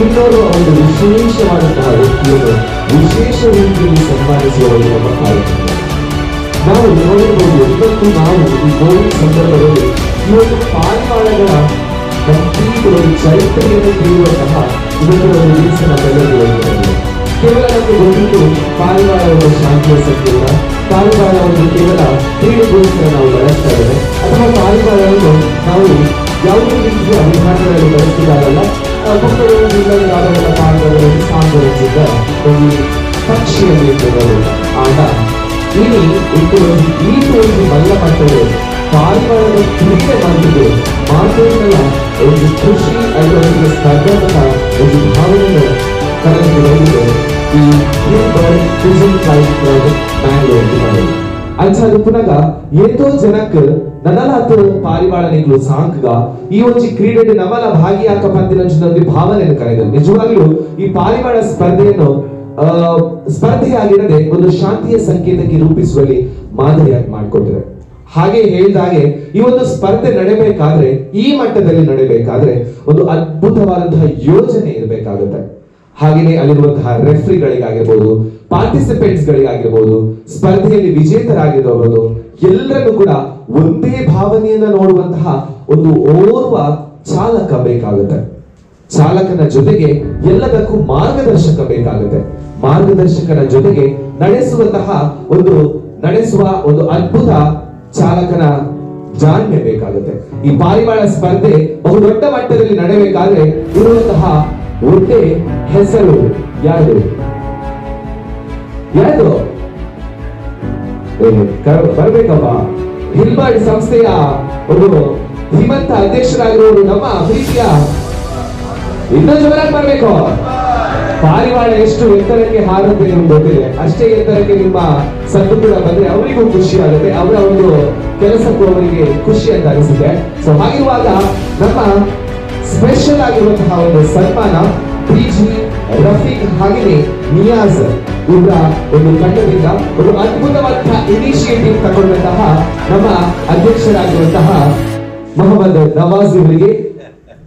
ಇನ್ನೊಂದು ಒಂದು ವಿಶೇಷವಾದಂತಹ ವ್ಯಕ್ತಿಯನ್ನು ವಿಶೇಷ ರೀತಿಯಲ್ಲಿ ಸನ್ಮಾನಿಸುವ ನಮ್ಮ ಕಾರ್ಯಕ್ರಮ ನಾವು ನೋಡಿರಬಹುದು. ಇವತ್ತು ನಾವು ಈ ಕೋವಿಡ್ ಸಂದರ್ಭದಲ್ಲಿ ಈ ಒಂದು ಪಾರಿವಾಳಗಳ ಭಕ್ತಿಗಳ ಚರಿತ್ರೆಯನ್ನು ತಿಳಿಯುವಂತಹ ಇವತ್ತು ಒಂದು ದಿವಸ ನಮ್ಮೆಲ್ಲರಿಗೂ ಕೇವಲ ನಮಗೆ ಗೊತ್ತಿದ್ದು ಪಾರಿವಾಳ ಒಂದು ಶಾಂತಿಯ ಸಂಕೇತ, ಪಾರಿವಾಳ ಒಂದು ಕೇವಲ ಕ್ರೀಡೆಗೋಸ್ಕರ ನಾವು ಬಳಸ್ತಾ ಇದ್ದೇವೆ ಅಥವಾ ಪಾರಿವಾಳವನ್ನು ನಾವು ಯಾವುದೇ ರೀತಿಯ ಅಭಿಮಾನಗಳಲ್ಲಿ ಬಳಸಿದಾಗಲ್ಲ ಪುಸ್ತಕಗಳಿಂದ ಪಾರಿವಾಳಗಳನ್ನು ಸಾಂಬರಿಸಿದ ಒಂದು ಪಕ್ಷಿಯಲ್ಲಿ ಆಟ ಇಲ್ಲಿ ಒಂದು ಮಲ್ಲ ಮಟ್ಟದ ಪಾರಿವಾಳದ ಕ್ರೀಡೆ ಮಾಡಿದ್ದು ಮಾತ್ರವಲ್ಲ ಒಂದು ಖುಷಿ ಅದರೊಂದಿಗೆ ಸ್ಪರ್ಧಾತ್ಮಕ ಒಂದು ಭಾವನೆಯನ್ನು ಕಳೆದುಕೊಂಡಿದೆ ಈ ಮ್ಯಾಂಗ್ಳೂರ್. ಅಂಚಾದ ಪುನಗ ಏತೋ ಜನಕ್ ನನಲಾತು ಪಾರಿವಾಳನಿಗಳು ಸಾಂಕ್ಗ ಈ ಒಂದು ಕ್ರೀಡೆಗೆ ನಮಲ ಭಾಗಿಯಾಕ ಪಂದಿನ ಭಾವನೆಯನ್ನು ಕರೆದರು. ನಿಜವಾಗ್ಲೂ ಈ ಪಾರಿವಾಳ ಸ್ಪರ್ಧೆಯನ್ನು ಸ್ಪರ್ಧೆಯಾಗಿರದೆ ಒಂದು ಶಾಂತಿಯ ಸಂಕೇತಕ್ಕೆ ರೂಪಿಸುವಲ್ಲಿ ಮಾದರಿಯಾಗಿ ಮಾಡಿಕೊಟ್ಟಿದೆ. ಹಾಗೆ ಹೇಳಿದಾಗೆ ಈ ಒಂದು ಸ್ಪರ್ಧೆ ನಡೆಯಬೇಕಾದ್ರೆ, ಈ ಮಟ್ಟದಲ್ಲಿ ನಡೆಯಬೇಕಾದ್ರೆ ಒಂದು ಅದ್ಭುತವಾದಂತಹ ಯೋಜನೆ ಇರಬೇಕಾಗುತ್ತೆ. ಹಾಗೆಯೇ ಅಲ್ಲಿರುವಂತಹ ರೆಫ್ರಿಗಳಿಗಾಗಿರ್ಬೋದು, ಪಾರ್ಟಿಸಿಪೆಂಟ್ಸ್ ಗಳಿಗಾಗಿರ್ಬೋದು, ಸ್ಪರ್ಧೆಯಲ್ಲಿ ವಿಜೇತರಾಗಿರಬಹುದು, ಎಲ್ಲರನ್ನು ಕೂಡ ಒಂದೇ ಭಾವನೆಯನ್ನ ನೋಡುವಂತಹ ಒಂದು ಓರ್ವ ಚಾಲಕ ಬೇಕಾಗುತ್ತೆ. ಚಾಲಕನ ಜೊತೆಗೆ ಎಲ್ಲದಕ್ಕೂ ಮಾರ್ಗದರ್ಶಕ ಬೇಕಾಗುತ್ತೆ. ಮಾರ್ಗದರ್ಶಕನ ಜೊತೆಗೆ ನಡೆಸುವ ಒಂದು ಅದ್ಭುತ ಚಾಲಕನ ಜಾಣ್ಮೆ ಬೇಕಾಗುತ್ತೆ. ಈ ಪಾರಿವಾಳ ಸ್ಪರ್ಧೆ ಬಹುದೊಡ್ಡ ಮಟ್ಟದಲ್ಲಿ ನಡೆಯಬೇಕಾದ್ರೆ ಇರುವಂತಹ ಒಂದೇ ಹೆಸರು ಯಾರು ಬರ್ಬೇಕಪ್ಪ. ಹಿಲ್ ಬರ್ಡ್ ಸಂಸ್ಥೆಯ ಒಂದು ಧೀಮಂತ ಅಧ್ಯಕ್ಷರಾಗಿರುವುದು ನಮ್ಮ ಪ್ರೀತಿಯ ಇನ್ನೂ ಜೋರಾಗಿ ಬರ್ಬೇಕು. ಪಾರಿವಾಳ ಎಷ್ಟು ಎತ್ತರಕ್ಕೆ ಹಾರುತ್ತೆ ನಿಮ್ಗೆ ಗೊತ್ತಿದೆ, ಅಷ್ಟೇ ಎತ್ತರಕ್ಕೆ ನಿಮ್ಮ ಸದ್ದು ಕೂಡ ಬಂದ್ರೆ ಅವರಿಗೂ ಖುಷಿ ಆಗುತ್ತೆ, ಅವರ ಒಂದು ಕೆಲಸಕ್ಕೂ ಅವರಿಗೆ ಖುಷಿ ಅಂತ ಅನಿಸುತ್ತೆ. ಸೊ ಹಾಗಿರುವಾಗ ನಮ್ಮ ಸ್ಪೆಷಲ್ ಆಗಿರುವಂತಹ ಒಂದು ಸನ್ಮಾನ PG ರಫೀಕ್ ಹಾಗೆಯೇ ನಿಯಾಜ್ ಇವರ ಒಂದು ತಂಡದಿಂದ ಒಂದು ಅದ್ಭುತವಾದಂತಹ ಇನಿಷಿಯೇಟಿವ್ ತಗೊಂಡಂತಹ ನಮ್ಮ ಅಧ್ಯಕ್ಷರಾಗಿರುವಂತಹ ಮೊಹಮ್ಮದ್ ನವಾಜ್ ಇವರಿಗೆ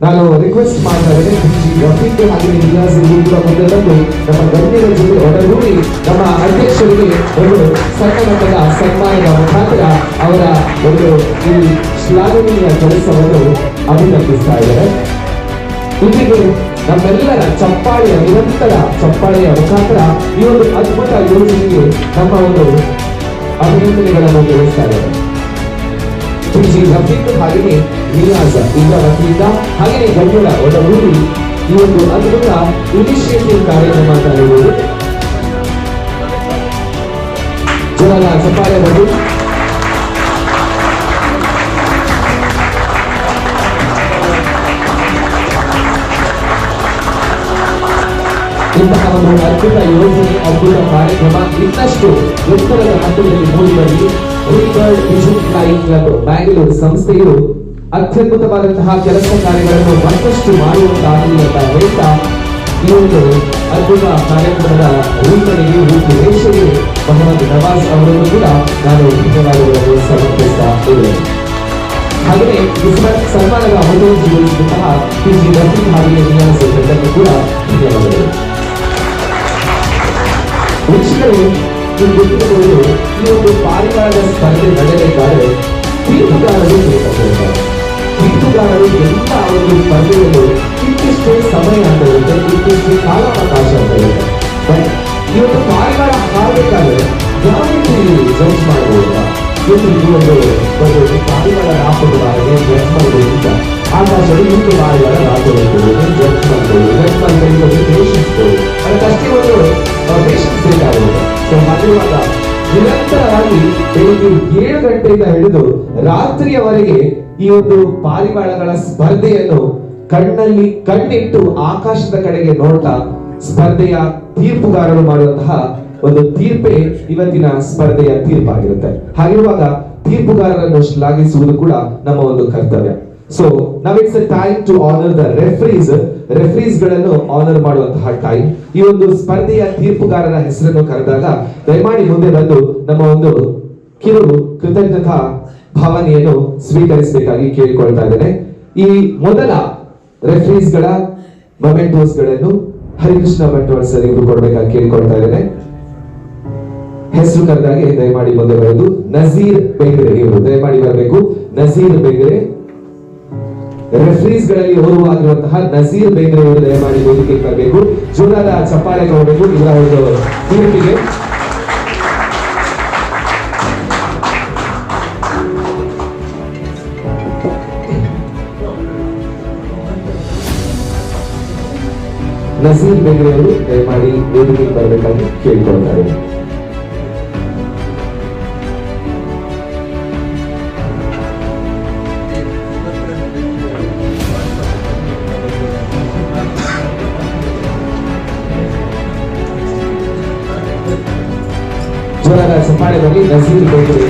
ನಾನು ರಿಕ್ವೆಸ್ಟ್ ಮಾಡ್ತಾ ಇದ್ದೇನೆ, ರಫೀಕ್ ಹಾಗೆ ನಿಯಾಜ್ ಇವರು ಕೂಡ ಮುಂದೆ ಬಂದು ನಮ್ಮ ಗಣ್ಯರ ಜೊತೆ ಒಡಗೂಡಿ ನಮ್ಮ ಅಧ್ಯಕ್ಷರಿಗೆ ಒಂದು ಸಣ್ಣ ಮಟ್ಟದ ಸನ್ಮಾನದ ಮುಖಾಂತರ ಅವರ ಒಂದು ಈ ಶ್ಲಾಘನೀಯ ಕೆಲಸವನ್ನು ಅಭಿನಂದಿಸ್ತಾ ಇದ್ದಾರೆ. ಇಲ್ಲಿಗೆ ನಮ್ಮೆಲ್ಲರ ಚಪ್ಪಾಳೆಯ ನಿರಂತರ ಚಪ್ಪಾಳೆಯ ಮುಖಾಂತರ ಈ ಒಂದು ಅದ್ಭುತ ಯೋಜನೆಗೆ ನಮ್ಮ ಒಂದು ಅಭಿನಂದನೆಗಳನ್ನು ತಿಳಿಸ್ತಾ ಇದ್ದಾರೆ. ರಫೀಕ್ ಹಾಗೆಯೇ ನಿಯಾಜ್ ಇವರ ವತಿಯಿಂದ ಹಾಗೆಯೇ ಗಣ್ಯರ ಒಡಗೂಡಿ ಈ ಒಂದು ಅದ್ಭುತ ಇನಿಷಿಯೇಟಿವ್ ಕಾರ್ಯಕ್ರಮ ಅಂತ ಹೇಳ್ಬೋದು. ಜನರ ಚಪ್ಪಾಳೆ ಬಂದು ಇಂತಹ ಒಂದು ಅದ್ಭುತ ಯೋಜನೆ, ಅದ್ಭುತ ಕಾರ್ಯಕ್ರಮ ಇನ್ನಷ್ಟು ಎತ್ತರದ ಹಂತದಲ್ಲಿ ಮೂಡಿಬರಲಿ. ರೀಬರ್ಡ್ ವಿಷನ್ ಫ್ಲೈಯಿಂಗ್ ಕ್ಲಬ್ ಬ್ಯಾಂಗ್ಳೂರು ಸಂಸ್ಥೆಯು ಅತ್ಯದ್ಭುತವಾದಂತಹ ಕೆಲಸ ಕಾರ್ಯಗಳನ್ನು ಮತ್ತಷ್ಟು ಮಾಡುವಂತಾಗಲಿ ಅಂತ ಹೇಳ್ತಾ ಈ ಒಂದು ಅದ್ಭುತ ಕಾರ್ಯಕ್ರಮದ ರೂಪಣೆಗೆ ರೂಪುರೇಷೆಗೆ ಮೊಹಮ್ಮದ್ ನವಾಜ್ ಅವರನ್ನು ಕೂಡ ನಾನು ಧನ್ಯವಾದಗಳನ್ನು ಸಮರ್ಪಿಸ್ತಾ ಇದ್ದೇನೆ. ಹಾಗೆಯೇ ಈ ಸನ್ಮಾನದ ಅನುಭವಿಸಿದಂತಹ ಪಿಜಿ ರಫೀಕ್ ಹಾಗೆಯೇ ನಿಯಾಜ್ ಅವರನ್ನು ಕೂಡ ಧನ್ಯವಾದಗಳು. ವೀಕ್ಷಕರು, ನೀವು ಗೊತ್ತಿರಬಹುದು, ಈ ಒಂದು ಪಾರಿವಾಳದ ಸ್ಪರ್ಧೆ ನಡೆಯಬೇಕಾದ್ರೆ ತೀರ್ಪುಗಾರರು ಬೇಕಾಗಿರ್ತಾರೆ. ತೀರ್ಪುಗಾರರು ಎಲ್ಲ ಒಂದು ಸ್ಪರ್ಧೆಯನ್ನು ಇಷ್ಟಿಷ್ಟೇ ಸಮಯ ಅಂತ ಇರುತ್ತೆ, ಇಷ್ಟಿಷ್ಟೇ ಕಾಲಾವಕಾಶ ಅಂತ ಇರುತ್ತೆ. ಬಟ್ ಈ ಒಂದು ಪಾರಿವಾಳ ಹಾಡಬೇಕಾದ್ರೆ ಯಾವ ರೀತಿ ಜಡ್ಜ್ ಮಾಡಬಹುದು? ಒಂದು ಪಾರಿವಾಳ ರಾಪುಗಾರರಿಗೆ ಜಡ್ಜ್ ಮಾಡಬಹುದಿಲ್ಲ. ಆಕಾಶದಲ್ಲಿ ಒಂದು ಪಾರಿವಾಳ ರಾಪುಗಳು ಜಡ್ಜ್ ಮಾಡಬಹುದು, ಜಡ್ಜ್ ಮಾಡಬೇಕು ಪೇಷನ್ಸ್, ಅದಕ್ಕಷ್ಟೇ ಒಂದು ಪೇಷನ್ಸ್ ಬೇಕಾಗುತ್ತೆ. ಸೊ ಹಾಗಿರುವಾಗ ನಿರಂತರವಾಗಿ ಬೆಳಿಗ್ಗೆ 7 ಗಂಟೆಯಿಂದ ಹಿಡಿದು ರಾತ್ರಿಯವರೆಗೆ ಈ ಒಂದು ಪಾರಿವಾಳಗಳ ಸ್ಪರ್ಧೆಯನ್ನು ಕಣ್ಣಲ್ಲಿ ಕಣ್ಣಿಟ್ಟು ಆಕಾಶದ ಕಡೆಗೆ ನೋಡ್ತಾ ಸ್ಪರ್ಧೆಯ ತೀರ್ಪುಗಾರರು ಮಾಡುವಂತಹ ಒಂದು ತೀರ್ಪೇ ಇವತ್ತಿನ ಸ್ಪರ್ಧೆಯ ತೀರ್ಪಾಗಿರುತ್ತೆ. ಹಾಗಿರುವಾಗ ತೀರ್ಪುಗಾರರನ್ನು ಶ್ಲಾಘಿಸುವುದು ಕೂಡ ನಮ್ಮ ಒಂದು ಕರ್ತವ್ಯ. ಸೊ ನಾವ್ it's a time to honour the referees ಗಳನ್ನು ಆನರ್ ಮಾಡುವಂತಹ ಟೈಮ್. ಈ ಒಂದು ಸ್ಪರ್ಧೆಯ ತೀರ್ಪುಗಾರರ ಹೆಸರನ್ನು ಕರೆದಾಗ ದಯಮಾಡಿ ಮುಂದೆ ಬಂದು ನಮ್ಮ ಒಂದು ಕಿರು ಕೃತಜ್ಞತಾ ಭಾವನೆಯನ್ನು ಸ್ವೀಕರಿಸಬೇಕಾಗಿ ಕೇಳಿಕೊಳ್ತಾ ಇದ್ದೇನೆ. ಈ ಮೊದಲ ರೆಫ್ರೀಸ್ ಗಳ ಮೊಮೆಂಟೋಸ್ ಗಳನ್ನು ಹರಿಕೃಷ್ಣ ಬಂಟ್ವಾಳ ಸರ್ ಇವರು ಕೊಡ್ಬೇಕಾಗಿ ಕೇಳಿಕೊಳ್ತಾ ಇದ್ದೇನೆ. ಹೆಸರು ಕರೆದಾಗೆ ದಯಮಾಡಿ ಮುಂದೆ ಬರೋದು ನಜೀರ್ ಬೆಂಗ್ರೆ ಇವರು ದಯಮಾಡಿ ಬರಬೇಕು. ನಜೀರ್ ಬೆಂಗ್ರೆ ರೆಫ್ರೀಸ್ ಗಳಲ್ಲಿ ಓರ್ವವಾಗಿರುವಂತಹ ನಜೀರ್ ಬೆಂಗ್ರೆ ಅವರು ದಯಮಾಡಿ ವೇದಿಕೆಗೆ ಬರಬೇಕು. ಜೋರಾದ ಚಪ್ಪಾಳೆ ಕೊಡಬೇಕು ಇವರ ಒಂದು ತೀರ್ಪಿಗೆ. ನಜೀರ್ ಬೆಂಗ್ರೆ ಅವರು ದಯಮಾಡಿ ವೇದಿಕೆಗೆ ಬರಬೇಕಾಗಿ ಕೇಳಿಕೊಳ್ತಾರೆ. ಜೋರಾದ ಚಪ್ಪಾಳೆ ಬರಲಿ ನಜೀರ್ ಬೆಂಗ್ರೆ.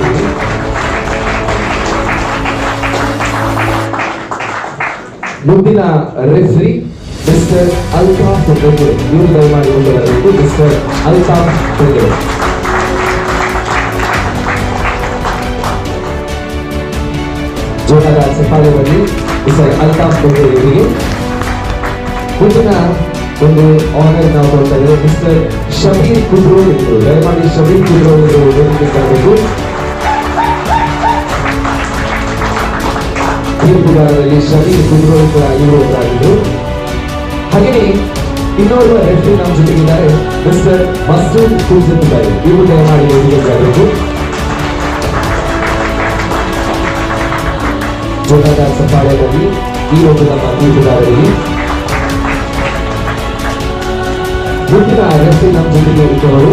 ಮುಂದಿನ ರೆಫ್ರಿ ಮಿಸ್ಟರ್ ಅಲ್ತಾಫ್ ಬೆಂಗ್ರೆ ಇವರು ದಯಮಾಡಿ ಮುಂದೆ ಬರಬೇಕು. ಮಿಸ್ಟರ್ ಅಲ್ತಾಫ್ ಬೆಂಗ್ರೆ. ಜೋರಾದ ಚಪ್ಪಾಳೆ ಬರಲಿ ಮಿಸ್ಟರ್ ಅಲ್ತಾಫ್ ಬೆಂಗ್ರೆ ಇವರಿಗೆ. ಮುಂದಿನ ಒಂದು ಆನರ್ ನಾವು ಕೊಡ್ತಾ ಇದ್ದೇವೆ ಮಿಸ್ಟರ್ ಶಬೀರ್ ಕುದ್ರೋಳಿ ಇವರು ದಯಮಾಡಿ ಶಬೀರ್ ಕುದ್ರೋಳಿ ಅವರು ವೇದಿಕೆಗೆ ಬರಬೇಕು. ತೀರ್ಪುಗಾರರಲ್ಲಿ ಶಬೀರ್ ಕುದ್ರೋಳಿ ಕೂಡ ಇವರು ಒಬ್ಬರಾಗಿದ್ದು. ಹಾಗೆಯೇ ಇನ್ನೋರ್ವ ರೆಫ್ರಿ ನಮ್ಮ ಜೊತೆಗಿದ್ದಾರೆ ಮಿಸ್ಟರ್ ಮಸೂದ್ ಕುಜ್ಜುಬಾಯಿ ಇವರು ದಯಮಾಡಿ ವೇದಿಕೆಗೆ ಬರಬೇಕು. ಜೋರಾದ ಚಪ್ಪಾಳೆಯಲ್ಲಿ ಈ ಒಂದು ನಮ್ಮ ತೀರ್ಪುಗಾರರಲ್ಲಿ. ಮುಂದಿನ ರೆಫ್ರಿ ನಮ್ಮ ಜೊತೆಗೆ ಇದ್ದವರು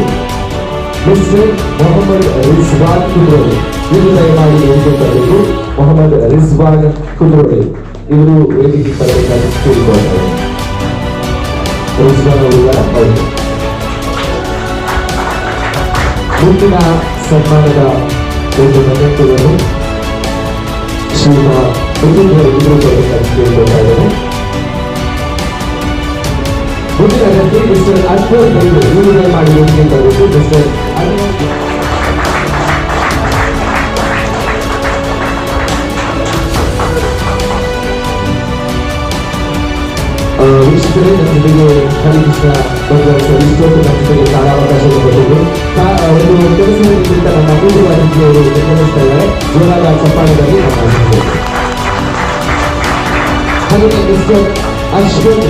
ಮಿಸ್ಟರ್ ಮೊಹಮ್ಮದ್ ರಿಜ್ವಾನ್ ಕುದ್ರೋಳಿ ಇವರು ದಯಮಾಡಿ ವೇದಿಕೆಗೆ ಬರಬೇಕು. ಮೊಹಮ್ಮದ್ ರಿಜ್ವಾನ್ ಕುದ್ರೋಳಿ ಇವರು ವೇದಿಕೆಗೆ ಬರಬೇಕಾಗಿ ಕೇಳಿಕೊಳ್ತಾರೆ. ರಿಜ್ವಾನ್ ಅವರು ಮುಂದಿನ ಸನ್ಮಾನದ ಒಂದು ಮೊಮೆಂಟವನ್ನು ಶ್ರೀಮಾ ಇವರು ಬರಬೇಕಾಗಿ ಕೇಳಿಕೊಳ್ತಾ ಇದ್ದಾರೆ. ಮುಂದಿನ ವ್ಯಕ್ತಿ ಮಿಸ್ಟರ್ ಅನ್ವರ್ ಬೈರು, ಇವರು ದಯಮಾಡಿ ವೇದಿಕೆಗೆ ಬರಬೇಕು. ಮಿಸ್ಟರ್ ವೀಕ್ಷಕರೇ, ನಮ್ಮ ಜೊತೆಗೆ ಹರಿಕೃಷ್ಣ ಇಷ್ಟೊಂದು ನಮ್ಮ ಜೊತೆಗೆ ಕಾಲಾವಕಾಶವನ್ನು ಕೊಟ್ಟಿದ್ದು ಒಂದು ಕೆಲಸದಿಂದ ನಮ್ಮ ಮೂರು ಅತಿಥಿಯವರು ನಿರ್ವಹಿಸ್ತಾ ಇದ್ದಾರೆ. ಜೋರಾದ ಚಪ್ಪಾಳೆಗಾಗಿ ಹಾಗೆ ಮಿಸ್ಟರ್ ಅಶ್ವಥ್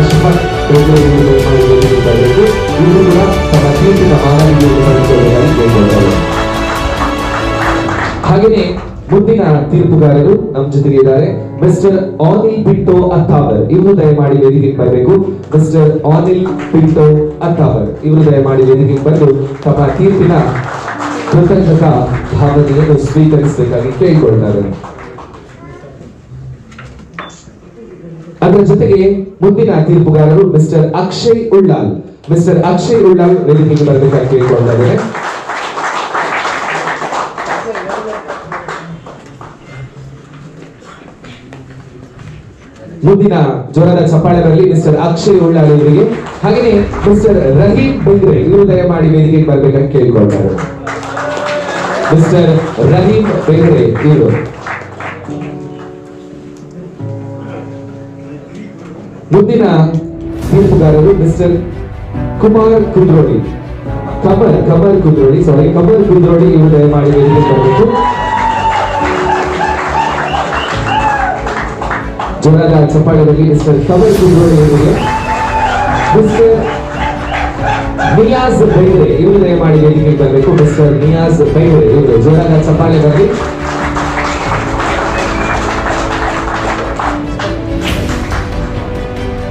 ಅಶ್ವಥ್ ವೇದಿಕೆಗೆ ಇವರು ಕೂಡ ತಮ್ಮ ತೀರ್ಪಿನ ಮಾನವೀಯವನ್ನು ಪಡೆದುಕೊಳ್ಳಬೇಕಾಗಿ ಕೇಳಿಕೊಳ್ಳುತ್ತಾರೆ. ಹಾಗೆಯೇ ಮುಂದಿನ ತೀರ್ಪುಗಾರರು ನಮ್ಮ ಜೊತೆಗೆ ಇದ್ದಾರೆ. ಮಿಸ್ಟರ್ ಆನಿಲ್ ಪಿಂಟೋ ಅತ್ತಾವರ್, ಇವರು ದಯಮಾಡಿ ವೇದಿಕೆಗೆ ಬರಬೇಕು. ಮಿಸ್ಟರ್ ಆನಿಲ್ ಪಿಂಟೋ ಅತ್ತಾವರ್, ಇವರು ದಯಮಾಡಿ ವೇದಿಕೆಗೆ ಬಂದು ತಮ್ಮ ತೀರ್ಪಿನ ಕೃತಜ್ಞತಾ ಭಾವನೆಯನ್ನು ಸ್ವೀಕರಿಸಬೇಕಾಗಿ ಕೇಳಿಕೊಳ್ತಾರೆ. ಅದರ ಜೊತೆಗೆ ಮುಂದಿನ ತೀರ್ಪುಗಾರರು ಮಿಸ್ಟರ್ ಅಕ್ಷಯ್ ಉಳ್ಳಾಲ್. ಮಿಸ್ಟರ್ ಅಕ್ಷಯ್ ಉಳ್ಳಾಲ್ ವೇದಿಕೆಗೆ ಬರಬೇಕಾಗಿ ಕೇಳಿಕೊಳ್ತಾ ಇದ್ದಾರೆ. ಮುಂದಿನ ಜೋರಾದ ಚಪ್ಪಾಳೆ ಬರಲಿ ಮಿಸ್ಟರ್ ಅಕ್ಷಯ್ ಉಳ್ಳಾಲ್ ಅವರಿಗೆ. ಹಾಗೆಯೇ ಮಿಸ್ಟರ್ ರಹೀಂ ಬೆಂಗ್ರೆ, ಇವರು ದಯಮಾಡಿ ವೇದಿಕೆಗೆ ಬರಬೇಕಾಗಿ ಕೇಳಿಕೊಳ್ತಾರೆ. ಮಿಸ್ಟರ್ ರಹೀಂ ಬೆಂಗ್ರೆ ಇವರು. ಮುಂದಿನ ತೀರ್ಪುಗಾರರು ಮಿಸ್ಟರ್ ಕಮಲ್ ಕುದ್ರೋಳಿ, ಇವರು ದಯಮಾಡಿ ವೇದಿಕೆಗೆ ಬರಬೇಕು. ಜೋರಾದ ಚಪ್ಪಾಳೆಯಲ್ಲಿ ಮಿಸ್ಟರ್ ಕಮಲ್ ಕುದ್ರೋಳಿ ಅವರಿಗೆ. ಮಿಸ್ಟರ್ ನಿಯಾಜ್ ಬೈರೆ, ಇವರು ದಯಮಾಡಿ ವೇದಿಕೆಗೆ ಬರಬೇಕು. ಮಿಸ್ಟರ್ ನಿಯಾಜ್ ಬೈರೆ ಇವರು. ಜೋರಾದ ಚಪ್ಪಾಳೆ ಬರಲಿ.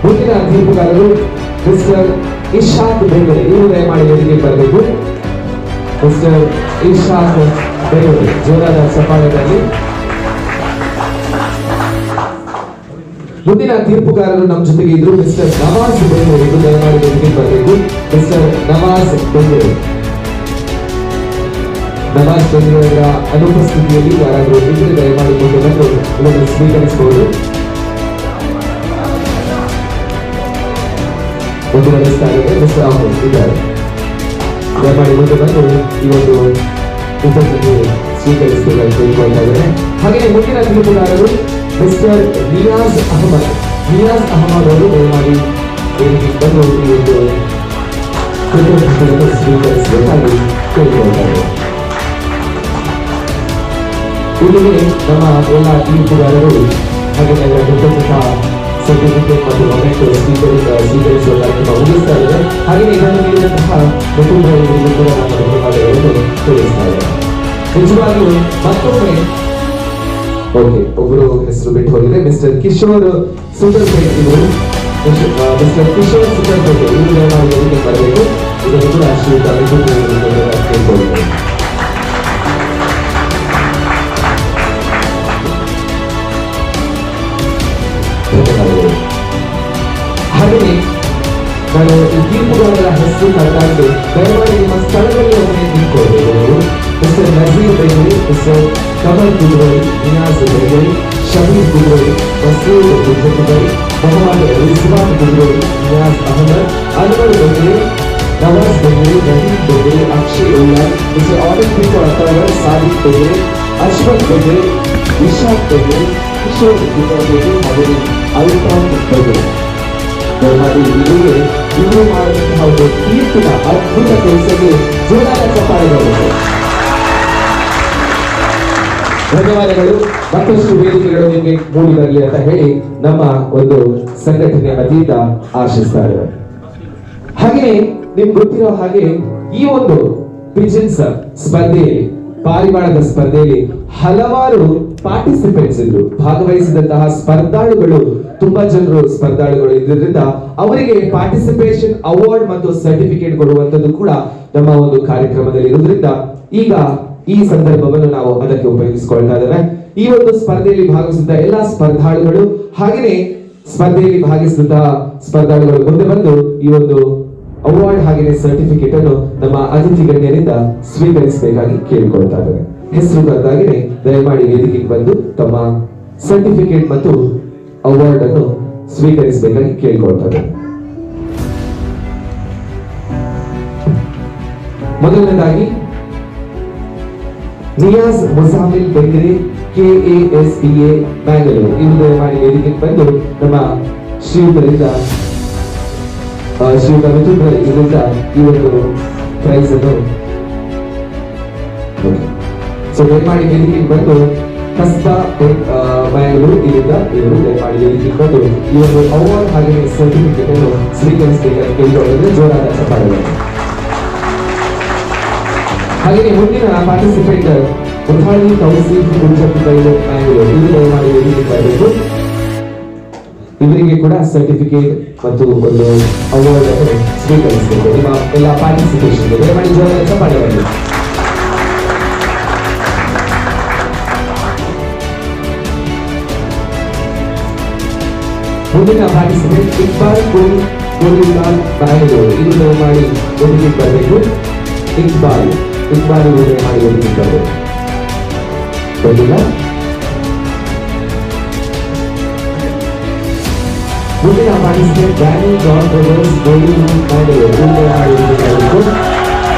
ಮುಂದಿನ ತೀರ್ಪುಗಾರರು ಮಿಸ್ಟರ್ ಇಶಾಕ್ ಬೈರೆ, ಇವರು ದಯಮಾಡಿ ವೇದಿಕೆಗೆ ಬರಬೇಕು. ಮಿಸ್ಟರ್ ಇಶಾಕ್ ಬೈರೆ, ಜೋರಾದ ಚಪ್ಪಾಳೆ ಬರಲಿ. ಮುಂದಿನ ತೀರ್ಪುಗಾರರು ನಮ್ಮ ಜೊತೆಗೆ ಇದ್ರು ಮಿಸ್ಟರ್ ನವಾಜ್ ಬೆಂಗ್ರೆ, ಇವರು ದಯಮಾಡಿ ವೇದಿಕೆಗೆ ಬರಬೇಕು. ಮಿಸ್ಟರ್ ನವಾಜ್ ಬೆಂಗ್ರೆ. ನವಾಜ್ ಬೆಂಗ್ರೆ ಅವರ ಅನುಪಸ್ಥಿತಿಯಲ್ಲಿ ಯಾರಾದರೂ ಇದ್ರೆ ದಯಮಾಡಿ ಮುಂದೆ ಬಂದು ಇದನ್ನು ಸ್ವೀಕರಿಸಬಹುದು. ಒಂದು ನಡೆಸ್ತಾ ಇದೆ ಮಿಸ್ಟರ್ ಅಹಮದ್ ಇದ್ದಾರೆ. ದಯಮಾಡಿ ಮುಂದೆ ಬಂದು ಈ ಒಂದು ಉಪಸ್ಥಿತಿ ಸ್ವೀಕರಿಸಬೇಕಾಗಿ ಕೇಳಿಕೊಳ್ತಾ ಇದ್ದಾರೆ. ಹಾಗೆಯೇ ಮುಂದಿನ ತೀರ್ಪುಗಾರರು ಮಿಸ್ಟರ್ ನಿಯಾಜ್ ಅಹಮದ್ ಅವರು ದಯಮಾಡಿ ವೇದಿಕೆಗೆ ಬಂದು ಈ ಒಂದು ಕೃತಜ್ಞತೆಯನ್ನು ಸ್ವೀಕರಿಸಬೇಕಾಗಿ ಕೇಳಿಕೊಳ್ತಾರೆ. ಇಲ್ಲಿಗೆ ನಮ್ಮ ಎಲ್ಲ ತೀರ್ಪುಗಾರರು ಹಾಗೆ ಕೃತಜ್ಞತಾ ಸರ್ಟಿಫಿಕೇಟ್ ಮತ್ತು ಮೊಮೆಂಟ್ ಸ್ವೀಕರಿಸುವ ಕಾರ್ಯಕ್ರಮ ಮುಗಿಸ್ತಾ ಇದೆ. ಹಾಗೆಯೇ ಇದನ್ನು ನೀಡಿದಂತಹ ಕುಟುಂಬದವರಿಗೂ ಕೂಡ ನಮ್ಮ ಧನ್ಯವಾದಗಳನ್ನು ತಿಳಿಸ್ತಾ ಇದೆ. ನಿಜವಾಗಿಯೂ ಮತ್ತೊಮ್ಮೆ ಒಬ್ಬರು ಹೆಸರು ಬಿಟ್ಟು ಹೋಗಿದೆ. ಮಿಸ್ಟರ್ ಕಿಶೋರ್ ಸುಂದರ್ಪೇಟೆ ಇವರು. ಮಿಸ್ಟರ್ ಕಿಶೋರ್ ಸುಂದರ್ಪೇಟೆ ಇವರು ದಯಮಾಡಿ ವೇದಿಕೆಗೆ ಬರಬೇಕು. ಇದನ್ನು ಕೂಡ ಶ್ರೀಯುತ ಕೇಳಿಕೊಳ್ಳುತ್ತೇವೆ. ಹಾಗೆಯೇ ನಾನು ಈ ತೀರ್ಪುಗಾರರ ಹೆಸರು ಕರೆದಾಗಲು ದಯಮಾಡಿ ನಿಮ್ಮ ಸ್ಥಳದಲ್ಲಿ ಒಮ್ಮೆ ನಿಂತ್ಕೊಳ್ಬೇಕು. Mister Nazeer Bengre, mister Kamal Kudroli, Niyaz Bengre, Shabbir Kudroli, Masood Kudroli, Mohammed Rizwan Kudroli, Niyaz Ahmed, Anwar Bengre, Nawaz Bengre, Rahim Bengre, Akshay Ullal, mister Anil Pinto Attavar, Sadiq Bengre, Ashwath Bengre, Ishaq Bengre, Kishore Kudroli ಹಾಗೂ ಅಲ್ತಾಫ್ ಬೆಂಗ್ರೆ. ದಯಮಾಡಿ ಇವರಿಗೆ ಇವರು ಮಾಡಿದಂತಹ ಒಂದು ತೀರ್ಪಿನ ಅದ್ಭುತ ಕೆಲಸಕ್ಕೆ ಜೋರಾದ ಚಪ್ಪಾಳೆ ಬರಬೇಕು. ಧನ್ಯವಾದಗಳು. ಮತ್ತಷ್ಟು ವೇದಿಕೆಗಳು ನಿಮಗೆ ಮೂಡಿ ಬರಲಿ ಅಂತ ಹೇಳಿ ನಮ್ಮ ಒಂದು ಸಂಘಟನೆಯ ವತಿಯಿಂದ ಆಶಿಸ್ತಾ ಇದ್ದಾರೆ. ಹಾಗೆಯೇ ನಿಮ್ಗೆ ಗೊತ್ತಿರೋ ಹಾಗೆ ಈ ಒಂದು ಪಿಜನ್ಸ್ ಸ್ಪರ್ಧೆಯಲ್ಲಿ, ಪಾರಿವಾಳದ ಸ್ಪರ್ಧೆಯಲ್ಲಿ ಹಲವಾರು ಪಾರ್ಟಿಸಿಪೆಂಟ್ಸ್ ಇದ್ರು. ಭಾಗವಹಿಸಿದಂತಹ ಸ್ಪರ್ಧಾಳುಗಳು ತುಂಬಾ ಜನರು ಸ್ಪರ್ಧಾಳುಗಳು ಇದ್ರಿಂದ ಅವರಿಗೆ ಪಾರ್ಟಿಸಿಪೇಷನ್ ಅವಾರ್ಡ್ ಮತ್ತು ಸರ್ಟಿಫಿಕೇಟ್ ಕೊಡುವಂತದ್ದು ಕೂಡ ನಮ್ಮ ಒಂದು ಕಾರ್ಯಕ್ರಮದಲ್ಲಿ ಇರುವುದರಿಂದ ಈಗ ಈ ಸಂದರ್ಭವನ್ನು ನಾವು ಅದಕ್ಕೆ ಉಪಯೋಗಿಸಿಕೊಳ್ತಾ ಇದ್ದೇವೆ. ಈ ಒಂದು ಸ್ಪರ್ಧೆಯಲ್ಲಿ ಭಾಗವಹಿಸಿದ ಎಲ್ಲಾ ಸ್ಪರ್ಧಾಳುಗಳು ಹಾಗೆಯೇ ಸ್ಪರ್ಧೆಯಲ್ಲಿ ಭಾಗವಹಿಸಿದಂತಹ ಸ್ಪರ್ಧಾಳುಗಳು ಮುಂದೆ ಬಂದು ಈ ಒಂದು ಅವಾರ್ಡ್ ಹಾಗೆಯೇ ಸರ್ಟಿಫಿಕೇಟ್ ಅನ್ನು ನಮ್ಮ ಅತಿಥಿ ಗಣ್ಯರಿಂದ ಸ್ವೀಕರಿಸಬೇಕಾಗಿ ಕೇಳಿಕೊಳ್ತಾ ಇದ್ದೇವೆ. ಹೆಸರು ಬರೆದಾಗಿನೇ ದಯಮಾಡಿ ವೇದಿಕೆಗೆ ಬಂದು ತಮ್ಮ ಸರ್ಟಿಫಿಕೇಟ್ ಮತ್ತು ಅವಾರ್ಡ್ ಅನ್ನು ಸ್ವೀಕರಿಸಬೇಕಾಗಿ ಕೇಳಿಕೊಳ್ತಾ ಇದ್ದೇವೆ. ಮೊದಲನೇದಾಗಿ ನಿಯಾಜ್ ಮುಸಾಮಿಲ್ ಬೆಂಗ್ರೆ KASBA ಬ್ಯಾಂಗ್ಳೂರು ಇವರು ದಯಮಾಡಿ ವೇದಿಕೆಗೆ ಬಂದು ನಮ್ಮ ಶ್ರೀಯುತರಿಂದ ಶ್ರೀಯುತ ಮಿಥುನ್ ಇವರಿಂದ ಈ ಒಂದು ಪ್ರೈಸ್ ಅನ್ನು ಸೊ ದಯಮಾಡಿ ವೇದಿಕೆಗೆ ಬಂದು ಕಸ್ಬಾ ಬ್ಯಾಂಗ್ಳೂರು ಇಲ್ಲಿಂದ ಇವರು ದಯಮಾಡಿ ವೇದಿಕೆಗೆ ಬಂದು ಈ ಒಂದು ಅವಾರ್ಡ್ ಹಾಗೆ ಸರ್ಟಿಫಿಕೇಟ್ ಅನ್ನು ಸ್ವೀಕರಿಸಬೇಕಾಗಿ ಕೇಳಿಕೊಳ್ಳೋದ್ರೆ ಜೋರಾದ ಚಪ್ಪಾಳೆ. ಹಾಗೆಯೇ ಮುಂದಿನ ಪಾರ್ಟಿಸಿಪೇಟರ್ ಮುಥಾಳಿ ತೌಸೀಫ್ ಕುಂಚಪ್ಪಿ ಬೈಲು ಬ್ಯಾಂಗ್ಳೂರು ಇವರು ದಯಮಾಡಿ ವೇದಿಕೆಗೆ ಬರಬೇಕು. ಇವರಿಗೆ ಕೂಡ ಸರ್ಟಿಫಿಕೇಟ್ ಮತ್ತು ಒಂದು ಅವಾರ್ಡ್ ಅನ್ನು ಸ್ವೀಕರಿಸಬೇಕು. ನಿಮ್ಮ ಎಲ್ಲ ಪಾರ್ಟಿಸಿಪೇಷನ್ ದಯಮಾಡಿ ಜೋರಾದ ಚಪ್ಪಾಳೆ ಬರಲಿ. ಮುಂದಿನ ಪಾರ್ಟಿಸಿಪೇಟ್ ಇಕ್ಬಾಲ್ ಕೋಲಿಲಾಲ್ ಬ್ಯಾಂಗ್ಳೂರು ಇವರು ದಯಮಾಡಿ ವೇದಿಕೆಗೆ ಬರಬೇಕು. ಇಕ್ಬಾಲ್ ಇವರು ದಯಮಾಡಿ ವೇದಿಕೆಗೆ ಬರಬೇಕು. ಬಂದಿಲ್ಲ. ಮುಂದಿನ ಪಾರ್ಟಿಸಿಪೇಟ್ ಡ್ಯಾನಿ ಜಾನ್ ಬ್ರದರ್ಸ್ ಗೋಲಿಲೂರ್ ಬ್ಯಾಂಗ್ಳೂರು ಇವರು ದಯಮಾಡಿ ವೇದಿಕೆಗೆ ಬರಬೇಕು.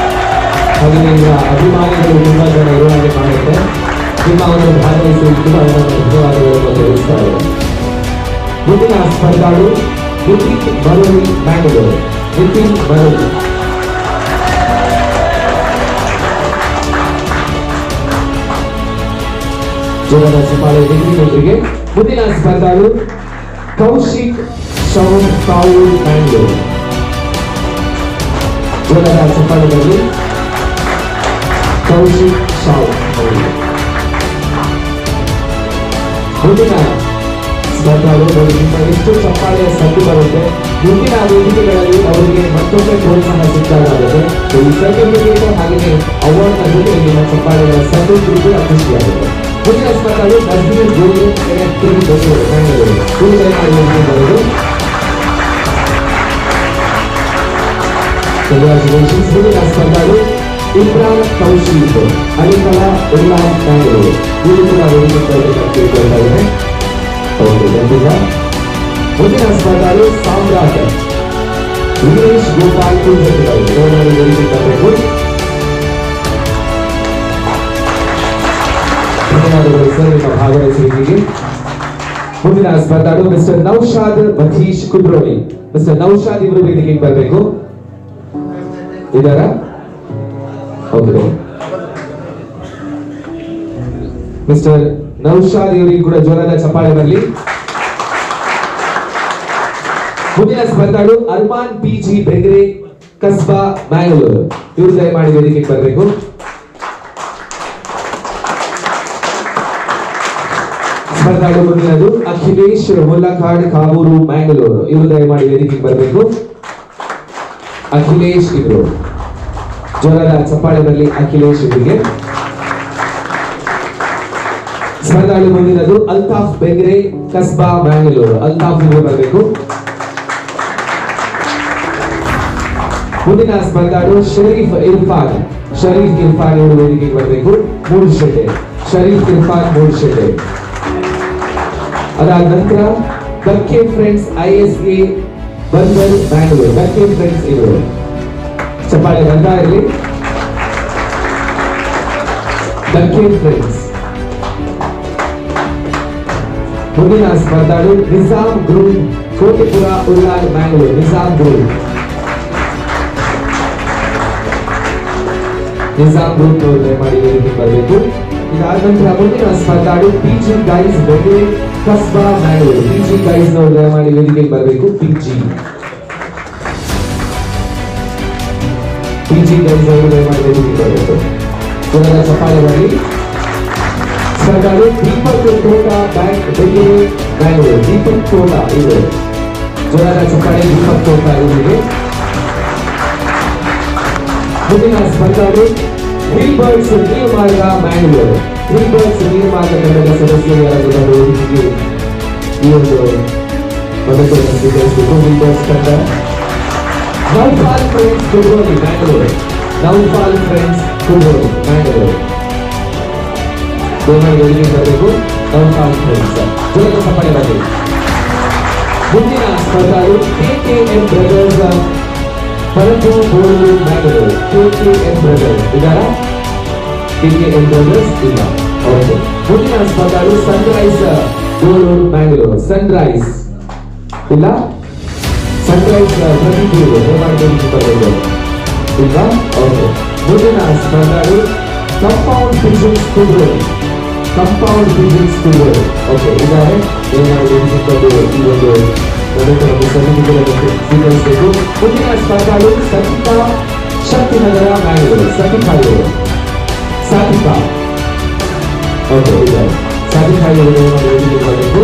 ಹಾಗೆ ನಿಮ್ಮ ಅಭಿಮಾನಿಗಳು ತುಂಬಾ ಜನ ಇರುವಂತೆ ಕಾಣುತ್ತೆ. ನಿಮ್ಮ ಒಂದು ಭಾಗವಹಿಸುವಿಕೆ ಅವರನ್ನು ಧನ್ಯವಾದಗಳನ್ನು ತೋರಿಸ್ತಾರೆ. ಮುಂದಿನ ಸ್ಪರ್ಧಾಳು ನಿತಿನ್ ಬರೋಲಿ ಬ್ಯಾಂಗ್ಳೂರು. ನಿತಿನ್ ಬರೋಲಿ ಜೋರಾದ ಚಪ್ಪಾಳೆ ನಿತಿನ್ಗೆ. ಮುಂದಿನ ಸ್ಪರ್ಧಾಳು ಕೌಶಿಕ್ ಶೌನ್ ಕಾವೂಲ್ ಬ್ಯಾಂಗ್ಳೂರು. ಜೋರಾದ ಚಪ್ಪಾಳೆಗಳಲ್ಲಿ ಕೌಶಿಕ್ ಶೌನ್. ಮುಂದಿನ ಸ್ಪರ್ಧಾಳು ಎಷ್ಟು ಚಪ್ಪಾಳೆಯ ಸದ್ದು ಬರುತ್ತೆ. ಮುಂದಿನ ವೇದಿಕೆಗಳಲ್ಲಿ ಅವರಿಗೆ ಮತ್ತೊಮ್ಮೆ ಪ್ರೋತ್ಸಾಹ ಸಿಕ್ಕಾಗುತ್ತೆ. ಈ ಸರ್ಟಿಫಿಕೇಟ್ ಹಾಗೆಯೇ ಅವಾರ್ಡ್ ನ ಜೊತೆ ನಿಮ್ಮ ಚಪ್ಪಾಳೆಗಳ ಸದ್ದು ಕೂಡ ಖುಷಿಯಾಗುತ್ತೆ. ಮುಂದಿನ ಸ್ಪರ್ಧಾಳು ನಸ್ರೀನ್ ಗೋಲಿ ಬ್ಯಾಂಗ್ಳೂರು ಬರೋದು. ಕಂಗ್ರಾಚುಲೇಷನ್ಸ್. ಮುಂದಿನ ಸ್ಪರ್ಧಾಳು ಇಮ್ರಾನ್ ತೌಶೀಫ್ ಅಲಿಕಲಾ ಉಲ್ಲಾಸ್ ಬ್ಯಾಂಗ್ಳೂರು ಇವರು ಕೂಡ ವೇದಿಕೆ ಬರಬೇಕಂತ ಕೇಳ್ಕೊಳ್ತಾ ಇದ್ದೇನೆ. ಮುಂದಿನ ಸ್ಪರ್ಧಾಳು ಸಾಮ್ರಾಟ್ ವೀರೇಶ್ ಗೋಪಾಲ್ ಕುಲಕರ್ಣಿ ಅವರು ವೇದಿಕೆಗೆ ಬರಬೇಕು. ಧನ್ಯವಾದಗಳು ಸರ್ ನಿಮ್ಮ ಭಾಗವಹಿಸುವಿಕೆಗೆ. ಮುಂದಿನ ಸ್ಪರ್ಧಾಳು ಮಿಸ್ಟರ್ ನೌಶಾದ್ ಮಧೀಶ್ ಕುದ್ರೋಳಿ. ಮಿಸ್ಟರ್ ನೌಶಾದ್ ಇವರು ವೇದಿಕೆಗೆ ಬರಬೇಕು. ಇದಾರ ಓಕೆ. ಮಿಸ್ಟರ್ ನೌಶಾದ್ ಇವರಿಗೆ ಕೂಡ ಜೋರಾದ ಚಪ್ಪಾಳೆ ಬರಲಿ. ಮುಂದಿನ ಸ್ಪರ್ಧಾಳು ಅರ್ಮಾನ್ PG ಬೆಂಗ್ರೆ ಕಸ್ಬಾ ಬ್ಯಾಂಗ್ಳೂರು ಇವರು ದಯಮಾಡಿ ವೇದಿಕೆಗೆ ಬರಬೇಕು. ಸ್ಪರ್ಧಾಳು ಮುಂದಿನದು ಅಖಿಲೇಶ್ ಮುಲ್ಲಕಾಡ್ ಕಾವೂರು ಬ್ಯಾಂಗ್ಳೂರು ಇವರು ದಯಮಾಡಿ ವೇದಿಕೆಗೆ ಬರಬೇಕು. ಅಖಿಲೇಶ್ ಇವರು ಜೋರಾದ ಚಪ್ಪಾಳೆ ಬರಲಿ ಅಖಿಲೇಶ್ ಇವರಿಗೆ. ಸ್ಪರ್ಧಾಳು ಮುಂದಿನದು ಅಲ್ತಾಫ್ ಬೆಂಗ್ರೆ ಕಸ್ಬಾ ಬ್ಯಾಂಗ್ಳೂರು ಅಲ್ತಾಫ್ ಇವರು ಬರಬೇಕು. ಮುಂದಿನ ಸ್ಪರ್ಧಾಳು ಶರೀಫ್ ಇರ್ಫಾನ್ ಇವರು ವೇದಿಕೆಗೆ ಬರಬೇಕು. ಮೂಡುಶೆಟ್ಟೆ ಶರೀಫ್ ಇರ್ಫಾನ್ ಮೂಡುಶೆಟ್ಟೆ. ಅದಾದ ನಂತರ Dakke friends ISA Bandar Bangalore Dakke friends ಇವರು ಚಪ್ಪಾಳೆ ಬರ್ತಾ ಇರಲಿ. ದಕ್ಕೆ ಫ್ರೆಂಡ್ಸ್. ಮುಂದಿನ ಸ್ಪರ್ಧಾಳು ನಿಜಾಮ್ ಗ್ರೂಪ್ ಕೋಟಿಪುರ ಉಲ್ಲಾಲ್ ಬ್ಯಾಂಗ್ಳೂರು ನಿಜಾಮ್ ಗ್ರೂಪ್ ಅವರು ದಯಮಾಡಿ ವೇದಿಕೆಗೆ ಬರಬೇಕು. ಇದಾದ ನಂತರ ಮುಂದಿನ ಸ್ಪರ್ಧಾಳು PG guys Bengre Kasba Bangalore PG guys ನವರು ದಯಮಾಡಿ ವೇದಿಕೆಗೆ ಬರಬೇಕು. PG ಗೈಸ್ ಅವರು ದಯಮಾಡಿ ವೇದಿಕೆಗೆ ಬರಬೇಕು. ಜೋರಾದ ಚಪ್ಪಾಳೆ ಬರಲಿ. ಸ್ಪರ್ಧಾಳು ದೀಪಕ್ ತೋಟ ಬೆಂಗ್ರೆ ಬ್ಯಾಂಗ್ಳೂರು ದೀಪಕ್ ತೋಟ ಇವರು ಜೋರಾದ ಚಪ್ಪಾಳೆ ದೀಪಕ್ ತೋಟ ಇವರಿಗೆ. ಮುಂದಿನ ಸ್ಪರ್ಧಾಳು ಹಿಲ್ಬರ್ಟ್ಸ್ ನೀರ್ಮಾರ್ಗ ಬ್ಯಾಂಗ್ಳೂರು ಹಿಲ್ಬರ್ಟ್ಸ್ ನೀರ್ಮಾರ್ಗ ತಂಡದ ಸದಸ್ಯರು ಯಾರಾದರೂ ವೇದಿಕೆಗೆ ಈ ಒಂದು ಪದಕವನ್ನು ಸ್ವೀಕರಿಸಬೇಕು. ಹಿಲ್ಬರ್ಟ್ಸ್ ತಂಡ. ನೌಫಾಲ್ ಫ್ರೆಂಡ್ಸ್ ಕುದ್ರೋಳಿ ಬ್ಯಾಂಗ್ಳೂರು ನೌಫಾಲ್ ಫ್ರೆಂಡ್ಸ್ ಕುದ್ರೋಳಿ ಬ್ಯಾಂಗ್ಳೂರು ವೇದಿಕೆಗೆ ಬರಬೇಕು. ನೌಫಾಲ್ ಫ್ರೆಂಡ್ಸ್ ಜೋರಾದ ಚಪ್ಪಾಳೆ ಬರಲಿ. ಮುಂದಿನ ಸ್ಪರ್ಧಾಳು KKM ಬ್ರದರ್ಸ್ ಪರಪು ಬೋಳು ಮ್ಯಾಂಗ್ಳೂರ್ KKM ಬ್ರದರ್ಸ್ ಇದಾರಾ? KKM ಬ್ರದರ್ಸ್ ಇಲ್ಲ. ಓಕೆ. ಮುಂದಿನ ಸ್ಪರ್ಧಾಳು ಸನ್ರೈಸ್ ಬೋಳು ಮ್ಯಾಂಗ್ಳೂರ್. ಸನ್ರೈಸ್ ಇಲ್ಲ. ಸನ್ರೈಸ್ ಪ್ರತಿಭೂರು ಸ್ಪರ್ಧೆಗಳು ಇಲ್ಲ. ಓಕೆ. ಮುಂದಿನ ಸ್ಪರ್ಧಾಳು compound physics Kudroli. Compound physics Kudroli. Okay. ಇದ್ದಾರೆ ಏನಾದರೂ ಈ ಒಂದು ಸರ್ಟಿಫಿಕೇಟ್ ಸ್ವೀಕರಿಸಬೇಕು. ಮುಂದಿನ ಸ್ಪರ್ಧಾಳು ಸತಿಕಾ ಶಕ್ತಿನಗರ ಮ್ಯಾಂಗ್ಳೂರ್. ಸತಿಕಾ ಇವರು ಸಾಧಿಕಾ. ಓಕೆ. ಇದ್ದಾರೆ ಸಾಧಿಕಾ ಇವರು ಮಾಡಬೇಕು.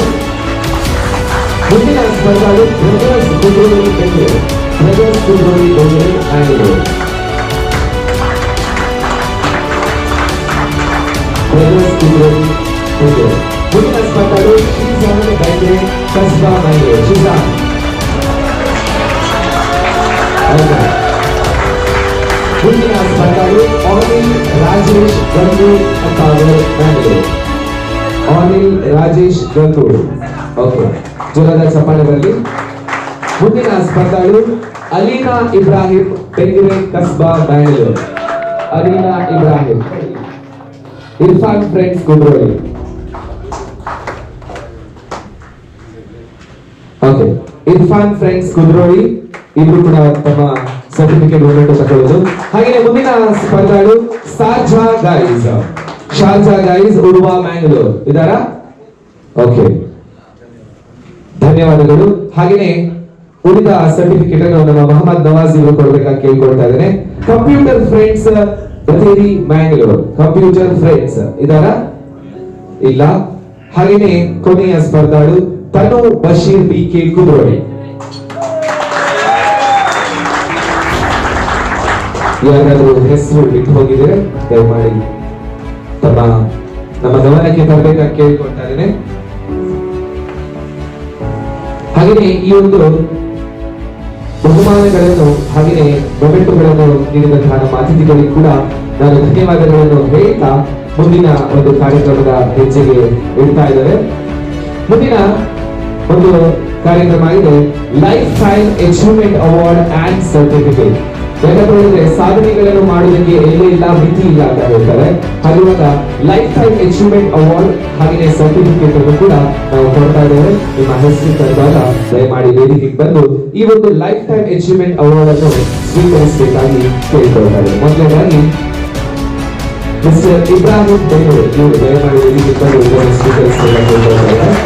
ಮುಂದಿನ ಸ್ಪರ್ಧಾಳು brothers Kudroli Bengaluru. Brothers Kudroli Bengaluru Mangalore. Brothers Kudroli Bengaluru. ಮುಂದಿನ ಸ್ಪರ್ಧಾಳು ಶ್ರೀಜಾನ್ ಗೈಡೆ ಕಸ್ಬಾ ಮ್ಯಾಂಗ್ಳೂರ್. ಶ್ರೀಜಾನ್. ಮುಂದಿನ ಸ್ಪರ್ಧಾಳು ಅನಿಲ್ ರಾಜೇಶ್ ಗಂಗೂರ್ ಅಂತ ಅವರು ಮ್ಯಾಂಗ್ಳೂರ್. ಅನಿಲ್ ರಾಜೇಶ್ ಗಂಗೂರ್. ಓಕೆ. ಜೋರಾದ ಚಪ್ಪಾಳೆ ಬರಲಿ. ಮುಂದಿನ ಸ್ಪರ್ಧಾಳು Alina Ibrahim Bengare Kasba Mangalore. Alina Ibrahim. Irfan friends Kudroli. Okay. Irfan friends Kudroli ಇಬ್ರು ಕೂಡ ತಮ್ಮ ಸರ್ಟಿಫಿಕೇಟ್ ಹೊರಟು ತಗೊಳ್ಳೋದು. ಹಾಗೆ ಮುಂದಿನ ಸ್ಪರ್ಧಾಳು ಶಾರ್ಜಾ ಗೈಸ್. ಶಾರ್ಜಾ ಗೈಸ್ ಉಡುವ ಮ್ಯಾಂಗ್ಳೂರ್ ಇದಾರಾ? ಓಕೆ. ಧನ್ಯವಾದಗಳು. ಹಾಗೆಯೇ ಉಳಿದ ಸರ್ಟಿಫಿಕೇಟ್ ಅನ್ನು ನಮ್ಮ ಮೊಹಮ್ಮದ್ ನವಾಜ್ ಇವರು ಕೊಡಬೇಕಾಗಿ ಕೇಳ್ಕೊಳ್ತಾ ಇದ್ದೇನೆ. ಕಂಪ್ಯೂಟರ್ ಫ್ರೆಂಡ್ಸ್ ಬತೇರಿ ಮ್ಯಾಂಗ್ಳೂರ್. ಕಂಪ್ಯೂಟರ್ ಫ್ರೆಂಡ್ಸ್ ಇದಾರಾ? ಇಲ್ಲ. ಹಾಗೆಯೇ ಕೊನೆಯ ಸ್ಪರ್ಧಾಳು ತನು ಬಶೀರ್ BK ಕುದ್ರೋಳಿ. ಯಾರಾದರೂ ಹೆಸರು ಬಿಟ್ಟು ಹೋಗಿದ್ರೆ ದಯಮಾಡಿ ನಮ್ಮ ಗಮನಕ್ಕೆ ತರಬೇಕಾಗಿ ಕೇಳಿಕೊಳ್ತಾ ಇದ್ದೇನೆ. ಹಾಗೆಯೇ ಈ ಒಂದು ಬಹುಮಾನಗಳನ್ನು ಹಾಗೆಯೇ ಮೊಮೆಂಟುಗಳನ್ನು ನೀಡಿದಂತಹ ನಮ್ಮ ಅತಿಥಿಗಳಿಗೆ ಕೂಡ ನಾನು ಧನ್ಯವಾದಗಳನ್ನು ಹೇಳ್ತಾ ಮುಂದಿನ ಒಂದು ಕಾರ್ಯಕ್ರಮದ ಹೆಜ್ಜೆಗೆ ಇಡ್ತಾ ಇದ್ದಾರೆ. ಮುಂದಿನ ಒಂದು ಕಾರ್ಯಕ್ರಮ ಆಗಿದೆ life time achievement award and certificate. ಯಾಕಂದ್ರೆ ಸಾಧನೆಗಳನ್ನು ಮಾಡುವುದಕ್ಕೆ ಎಲ್ಲೇ ಇಲ್ಲ, ಮಿತಿ ಇಲ್ಲ ಅಂತ ಹೇಳ್ತಾರೆ. ಹಾಗಿರುವಾಗ ಲೈಫ್ ಟೈಮ್ ಅಚೀವ್ಮೆಂಟ್ ಅವಾರ್ಡ್ ಹಾಗೆಯೇ ಸರ್ಟಿಫಿಕೇಟ್ ಅನ್ನು ಕೂಡ ನಾವು ಕೊಡ್ತಾ ಇದ್ದೇವೆ. ನಿಮ್ಮ ಹೆಸರು ತಂದಾಗ ದಯಮಾಡಿ ವೇದಿಕೆಗೆ ಬಂದು ಈ ಒಂದು ಲೈಫ್ ಟೈಮ್ ಅಚೀವ್ಮೆಂಟ್ ಅವಾರ್ಡ್ ಅನ್ನು ಸ್ವೀಕರಿಸಬೇಕಾಗಿ ಕೇಳಿಕೊಳ್ತಾ ಇದ್ದೇವೆ. ಮೊದಲನೇದಾಗಿ ಮಿಸ್ಟರ್ ಇಬ್ರಾಹಿಂ ಬೆಂಗಳೂರು ಇವರು ದಯಮಾಡಿ ವೇದಿಕೆಗೆ ಬಂದು ಇದನ್ನು ಸ್ವೀಕರಿಸಬೇಕಾಗಿ ಕೇಳ್ಕೊಳ್ತಾ ಇದ್ದಾರೆ.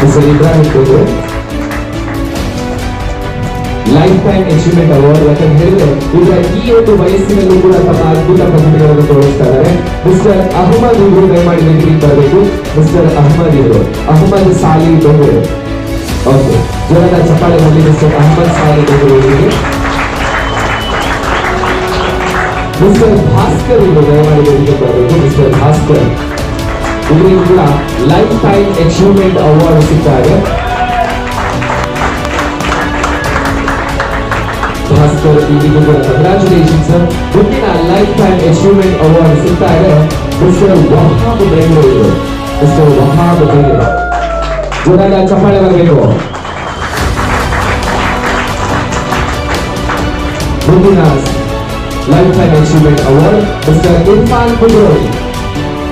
Mister Ibrahim Bengaluru life time achievement award ಯಾಕಂತ ಹೇಳಿದ್ರೆ ಈಗ ಈ ಒಂದು ವಯಸ್ಸಿನಲ್ಲೂ ಕೂಡ ತಮ್ಮ ಅದ್ಭುತ ಪ್ರತಿಭೆಗಳನ್ನು ತೋರಿಸ್ತಾ ಇದ್ದಾರೆ. ಮಿಸ್ಟರ್ ಅಹಮದ್ ಇವರು ದಯಮಾಡಿ ವೇದಿಕೆಗೆ ಬರಬೇಕು. ಮಿಸ್ಟರ್ ಅಹಮದ್ ಇವರು ಅಹಮದ್ ಸಾಲಿ ಬೆಂಗಳೂರು. ಓಕೆ. ಜೋರಾದ ಚಪ್ಪಾಳೆ ಬರಲಿ ಮಿಸ್ಟರ್ ಅಹಮದ್ ಸಾಲಿ ಬೆಂಗಳೂರಿಗೆ. ಮಿಸ್ಟರ್ ಭಾಸ್ಕರ್ ಇವರು ದಯಮಾಡಿ ವೇದಿಕೆಗೆ ಬರಬೇಕು. ಮಿಸ್ಟರ್ ಭಾಸ್ಕರ್ ಇವರಿಗೂ ಕೂಡ ಲೈಫ್ ಟೈಮ್ ಅಚೀವ್ಮೆಂಟ್ ಅವಾರ್ಡ್ ಸಿಗ್ತಾ ಇದೆ. ಭಾಸ್ಕರ್ ಇವರಿಗೂ ಕೂಡ ಕಂಗ್ರಾಚುಲೇಷನ್ಸ್. ಮುಂದಿನ ಲೈಫ್ ಟೈಮ್ ಅಚೀವ್ಮೆಂಟ್ ಅವಾರ್ಡ್ ಸಿಗ್ತಾ ಇದೆ mister Wahab Bengaluru. Mister Wahab Bengaluru. ಜೋರಾದ ಚಪ್ಪಾಳೆ ಬರಬೇಕು. ಮುಂದಿನ life time achievement award mister Irfan Kudroli.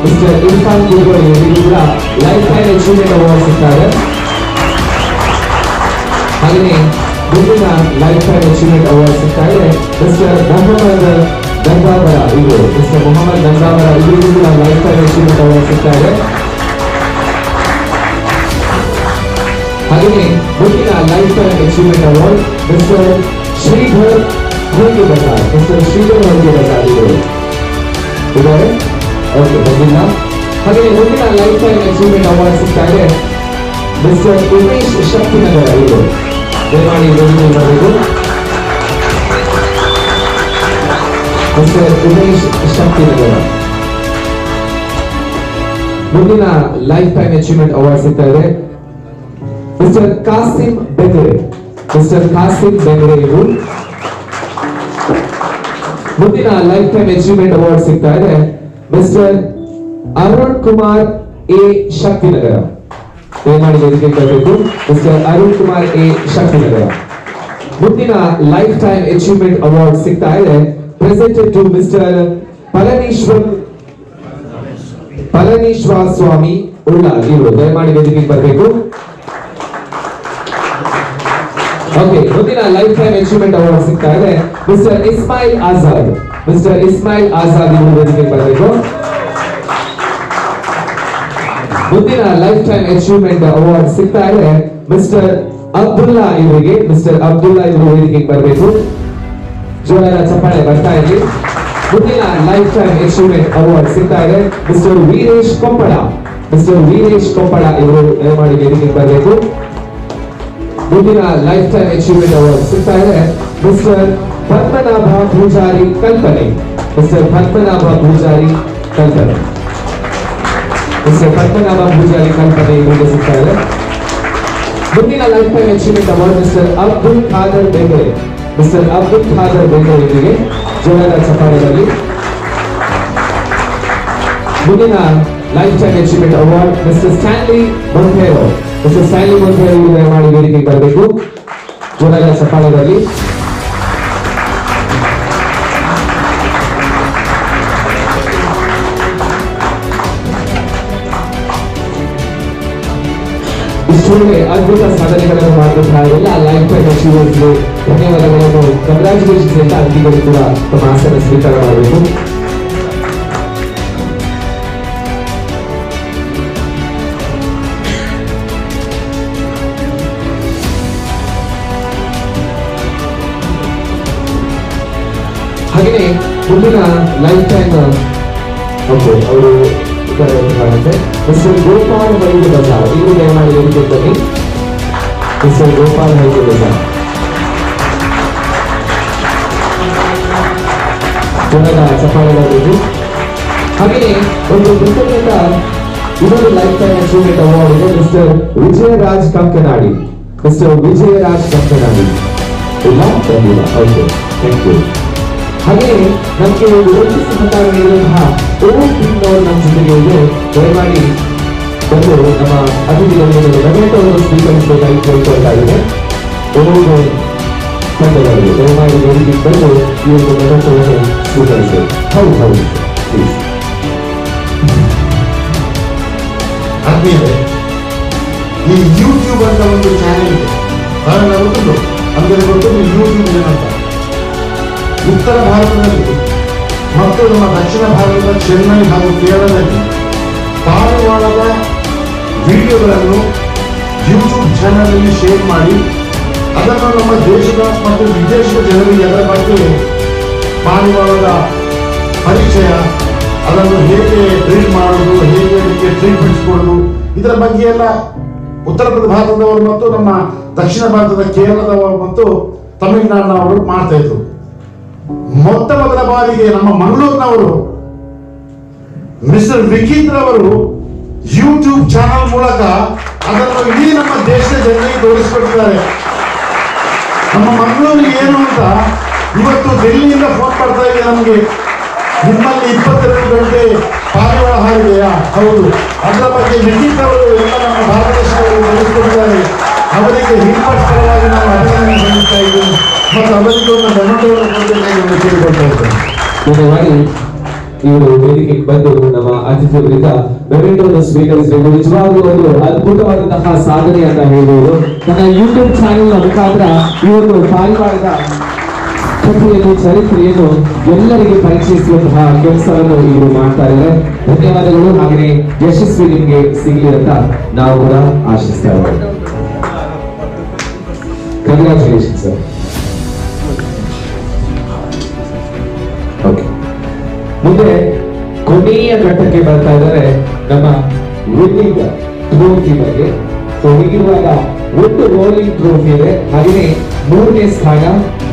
Mister Irfan Kudroli ಇವರಿಗೂ ಕೂಡ ಲೈಫ್ ಟೈಮ್ ಅಚೀವ್ಮೆಂಟ್ ಅವಾರ್ಡ್ ಸಿಗ್ತಾ ಇದೆ. ಹಾಗೆಯೇ ಮುಂದಿನ ಲೈಫ್ ಟೈಮ್ ಅಚೀವ್ಮೆಂಟ್ ಅವಾರ್ಡ್ ಸಿಗ್ತಾ ಇದೆ ಮಿಸ್ಟರ್ ಮೊಹಮ್ಮದ್ ಗಂಗಾವರ ಇವರು. ಮಿಸ್ಟರ್ ಮೊಹಮ್ಮದ್ ಗಂಗಾವರ ಇವರಿಗೂ ಕೂಡ ಲೈಫ್ ಟೈಮ್ ಅಚೀವ್ಮೆಂಟ್ ಅವಾರ್ಡ್ ಸಿಗ್ತಾ ಇದೆ. ಹಾಗೆಯೇ ಮುಂದಿನ life time achievement award mister Shridhar Honge Basar. Mister Shridhar Honge Bastar ಇವರು ಇದ್ದಾರೆ. ಓಕೆ. ಬಂದಿಲ್ಲ. ಹಾಗೆಯೇ ಮುಂದಿನ ಲೈಫ್ ಟೈಮ್ ಅಚೀವ್ಮೆಂಟ್ ಅವಾರ್ಡ್ ಸಿಗ್ತಾ ಇದೆ ಮಿಸ್ಟರ್ ಉಮೇಶ್ ಶಕ್ತಿನಗರ ಇವರು. ದಯಮಾಡಿ ವೇದಿಕೆಗೆ ಬರಬೇಕು. ಮಿಸ್ಟರ್ ಉಮೇಶ್ ಶಕ್ತಿನಗರ. ಮುಂದಿನ ಲೈಫ್ ಟೈಮ್ ಅಚೀವ್ಮೆಂಟ್ ಅವಾರ್ಡ್ ಸಿಗ್ತಾ ಇದೆ ಮಿಸ್ಟರ್ ಕಾಸಿಂ ಬೆಂಗರೆ. ಮಿಸ್ಟರ್ ಕಾಸಿಂ ಬೆಂಗರೆ ಇವರು. ಮುಂದಿನ ಲೈಫ್ ಟೈಮ್ ಅಚೀವ್ಮೆಂಟ್ ಅವಾರ್ಡ್ ಸಿಗ್ತಾ ಇದೆ ಮಿಸ್ಟರ್ ಅರುಣ್ ಕುಮಾರ್ ಎ ಶಕ್ತಿನಗರ. ದಯಮಾಡಿ ವೇದಿಕೆಗೆ ಬರಬೇಕು. Mister Arun Kumar A Shaktinagar. ಮುಂದಿನ ಲೈಫ್ ಟೈಮ್ ಅಚೀವ್ಮೆಂಟ್ ಅವಾರ್ಡ್ ಸಿಗ್ತಾ ಇದೆ. ಪ್ರೆಸೆಂಟೆಡ್ ಟು ಮಿಸ್ಟರ್ ಪಳನೀಶ್ವರ ಸ್ವಾಮಿ ಉಳ್ಳಾಲ್. ಇವರು ದಯಮಾಡಿ ವೇದಿಕೆಗೆ ಬರಬೇಕು. ಓಕೆ, ಮುಂದಿನ ಲೈಫ್ ಟೈಮ್ ಅಚೀವ್ಮೆಂಟ್ ಅವಾರ್ಡ್ ಸಿಗ್ತಾ ಇದೆ ಮಿಸ್ಟರ್ ಇಸ್ಮಾಯಿಲ್ ಆಜಾದ್. ಮಿಸ್ಟರ್ ಇಸ್ಮಾಯಿಲ್ ಆಜಾದ್ ಇವರು ವೇದಿಕೆಗೆ ಬರಬೇಕು. ಮುಂದಿನ ಲೈಫ್ ಟೈಮ್ ಅಚೀವ್ಮೆಂಟ್ ಅವಾರ್ಡ್ ಸಿಗ್ತಾ ಇದೆ ಮಿಸ್ಟರ್ ಅಬ್ದುಲ್ಲಾ ಇವರಿಗೆ. ಮಿಸ್ಟರ್ ಅಬ್ದುಲ್ಲಾ ಇವರು ವೇದಿಕೆಗೆ ಬರಬೇಕು. ಜೋರಾದ ಚಪ್ಪಾಳೆ ಬರ್ತಾ ಇರಲಿ. ಮುಂದಿನ ಲೈಫ್ ಟೈಮ್ ಅಚೀವ್ಮೆಂಟ್ ಅವಾರ್ಡ್ ಸಿಗ್ತಾ ಇದೆ ಮಿಸ್ಟರ್ ವೀರೇಶ್ ಕೊಪ್ಪಳ. ಮಿಸ್ಟರ್ ವೀರೇಶ್ ಕೊಪ್ಪಳ ಇವರು ದಯಮಾಡಿ ವೇದಿಕೆಗೆ ಬರಬೇಕು. ಮುಂದಿನ ಲೈಫ್ ಟೈಮ್ ಅಚೀವ್ಮೆಂಟ್ ಅವಾರ್ಡ್ ಸಿಗ್ತಾ ಇದೆ ಮಿಸ್ಟರ್ ಪದ್ಮನಾಭ ಪೂಜಾರಿ ಕಲ್ಪನೆ. ಮಿಸ್ಟರ್ ಪದ್ಮನಾಭ ಪೂಜಾರಿ ಕಲ್ಪನೆ. ಮಿಸ್ಟರ್ ಪದ್ಮನಾಭ ಪೂಜಾರಿ ಕಲ್ಪನೆ ಇವರಿಗೆ ಸಿಗ್ತಾ ಇದೆ. ಮುಂದಿನ life time achievement award mister Abdul Khader Bengare. Mister Abdul Khader Bengare ಇವರಿಗೆ ಜೋರಾದ ಚಪ್ಪಾಳೆಯಲ್ಲಿ. ಮುಂದಿನ life time achievement award mister Stanley Monteiro. Mister Stanley Monteiro ಇವರು ದಯಮಾಡಿ ವೇದಿಕೆಗೆ ಬರಬೇಕು. ಜೋರಾದ ಚಪ್ಪಾಳೆಯಲ್ಲಿ. ಇಷ್ಟೊಳ್ಳೆ ಅದ್ಭುತ ಸಾಧನೆಗಳನ್ನು ಮಾಡುತ್ತಾ ಎಲ್ಲ ಲೈಫ್ ಟೈಮ್ ಅಚೀವರ್ಸ್ಗೆ ಧನ್ಯವಾದಗಳನ್ನು, ಕಂಗ್ರಾಚುಲೇಷನ್ಸ್ ಅಂತ ಅತಿಥಿಗಳು ಕೂಡ ತಮ್ಮ ಆಸನ ಸ್ವೀಕಾರ ಮಾಡಬೇಕು. ಹಾಗೆಯೇ ಮುಂದಿನ ಲೈಫ್ ಟೈಮ್ ಅವರು ಮಿಸ್ಟರ್ ಗೋಪಾಲ್ ಹೈದು ಬಜಾರ್ ಇವರು ದಯಮಾಡಿ ವೇದಿಕೆಗೆ ಬನ್ನಿ. ಮಿಸ್ಟರ್ ಗೋಪಾಲ್ ಹೈದು ಬಜಾರ್ ಜನರ ಚಪ್ಪಾಳೆಗಳು. ಹಾಗೆಯೇ ಒಂದು ಕೃತಜ್ಞತ ಇನ್ನೊಂದು ಲೈಫ್ ಟೈಮ್ ಅಚೀವ್ಮೆಂಟ್ ಅವಾರ್ಡ್ ಇದೆ ಮಿಸ್ಟರ್ ವಿಜಯರಾಜ್ ಕಂಕನಾಡಿ. ಮಿಸ್ಟರ್ ವಿಜಯರಾಜ್ ಕಂಕನಾಡಿ ಇಲ್ಲ ಬಂದಿಲ್ಲ. Okay, thank you. ಹಾಗೆಯೇ ನಮಗೆ ವಿರೋಧಿ ಸಹಕಾರ ನೀಡಿದಂತಹ ನಮ್ಮ ಜೊತೆಗೆ ಇದೆ. ದಯಮಾಡಿ ಬಂದು ನಮ್ಮ ಅತಿಥಿಗಳಿಗೆ ನಗರವನ್ನು ಸ್ವೀಕರಿಸಬೇಕಾಗಿ ಕೇಳ್ಕೊಳ್ತಾ ಇದೆ. ಒಬ್ಬೊಬ್ಬರು ತಂಡಗಳಿಗೆ ದಯಮಾಡಿ ವೇದಿಕೆಗೆ ಬಂದು ಈ ಒಂದು ನಗರವನ್ನು ಸ್ವೀಕರಿಸಬೇಕು. ಹೌದು ಪ್ಲೀಸ್. ಆದ್ಮೇಲೆ ಈ ಯೂಟ್ಯೂಬ್ ಅಂತ ಒಂದು ಚಾನೆಲ್ ಇದೆ, ಅದನ್ನ ಗೊತ್ತುಂಟು ಅಂದ್ರೆ ಗೊತ್ತುಂಟು ಯೂಟ್ಯೂಬ್ ಏನಂತ. ಉತ್ತರ ಭಾರತದಲ್ಲಿ ಮತ್ತು ನಮ್ಮ ದಕ್ಷಿಣ ಭಾರತದ ಚೆನ್ನೈ ಹಾಗೂ ಕೇರಳದಲ್ಲಿ ಪಾರಿವಾಳದ ವಿಡಿಯೋಗಳನ್ನು ಯೂಟ್ಯೂಬ್ ಚಾನಲಲ್ಲಿ ಶೇರ್ ಮಾಡಿ ಅದನ್ನು ನಮ್ಮ ದೇಶದ ಮತ್ತು ವಿದೇಶದ ಜನರಿಗೆ ಅದರ ಬಗ್ಗೆ ಪಾರಿವಾಳದ ಪರಿಚಯ, ಅದನ್ನು ಹೇಗೆ ಟ್ರೀಟ್ ಮಾಡೋದು, ಹೇಗೆ ಅದಕ್ಕೆ ಟ್ರೀಟ್ಮೆಂಟ್ಸ್ ಕೊಡೋದು, ಇದರ ಬಗ್ಗೆ ಎಲ್ಲ ಉತ್ತರ ಭಾರತದವರು ಮತ್ತು ನಮ್ಮ ದಕ್ಷಿಣ ಭಾರತದ ಕೇರಳದವರು ಮತ್ತು ತಮಿಳುನಾಡಿನವರು ಮಾಡ್ತಾ ಇದ್ರು. ಮೊತ್ತ ಮೊದಲ ಬಾರಿಗೆ ನಮ್ಮ ಮಂಗಳೂರಿನವರು ಮಿಸ್ಟರ್ ವಿಕೀಂದ್ರ ಅವರು ಯೂಟ್ಯೂಬ್ ಚಾನಲ್ ಮೂಲಕ ಅದನ್ನು ಇಡೀ ನಮ್ಮ ದೇಶದ ಜನರಿಗೆ ತೋರಿಸಿಕೊಟ್ಟಿದ್ದಾರೆ. ನಮ್ಮ ಮಂಗಳೂರಿಗೆ ಏನು ಅಂತ ಇವತ್ತು ಡೆಲ್ಲಿಯಿಂದ ಫೋನ್ ಮಾಡ್ತಾ ಇದೆ ನಮಗೆ, ನಿಮ್ಮಲ್ಲಿ 22 ಗಂಟೆ ಪಾರಿವಾಳ ಹಾರಿದೆಯಾ? ಹೌದು, ಅದರ ಬಗ್ಗೆ ವಿಕೀಂದ್ರ ಅವರು ಎಲ್ಲ ನಮ್ಮ ಭಾರತ ದೇಶದಲ್ಲಿ ತೋರಿಸಿಕೊಟ್ಟಿದ್ದಾರೆ. ಅವರಿಗೆ ಹಿಂಪಷ್ಟವಾಗಿ ನಾವು ಅಭಿನಂದನೆ ಸಲ್ಲಿಸ್ತಾ ಇದ್ದೀವಿ ಮತ್ತು ಅವರಿಗೆ ಒಂದು ಧನ್ಯವಾದವನ್ನು ಕೊಡಬೇಕಾಗಿ ಕೇಳಿಕೊಳ್ತಾ ಇದ್ದೇನೆ. ಧನ್ಯವಾದ. ಇವರು ವೇದಿಕೆಗೆ ಬಂದು ನಮ್ಮ ಅತಿಥಿಯವರಿಂದ ಮೆಮೆಂಟೋವನ್ನು ಸ್ವೀಕರಿಸಬೇಕು. ನಿಜವಾಗ್ಲೂ ಒಂದು ಅದ್ಭುತವಾದಂತಹ ಸಾಧನೆ ಅಂತ ಹೇಳ್ಬೋದು. ನನ್ನ ಯೂಟ್ಯೂಬ್ ಚಾನೆಲ್ ಮುಖಾಂತರ ಈ ಒಂದು ಪಾರಿವಾಳದ ಕಥೆಯನ್ನು, ಚರಿತ್ರೆಯನ್ನು ಎಲ್ಲರಿಗೆ ಪರಿಚಯಿಸುವಂತಹ ಕೆಲಸವನ್ನು ಇವರು ಮಾಡ್ತಾ ಇದ್ದಾರೆ. ಧನ್ಯವಾದಗಳು. ಹಾಗೆಯೇ ಯಶಸ್ವಿ ನಿಮಗೆ ಸಿಗಲಿ ಅಂತ ನಾವು ಕೂಡ ಆಶಿಸ್ತಾ ಇದ್ದೇವೆ. Congratulation sir. ಓಕೆ, ಮುಂದೆ ಕೊನೆಯ ಘಟ್ಟಕ್ಕೆ ಬರ್ತಾ ಇದ್ದಾರೆ ನಮ್ಮ ವಿನ್ನಿಂಗ್ ಟ್ರೋಫಿ ಬಗ್ಗೆ. ಹೀಗಿರುವಾಗ ಒಟ್ಟು ರೋಲಿಂಗ್ ಟ್ರೋಫಿ ಇದೆ. ಹಾಗೆಯೇ 3ನೇ ಸ್ಥಾನ,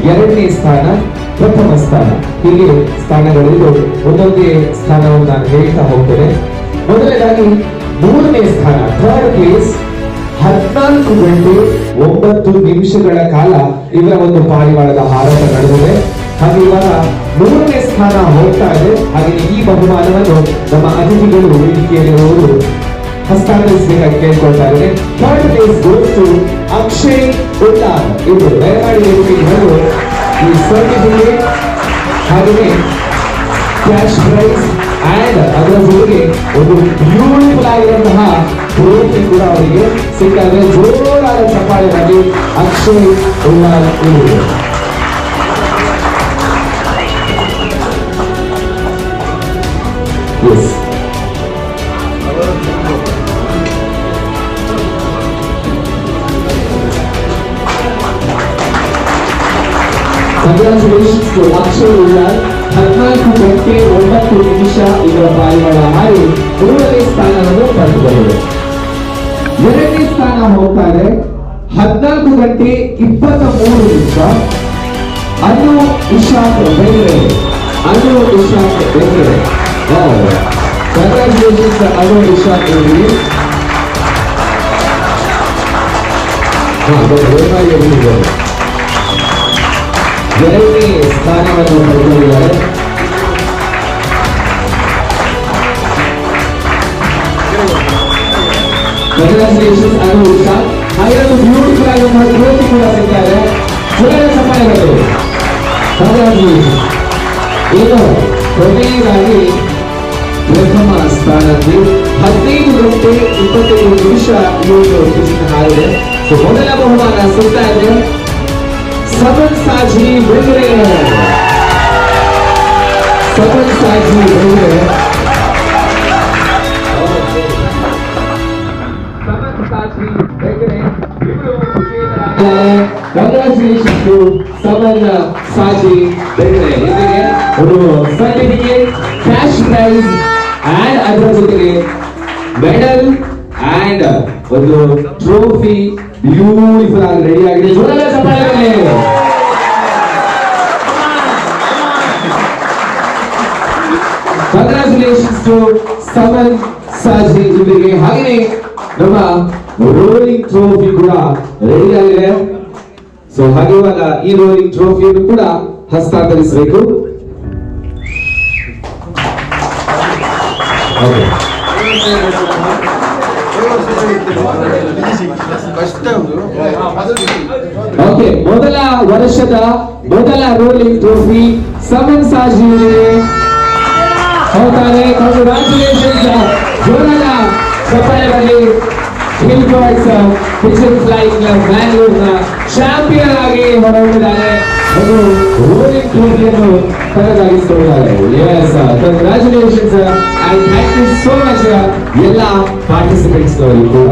2ನೇ ಸ್ಥಾನ, ಪ್ರಥಮ ಸ್ಥಾನ, ಹೀಗೆ ಸ್ಥಾನಗಳಿದ್ದು ಒಂದೊಂದೇ ಸ್ಥಾನವನ್ನು ನಾನು ಹೇಳ್ತಾ ಹೋಗ್ತೇನೆ. ಮೊದಲನೇದಾಗಿ 3ನೇ ಸ್ಥಾನ, 3rd ಪ್ಲೇಸ್, 14 ಗಂಟೆ 9 ನಿಮಿಷಗಳ ಕಾಲ ಇವರ ಒಂದು ಪಾರಿವಾಳದ ಹಾರಾಟ ನಡೆದಿದೆ. ಹಾಗೆ ಇವಾಗ 3ನೇ ಸ್ಥಾನ ಹೋಗ್ತಾ ಇದೆ. ಹಾಗೆ ಈ ಬಹುಮಾನವನ್ನು ನಮ್ಮ ಅತಿಥಿಗಳು ವೇದಿಕೆಯಲ್ಲಿರುವವರು ಹಸ್ತಾಂತರಿಸಬೇಕಾಗಿ ಕೇಳ್ಕೊಳ್ತಾ ಇದ್ದಾರೆ. Third place goes to Akshay Ullal. ಇವರು ದಯಮಾಡಿ ಬಂದು ಈ ಸರ್ಟಿಫಿಕೇಟ್ ಹಾಗೆಯೇ ಕ್ಯಾಶ್ ಪ್ರೈಸ್ ಅಂಡ್ ಅದರ ಜೊತೆಗೆ ಒಂದು ಬ್ಯೂಟಿಫುಲ್ ಆಗಿರುವಂತಹ ಟ್ರೋಫಿ ಕೂಡ ಅವರಿಗೆ ಸಿಕ್ಕಾದ್ರೆ ಜೋರಾದ ಚಪ್ಪಾಳೆಯಾಗಿ ಅಕ್ಷಯ್ ಉಲ್ಲಾಲ್ ಇವರು. Yes. Congratulations to Akshay Ullal. 14 ಗಂಟೆ 9 ನಿಮಿಷ ಇವರ ಪಾರಿವಾಳ ಹಾರಿ ಮೂರನೇ ಸ್ಥಾನವನ್ನು ಪಡೆದುಕೊಂಡಿದೆ. ಎರಡನೇ ಸ್ಥಾನ ಹೋಗ್ತಾ ಇದೆ 14 ಗಂಟೆ 23 ನಿಮಿಷ ಅನು ಇಶಾಕ್ ಬೆಂಗ್ರೆ. ಅನು ಇಶಾಕ್ ಬೆಂಗ್ರೆ. Congratulations ಅನು ಇಶಾಕ್ ಬೆಂಗ್ರೆ. ಎರಡನೇ ಸ್ಥಾನವನ್ನು ಪಡೆದುಕೊಂಡಿದ್ದಾರೆ. Congratulations ಅನು ಇಶಾಕ್. ಹಾಗೆ ಬ್ಯೂಟಿಫುಲ್ ಆಗಿರುವ ಟ್ರೋಫಿ ಕೂಡ ಸಿಗ್ತಾರೆ. ಜೋರಾದ ಚಪ್ಪಾಳೆಗಳು. Congratulations. ಇನ್ನು ಕೊನೆಯದಾಗಿ ಪ್ರಥಮ ಸ್ಥಾನದಲ್ಲಿ 15 ಗಂಟೆ 25 ನಿಮಿಷ ಇವರು ಪಿಚ್ನ ಹಾರಿದೆ. ಮೊದಲ ಬಹುಮಾನ ಸಿಗ್ತಾ ಇದೆ ಸಮನ್ ಸಾಜಿ ಬೆಂಗ್ರೆ. ಸಮನ್ ಸಾಜಿ ಬೆಂಗ್ರೆ. ಸಮನ್ ಸಾಜಿ ಬೆಂಗ್ರೆ ಇವರು ವಿಜೇತರಾಗಿದ್ದಾರೆ. Congratulations to Saman Saji Bengre. ಇವರಿಗೆ ಒಂದು ಸರ್ಟಿಫಿಕೇಟ್, ಕ್ಯಾಶ್ ಪ್ರೈಸ್ ಅಂಡ್ ಅದರ ಜೊತೆಗೆ ಮೆಡಲ್ ಅಂಡ್ ಒಂದು ಟ್ರೋಫಿ ಬ್ಯೂಟಿಫುಲ್ ಆಗಿ ರೆಡಿ ಆಗಿದೆ. ಜೋರಾದ ಚಪ್ಪಾಳೆಗಳೇ. ಕಂಗ್ರಾಚುಲೇಷನ್ಸ್ ಟು ಸಮನ್ ಸಾಜಿ ಇವರಿಗೆ. ಹಾಗೆಯೇ ನಮ್ಮ ರೋಲಿಂಗ್ ಟ್ರೋಫಿ ಕೂಡ ರೆಡಿ ಆಗಿದೆ. ಸೊ ಹಾಗೆ ಇವಾಗ ಈ ರೋಲಿಂಗ್ ಟ್ರೋಫಿಯನ್ನು ಕೂಡ ಹಸ್ತಾಂತರಿಸಬೇಕು. ಓಕೆ, ಮೊದಲ ವರ್ಷದ ಮೊದಲ ರೋಲಿಂಗ್ ಟ್ರೋಫಿ ಸಮನ್ ಸಾಜಿ ಹೋಗ್ತಾರೆ. ಕಂಗ್ರಾಚುಲೇಷನ್ಸ್. ಜೋರಾದ ಚಪ್ಪಾಳೆಗಳಲ್ಲಿ hill boys pigeon flying club ಬ್ಯಾಂಗ್ಳೂರ್ನ ಚಾಂಪಿಯನ್ ಆಗಿ ಹೊರಹೊಮ್ಮಿದ್ದಾರೆ. ಅದು ರೋಲಿಂಗ್ ಟ್ರೋಫಿಯನ್ನು ತರದಾಗಿಸಿಕೊಂಡಿದ್ದಾರೆ. Yes, congratulations and thank you so much ಎಲ್ಲ ಪಾರ್ಟಿಸಿಪೆಂಟ್ಸ್ ಕೂಡ.